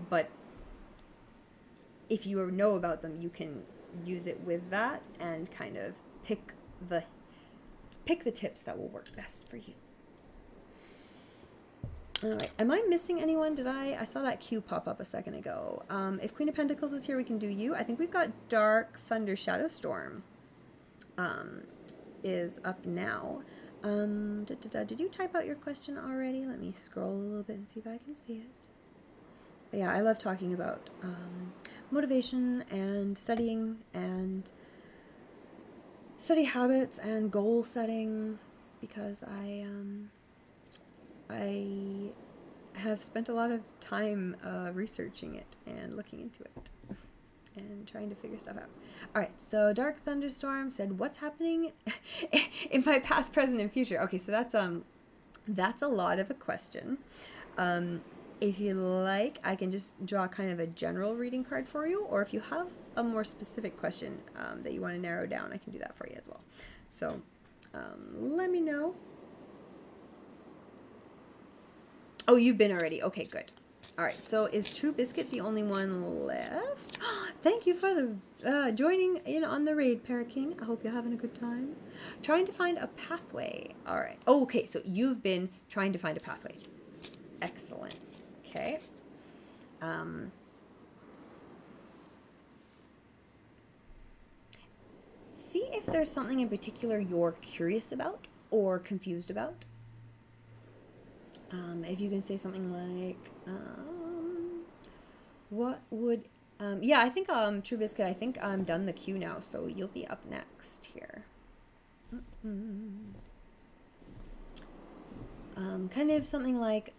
but if you know about them, you can use it with that and kind of pick the tips that will work best for you. All right, am I missing anyone? I saw that Q pop up a second ago. If Queen of Pentacles is here, we can do you. I think we've got Dark Thunder Shadow Storm is up now. Did you type out your question already? Let me scroll a little bit and see if I can see it. But yeah, I love talking about motivation and studying and study habits and goal setting, because I have spent a lot of time researching it and looking into it and trying to figure stuff out. All right, so Dark Thunderstorm said, what's happening in my past, present, and future? Okay, so that's a lot of a question. If you like, I can just draw kind of a general reading card for you, or if you have a more specific question that you want to narrow down, I can do that for you as well. So let me know. Oh, you've been already. Okay, good. All right, so is True Biscuit the only one left? Thank you for the joining in on the raid, Parrot King. I hope you're having a good time. Trying to find a pathway. All right. Oh, okay, so you've been trying to find a pathway. Excellent. Okay. See if there's something in particular you're curious about or confused about. If you can say something like, what would, yeah, I think, True Biscuit, I think I'm done the queue now, so you'll be up next here. Kind of something like,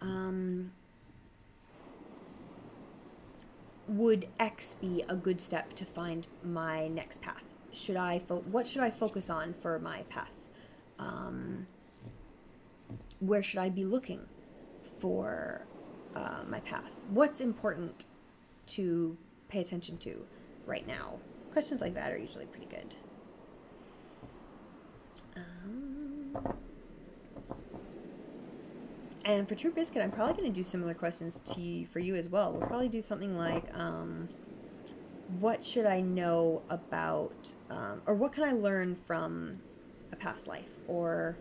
would X be a good step to find my next path? What should I focus on for my path? Where should I be looking for my path? What's important to pay attention to right now? Questions like that are usually pretty good. And for True Biscuit, I'm probably going to do similar questions for you as well. We'll probably do something like, what should I know about, or what can I learn from a past life? Or,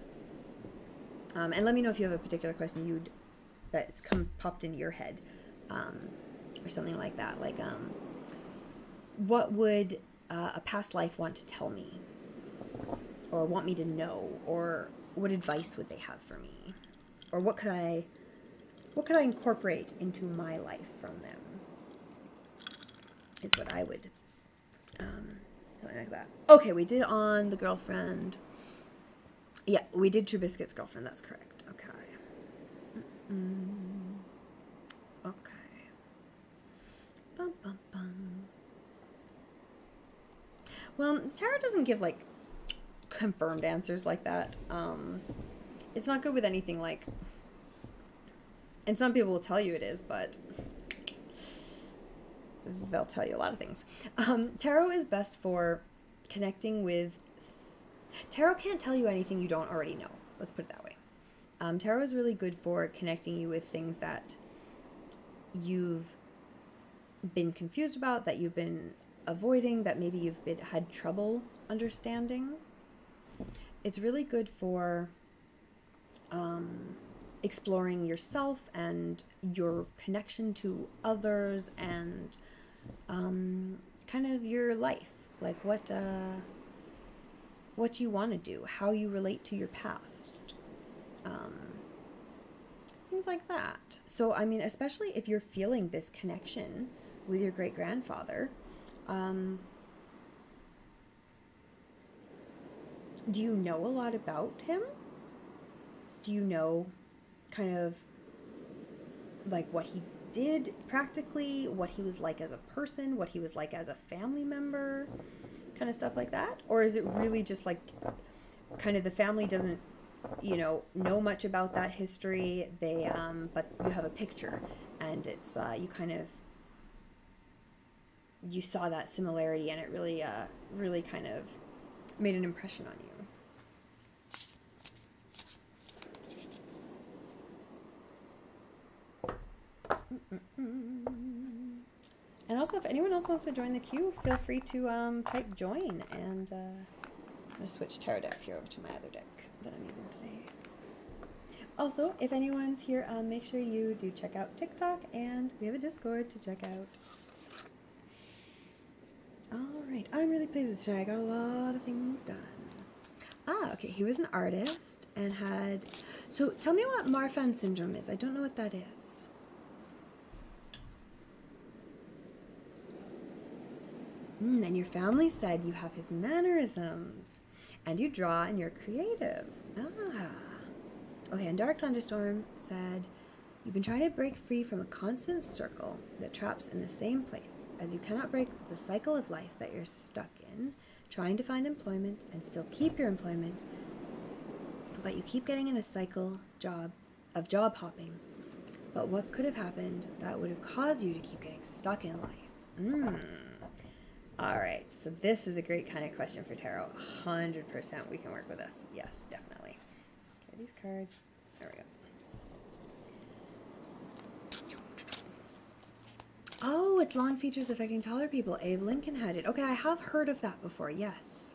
and let me know if you have a particular question that's popped into your head, or something like that. Like, what would a past life want to tell me, or want me to know, or what advice would they have for me, or what could I incorporate into my life from them? Is what I would, something like that. Okay, we did on the girlfriend. Yeah, we did True Biscuit's girlfriend. That's correct. Okay. Okay. Bum, bum, bum. Well, tarot doesn't give, like, confirmed answers like that. It's not good with anything like, and some people will tell you it is, but they'll tell you a lot of things. Tarot is best for connecting with... Tarot can't tell you anything you don't already know. Let's put it that way. Tarot is really good for connecting you with things that you've been confused about, that you've been avoiding, that maybe you've had trouble understanding. It's really good for exploring yourself and your connection to others, and kind of your life, like what you want to do, how you relate to your past, things like that. So, I mean, especially if you're feeling this connection with your great-grandfather, do you know a lot about him? Do you know kind of like what he did practically, what he was like as a person, what he was like as a family member, kind of stuff like that? Or is it really just like kind of the family doesn't, know much about that history, they but you have a picture, and it's you saw that similarity, and it really really kind of made an impression on you. And also, if anyone else wants to join the queue, feel free to type join, and I'm going to switch tarot decks here over to my other deck that I'm using today. Also, if anyone's here, make sure you do check out TikTok, and we have a Discord to check out. Alright, I'm really pleased with today. I got a lot of things done. Okay, he was an artist and had... So, tell me what Marfan syndrome is. I don't know what that is. And your family said you have his mannerisms, and you draw and you're creative. Okay, and Dark Thunderstorm said you've been trying to break free from a constant circle that traps in the same place, as you cannot break the cycle of life that you're stuck in, trying to find employment and still keep your employment, but you keep getting in a cycle of job hopping. But what could have happened that would have caused you to keep getting stuck in life? Alright, so this is a great kind of question for tarot. 100% we can work with this. Yes, definitely. Okay, these cards. There we go. it's law and features affecting taller people. Abe Lincoln had it. Okay, I have heard of that before, yes.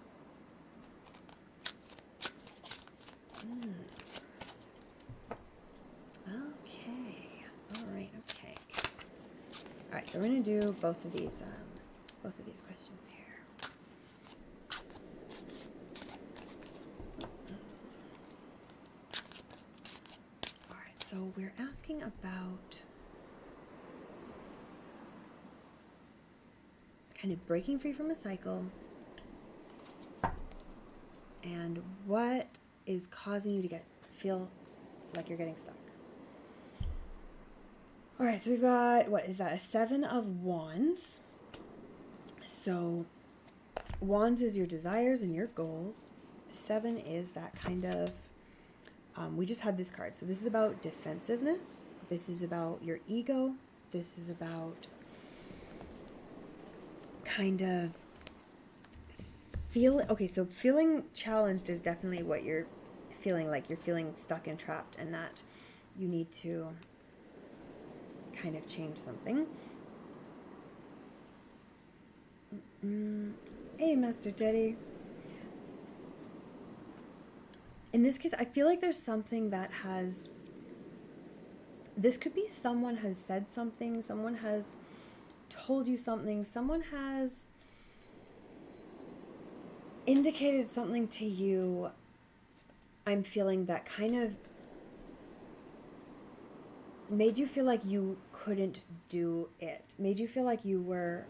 Okay. Alright, okay. Alright, so we're going to do both of these questions here. Alright, so we're asking about kind of breaking free from a cycle and what is causing you to feel like you're getting stuck. All right, so we've got, what is that, a 7 of Wands. So Wands is your desires and your goals. 7 is that kind of, we just had this card. So this is about defensiveness. This is about your ego. This is about kind of feeling challenged is definitely what you're feeling like. You're feeling stuck and trapped and that you need to kind of change something. Hey, Master Deity. In this case, I feel like there's something that has... This could be someone has said something, someone has told you something, someone has indicated something to you. I'm feeling that kind of made you feel like you couldn't do it, made you feel like you were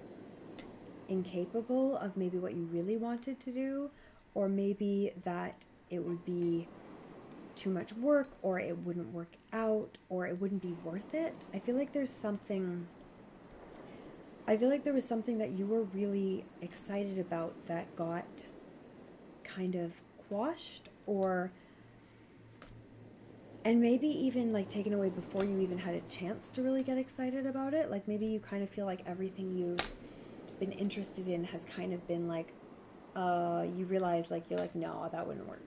incapable of maybe what you really wanted to do, or maybe that it would be too much work, or it wouldn't work out, or it wouldn't be worth it. I feel like there was something that you were really excited about that got kind of quashed, and maybe even like taken away before you even had a chance to really get excited about it. Like maybe you kind of feel like everything you've been interested in has kind of been like, you realize like, you're like, no, that wouldn't work.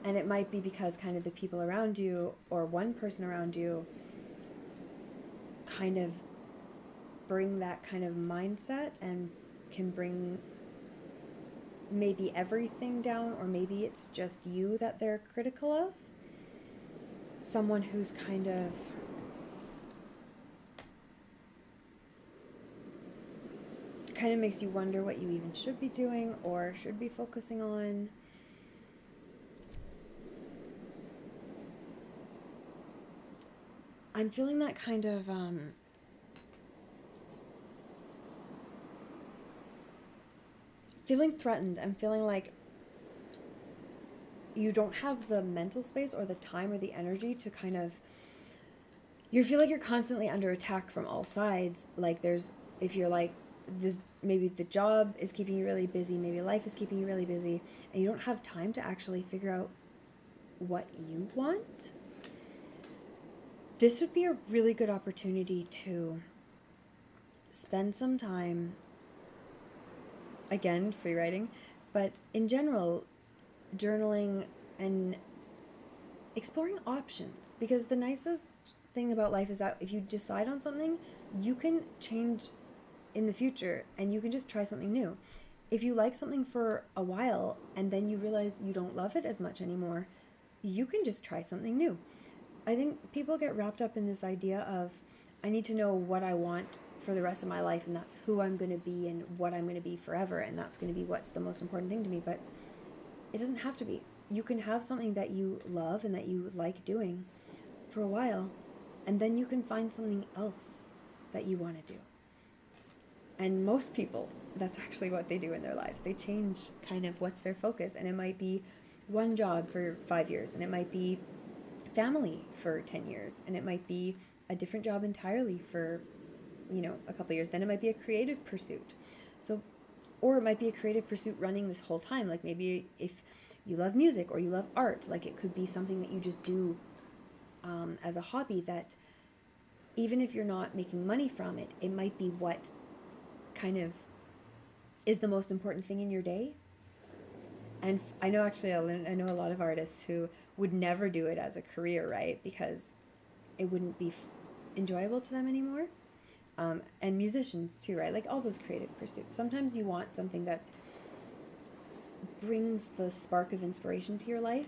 And it might be because kind of the people around you or one person around you kind of bring that kind of mindset and can bring maybe everything down, or maybe it's just you that they're critical of. Someone who's kind of makes you wonder what you even should be doing or should be focusing on. I'm feeling that kind of feeling threatened. I'm feeling like you don't have the mental space or the time or the energy to kind of, you feel like you're constantly under attack from all sides. Like if you're like this, maybe the job is keeping you really busy, maybe life is keeping you really busy, and you don't have time to actually figure out what you want. This would be a really good opportunity to spend some time, again, free writing, but in general, journaling and exploring options. Because the nicest thing about life is that if you decide on something, you can change in the future and you can just try something new. If you like something for a while and then you realize you don't love it as much anymore, you can just try something new. I think people get wrapped up in this idea of, I need to know what I want for the rest of my life, and that's who I'm going to be and what I'm going to be forever, and that's going to be what's the most important thing to me. But it doesn't have to be. You can have something that you love and that you like doing for a while, and then you can find something else that you want to do. And most people, that's actually what they do in their lives. They change kind of what's their focus, and it might be one job for 5 years, and it might be family for 10 years, and it might be a different job entirely for, a couple of years. Then it might be a creative pursuit. Or it might be a creative pursuit running this whole time. Like maybe if you love music or you love art, like it could be something that you just do as a hobby, that even if you're not making money from it, it might be what kind of is the most important thing in your day. And I know a lot of artists who would never do it as a career, right? Because it wouldn't be enjoyable to them anymore. And musicians too, right? Like all those creative pursuits. Sometimes you want something that brings the spark of inspiration to your life,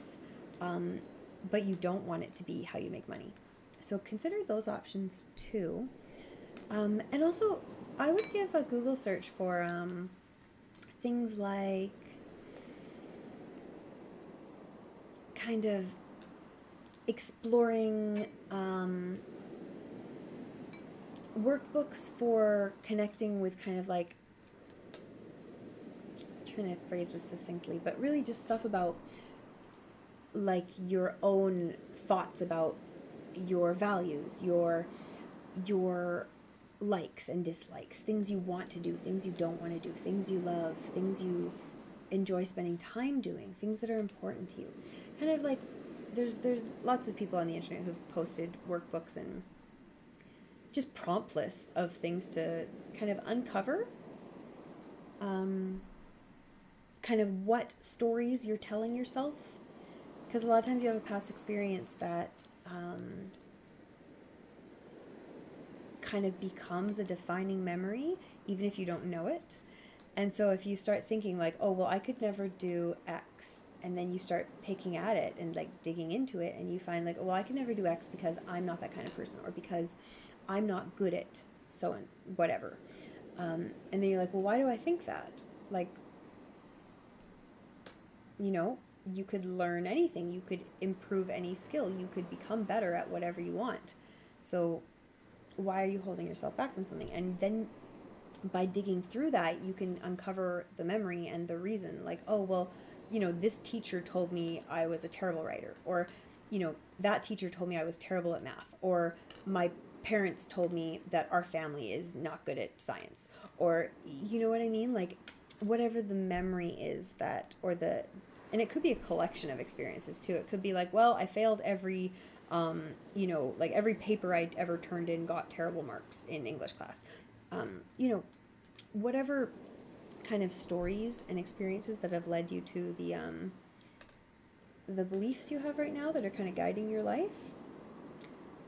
but you don't want it to be how you make money. So consider those options too. And also, I would give a Google search for things like kind of exploring workbooks for connecting with kind of like, I'm trying to phrase this succinctly, but really just stuff about like your own thoughts about your values, your likes and dislikes, things you want to do, things you don't want to do, things you love, things you enjoy spending time doing, things that are important to you. Kind of like there's lots of people on the internet who've posted workbooks and just prompt lists of things to kind of uncover kind of what stories you're telling yourself, because a lot of times you have a past experience that kind of becomes a defining memory even if you don't know it. And so if you start thinking like, oh well, I could never do X, and then you start picking at it and like digging into it, and you find like, oh well, I can never do X because I'm not that kind of person, or because I'm not good at so and whatever. And then you're like, well, why do I think that? Like, you know, you could learn anything, you could improve any skill, you could become better at whatever you want. So why are you holding yourself back from something? And then by digging through that, you can uncover the memory and the reason. Like, oh, well, you know, this teacher told me I was a terrible writer, or, you know, that teacher told me I was terrible at math, or my parents told me that our family is not good at science, or, you know what I mean? Like, whatever the memory is that, or the, and it could be a collection of experiences too. It could be like, well, I failed every, you know, like every paper I ever turned in got terrible marks in English class. You know, whatever kind of stories and experiences that have led you to the beliefs you have right now that are kind of guiding your life,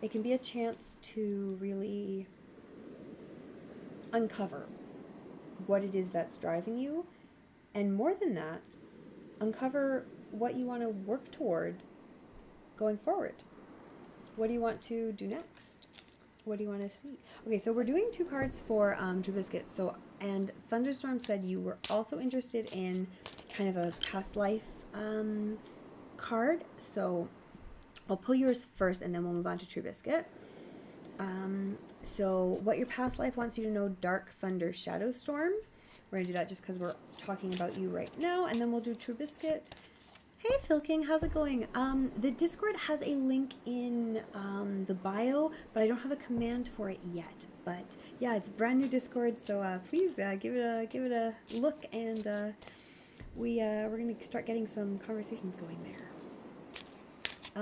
it can be a chance to really uncover what it is that's driving you, and more than that, uncover what you want to work toward going forward. What do you want to do next? What do you want to see? Okay, so we're doing 2 cards for True Biscuit. So, and Thunderstorm said you were also interested in kind of a past life card. So I'll pull yours first, and then we'll move on to True Biscuit. So what your past life wants you to know: Dark Thunder Shadow Storm. We're gonna do that just because we're talking about you right now, and then we'll do True Biscuit. Hey Phil King, how's it going? The Discord has a link in the bio, but I don't have a command for it yet. But yeah, it's a brand new Discord, so please give it a look, and we're gonna start getting some conversations going there.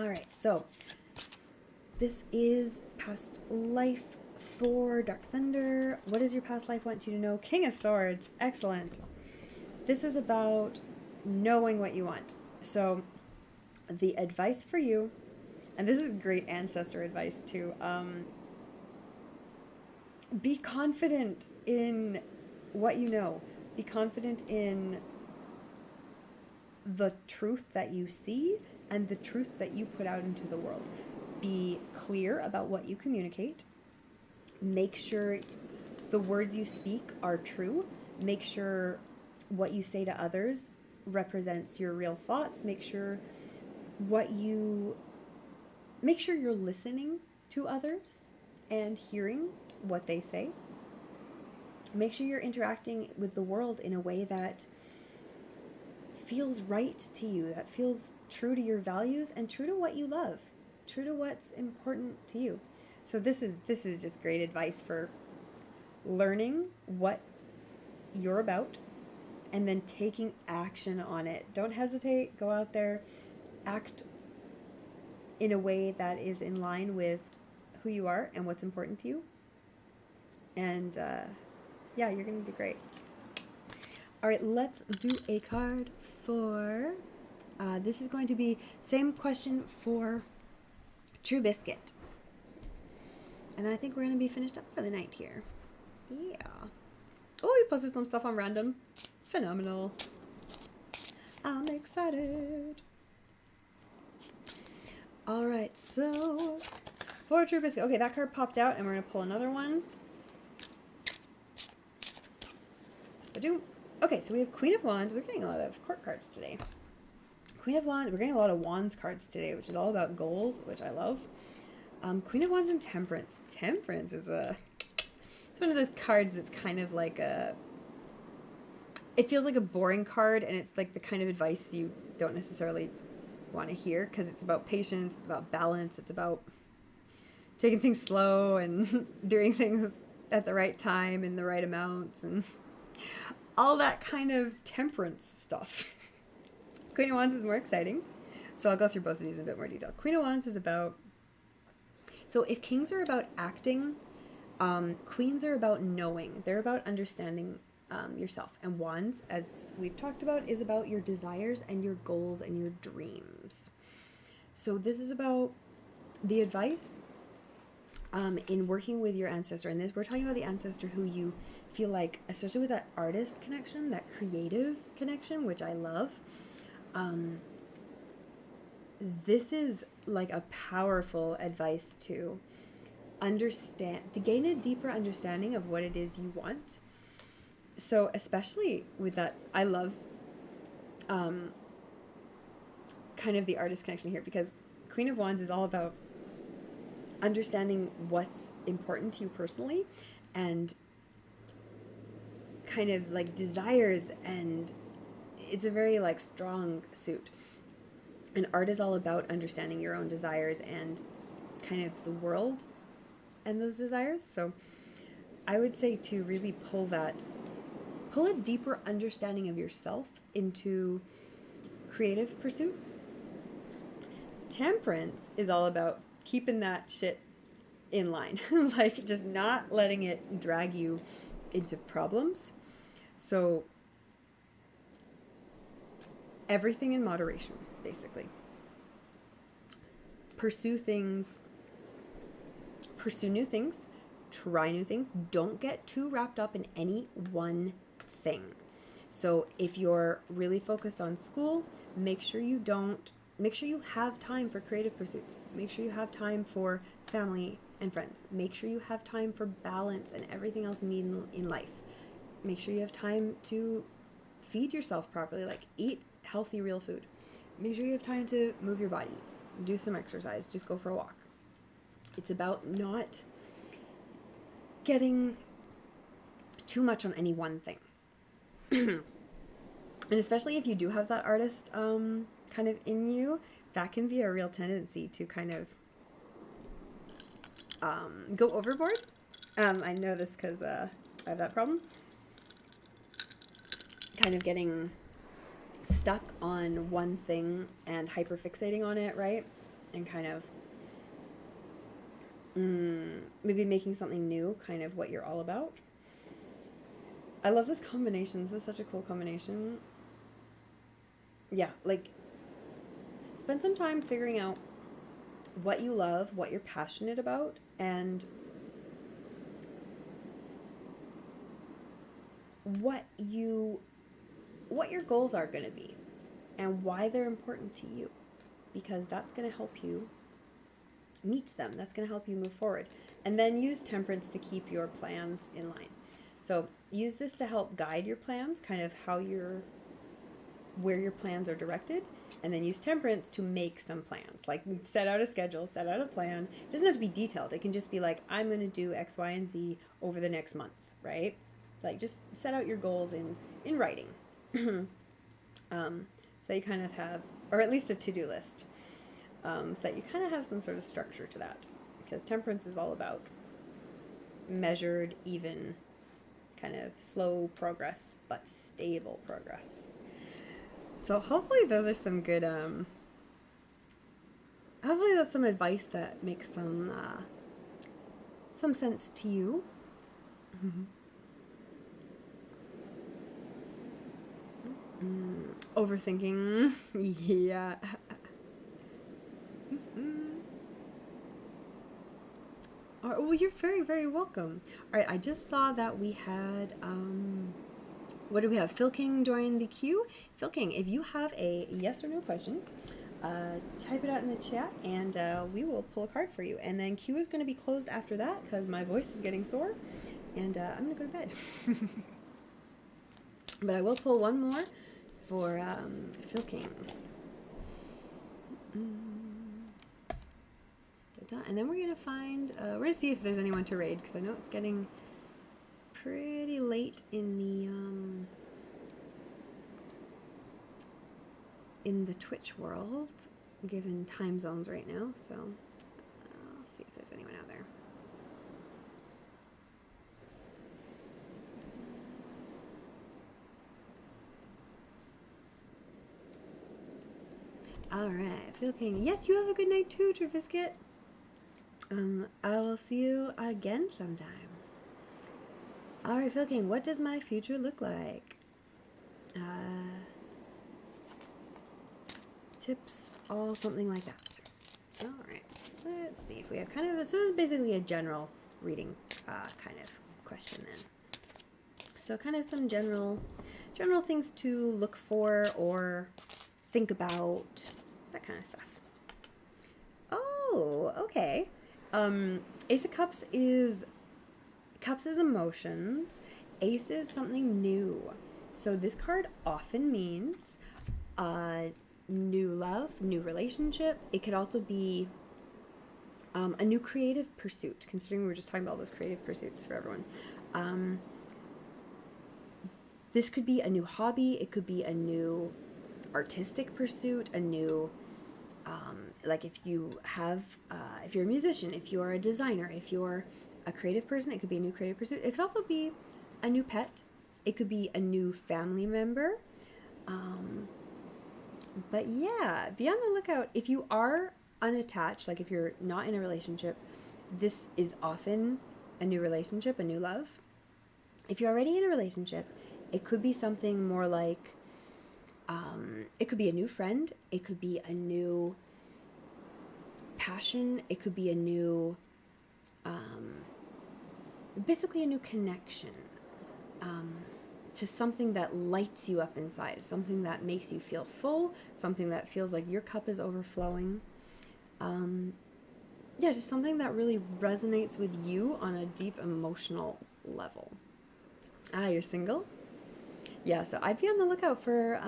All right, so this is past life for Dark Thunder. What does your past life want you to know? King of Swords, excellent. This is about knowing what you want. So the advice for you, and this is great ancestor advice too, be confident in what you know. Be confident in the truth that you see and the truth that you put out into the world. Be clear about what you communicate. Make sure the words you speak are true. Make sure what you say to others represents your real thoughts. Make sure you're listening to others and hearing what they say. Make sure you're interacting with the world in a way that feels right to you, that feels true to your values and true to what you love, true to what's important to you. So this is just great advice for learning what you're about and then taking action on it. Don't hesitate. Go out there, act in a way that is in line with who you are and what's important to you. And yeah, you're going to do great. All right, let's do a card for, this is going to be same question for True Biscuit. And then I think we're going to be finished up for the night here. Yeah. Oh, we posted some stuff on random. Phenomenal. I'm excited. Alright, so for True Biscuit. Okay, that card popped out, and we're going to pull another one. Okay, so we have Queen of Wands. We're getting a lot of court cards today. Queen of Wands. We're getting a lot of Wands cards today, which is all about goals, which I love. Queen of Wands and Temperance. Temperance is it's one of those cards that's kind of like it feels like a boring card, and it's like the kind of advice you don't necessarily want to hear, because it's about patience, it's about balance, it's about taking things slow and doing things at the right time in the right amounts and all that kind of temperance stuff. Queen of Wands is more exciting, so I'll go through both of these in a bit more detail. Queen of Wands is about, so if kings are about acting, queens are about knowing. They're about understanding yourself. And Wands, as we've talked about, is about your desires and your goals and your dreams. So this is about the advice in working with your ancestor. And this, we're talking about the ancestor who you feel like, especially with that artist connection, that creative connection, which I love. This is like a powerful advice to understand, to gain a deeper understanding of what it is you want. So especially with that, I love kind of the artist connection here, because Queen of Wands is all about understanding what's important to you personally and kind of like desires, and it's a very like strong suit. And art is all about understanding your own desires and kind of the world and those desires. So I would say to really pull a deeper understanding of yourself into creative pursuits. Temperance is all about keeping that shit in line, like just not letting it drag you into problems. So everything in moderation, basically. Pursue new things, try new things. Don't get too wrapped up in any one thing. So if you're really focused on school, make sure you have time for creative pursuits. Make sure you have time for family and friends. Make sure you have time for balance and everything else you need in life. Make sure you have time to feed yourself properly, like eat healthy, real food. Make sure you have time to move your body, do some exercise, just go for a walk. It's about not getting too much on any one thing. And especially if you do have that artist kind of in you, that can be a real tendency to kind of go overboard. I know this because I have that problem. Kind of getting stuck on one thing and hyperfixating on it, right? And kind of maybe making something new kind of what you're all about. I love this combination. This is such a cool combination. Yeah, like spend some time figuring out what you love, what you're passionate about, and what your goals are going to be and why they're important to you, because that's going to help you meet them. That's going to help you move forward. And then use Temperance to keep your plans in line. So use this to help guide your plans, kind of where your plans are directed, and then use Temperance to make some plans. Like set out a schedule, set out a plan. It doesn't have to be detailed. It can just be like, I'm going to do X, Y, and Z over the next month, right? Like just set out your goals in writing. So you kind of have, or at least a to-do list, so that you kind of have some sort of structure to that. Because Temperance is all about measured, even, kind of slow progress, but stable progress. So hopefully those are some good, hopefully that's some advice that makes some sense to you. Overthinking, yeah. All right, well, you're very, very welcome. All right, I just saw that we had, what do we have? Phil King joined the queue. Phil King, if you have a yes or no question, type it out in the chat, and we will pull a card for you. And then queue is going to be closed after that because my voice is getting sore, and I'm going to go to bed. But I will pull one more for Phil King. And then we're going to find, we're going to see if there's anyone to raid, because I know it's getting pretty late in the Twitch world, given time zones right now, so I'll see if there's anyone out there. Alright, Phil King. Yes, you have a good night too, Trevisket. I will see you again sometime. Alright, Phil King, what does my future look like? Tips, all something like that. Alright, let's see if we have kind of, so this is basically a general reading kind of question then. So kind of some general things to look for or think about, that kind of stuff. Oh, okay. Ace of Cups is emotions. Ace is something new. So this card often means new love, new relationship. It could also be a new creative pursuit, considering we were just talking about all those creative pursuits for everyone. This could be a new hobby. It could be a new artistic pursuit, a new like if you're a musician, if you're a designer, if you're a creative person, it could be a new creative pursuit. It could also be a new pet. It could be a new family member. But yeah, be on the lookout. If you are unattached, like if you're not in a relationship, this is often a new relationship, a new love. If you're already in a relationship, it could be something more like, it could be a new friend, it could be a new passion, it could be a new, basically a new connection to something that lights you up inside, something that makes you feel full, something that feels like your cup is overflowing. Yeah, just something that really resonates with you on a deep emotional level. You're single? Yeah, so I'd be on the lookout for,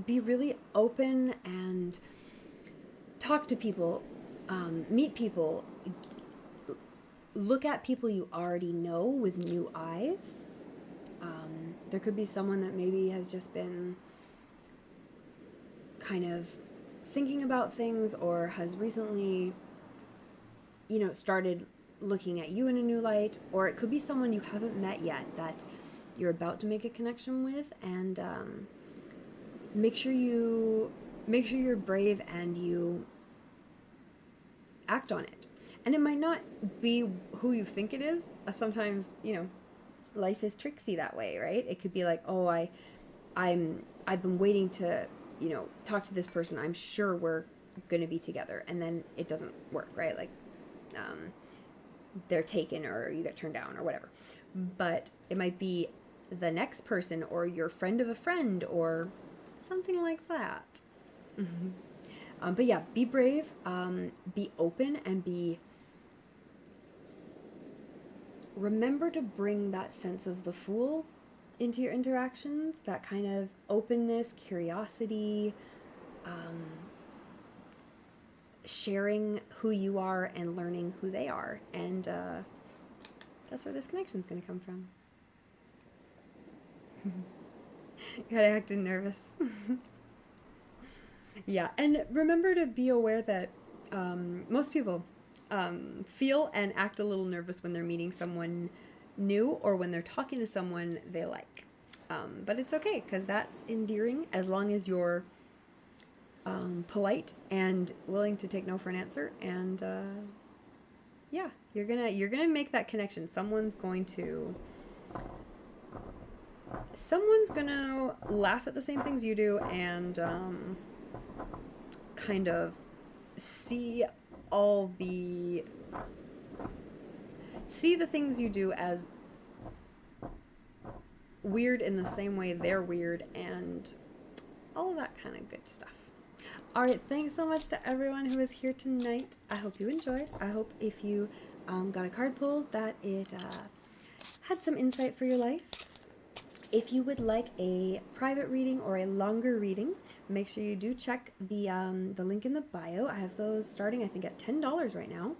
be really open and talk to people, meet people, look at people you already know with new eyes. There could be someone that maybe has just been kind of thinking about things or has recently, started looking at you in a new light, or it could be someone you haven't met yet that you're about to make a connection with, and make sure you're brave and you act on it. And it might not be who you think it is. Sometimes, life is tricksy that way, right? It could be like, oh, I've been waiting to, talk to this person. I'm sure we're going to be together. And then it doesn't work, right? Like, they're taken or you get turned down or whatever. But it might be the next person or your friend of a friend or something like that. Mm-hmm. But yeah, be brave, be open, and remember to bring that sense of the Fool into your interactions, that kind of openness, curiosity, sharing who you are and learning who they are. And that's where this connection is going to come from. Gotta act nervous. Yeah, and remember to be aware that most people feel and act a little nervous when they're meeting someone new or when they're talking to someone they like. But it's okay, because that's endearing as long as you're polite and willing to take no for an answer. And yeah, you're gonna make that connection. Someone's gonna laugh at the same things you do and kind of see all the see the things you do as weird in the same way they're weird, and all of that kind of good stuff. All right, thanks so much to everyone who was here tonight. I hope you enjoyed. I hope if you got a card pulled that it had some insight for your life. If you would like a private reading or a longer reading, make sure you do check the link in the bio. I have those starting, I think, at $10 right now.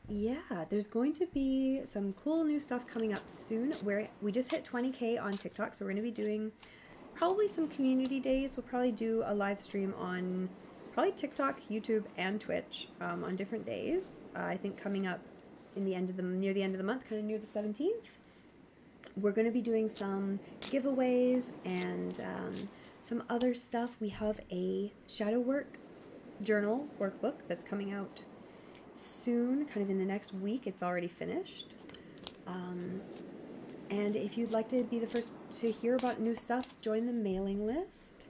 Yeah, there's going to be some cool new stuff coming up soon. We just hit 20K on TikTok, so we're going to be doing probably some community days. We'll probably do a live stream on probably TikTok, YouTube, and Twitch on different days. I think coming up near the end of the month, kind of near the 17th. We're going to be doing some giveaways and some other stuff. We have a shadow work journal workbook that's coming out soon, kind of in the next week. It's already finished. And if you'd like to be the first to hear about new stuff, join the mailing list.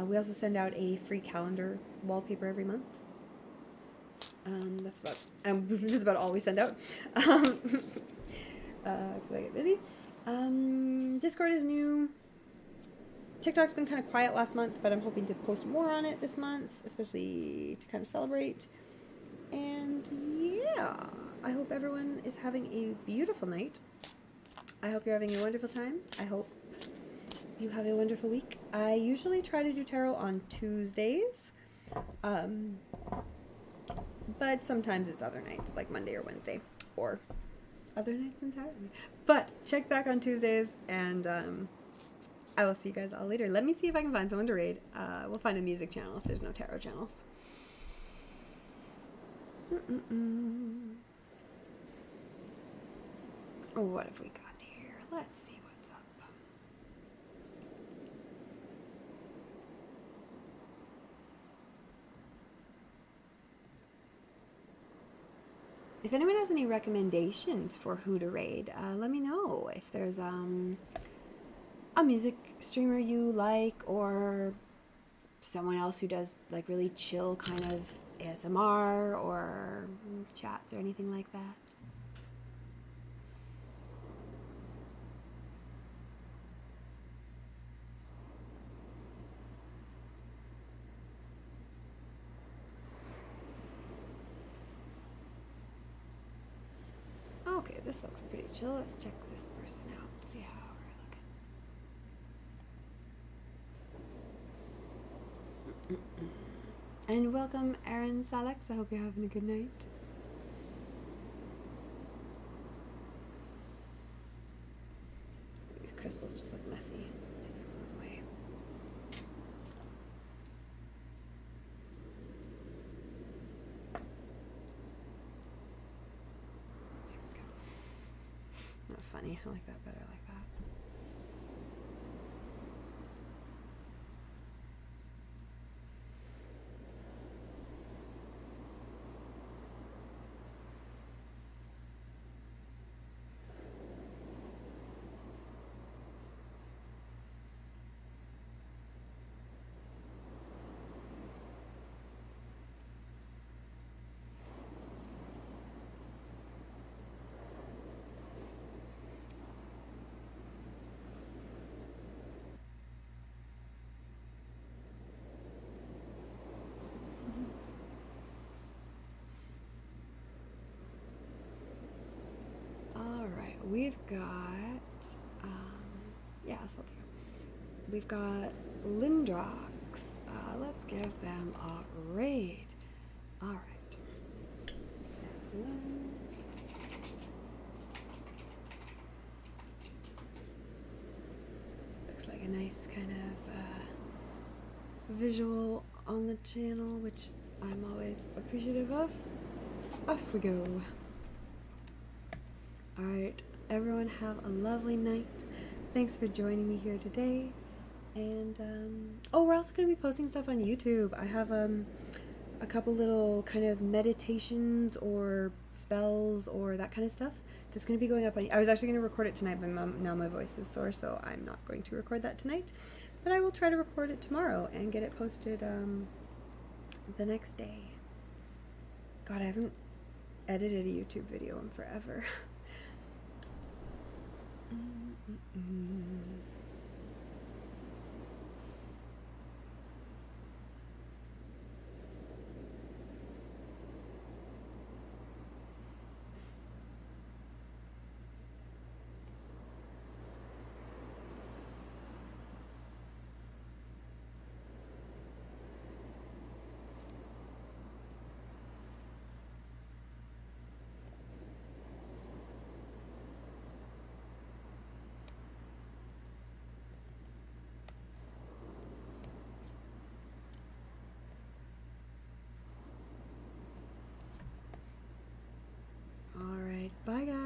We also send out a free calendar wallpaper every month. That's about all we send out. Because I get busy. Discord is new. TikTok's been kind of quiet last month, but I'm hoping to post more on it this month, especially to kind of celebrate. And yeah, I hope everyone is having a beautiful night. I hope you're having a wonderful time. I hope you have a wonderful week. I usually try to do tarot on Tuesdays, but sometimes it's other nights, like Monday or Wednesday, or other nights entirely. But check back on Tuesdays, and I will see you guys all later. Let me see if I can find someone to raid. We'll find a music channel if there's no tarot channels. Oh, what have we got here? Let's see what's up. If anyone has any recommendations for who to raid, let me know. If there's a music streamer you like, or someone else who does like really chill kind of ASMR or chats or anything like that. Okay, this looks pretty chill. Let's check this person out and see how we're looking. And welcome, Aaron Salex. I hope you're having a good night. These crystals just look messy. Take some of those away. There we go. Not funny. I like that better like that. We've got, we've got Lindrox. Let's give them a raid. All right. Excellent. Looks like a nice kind of visual on the channel, which I'm always appreciative of. Off we go. All right. Everyone have a lovely night. Thanks for joining me here today. And, we're also going to be posting stuff on YouTube. I have a couple little kind of meditations or spells or that kind of stuff that's going to be going up on... I was actually going to record it tonight, but now my voice is sore, so I'm not going to record that tonight. But I will try to record it tomorrow and get it posted the next day. God, I haven't edited a YouTube video in forever. Alright, bye guys.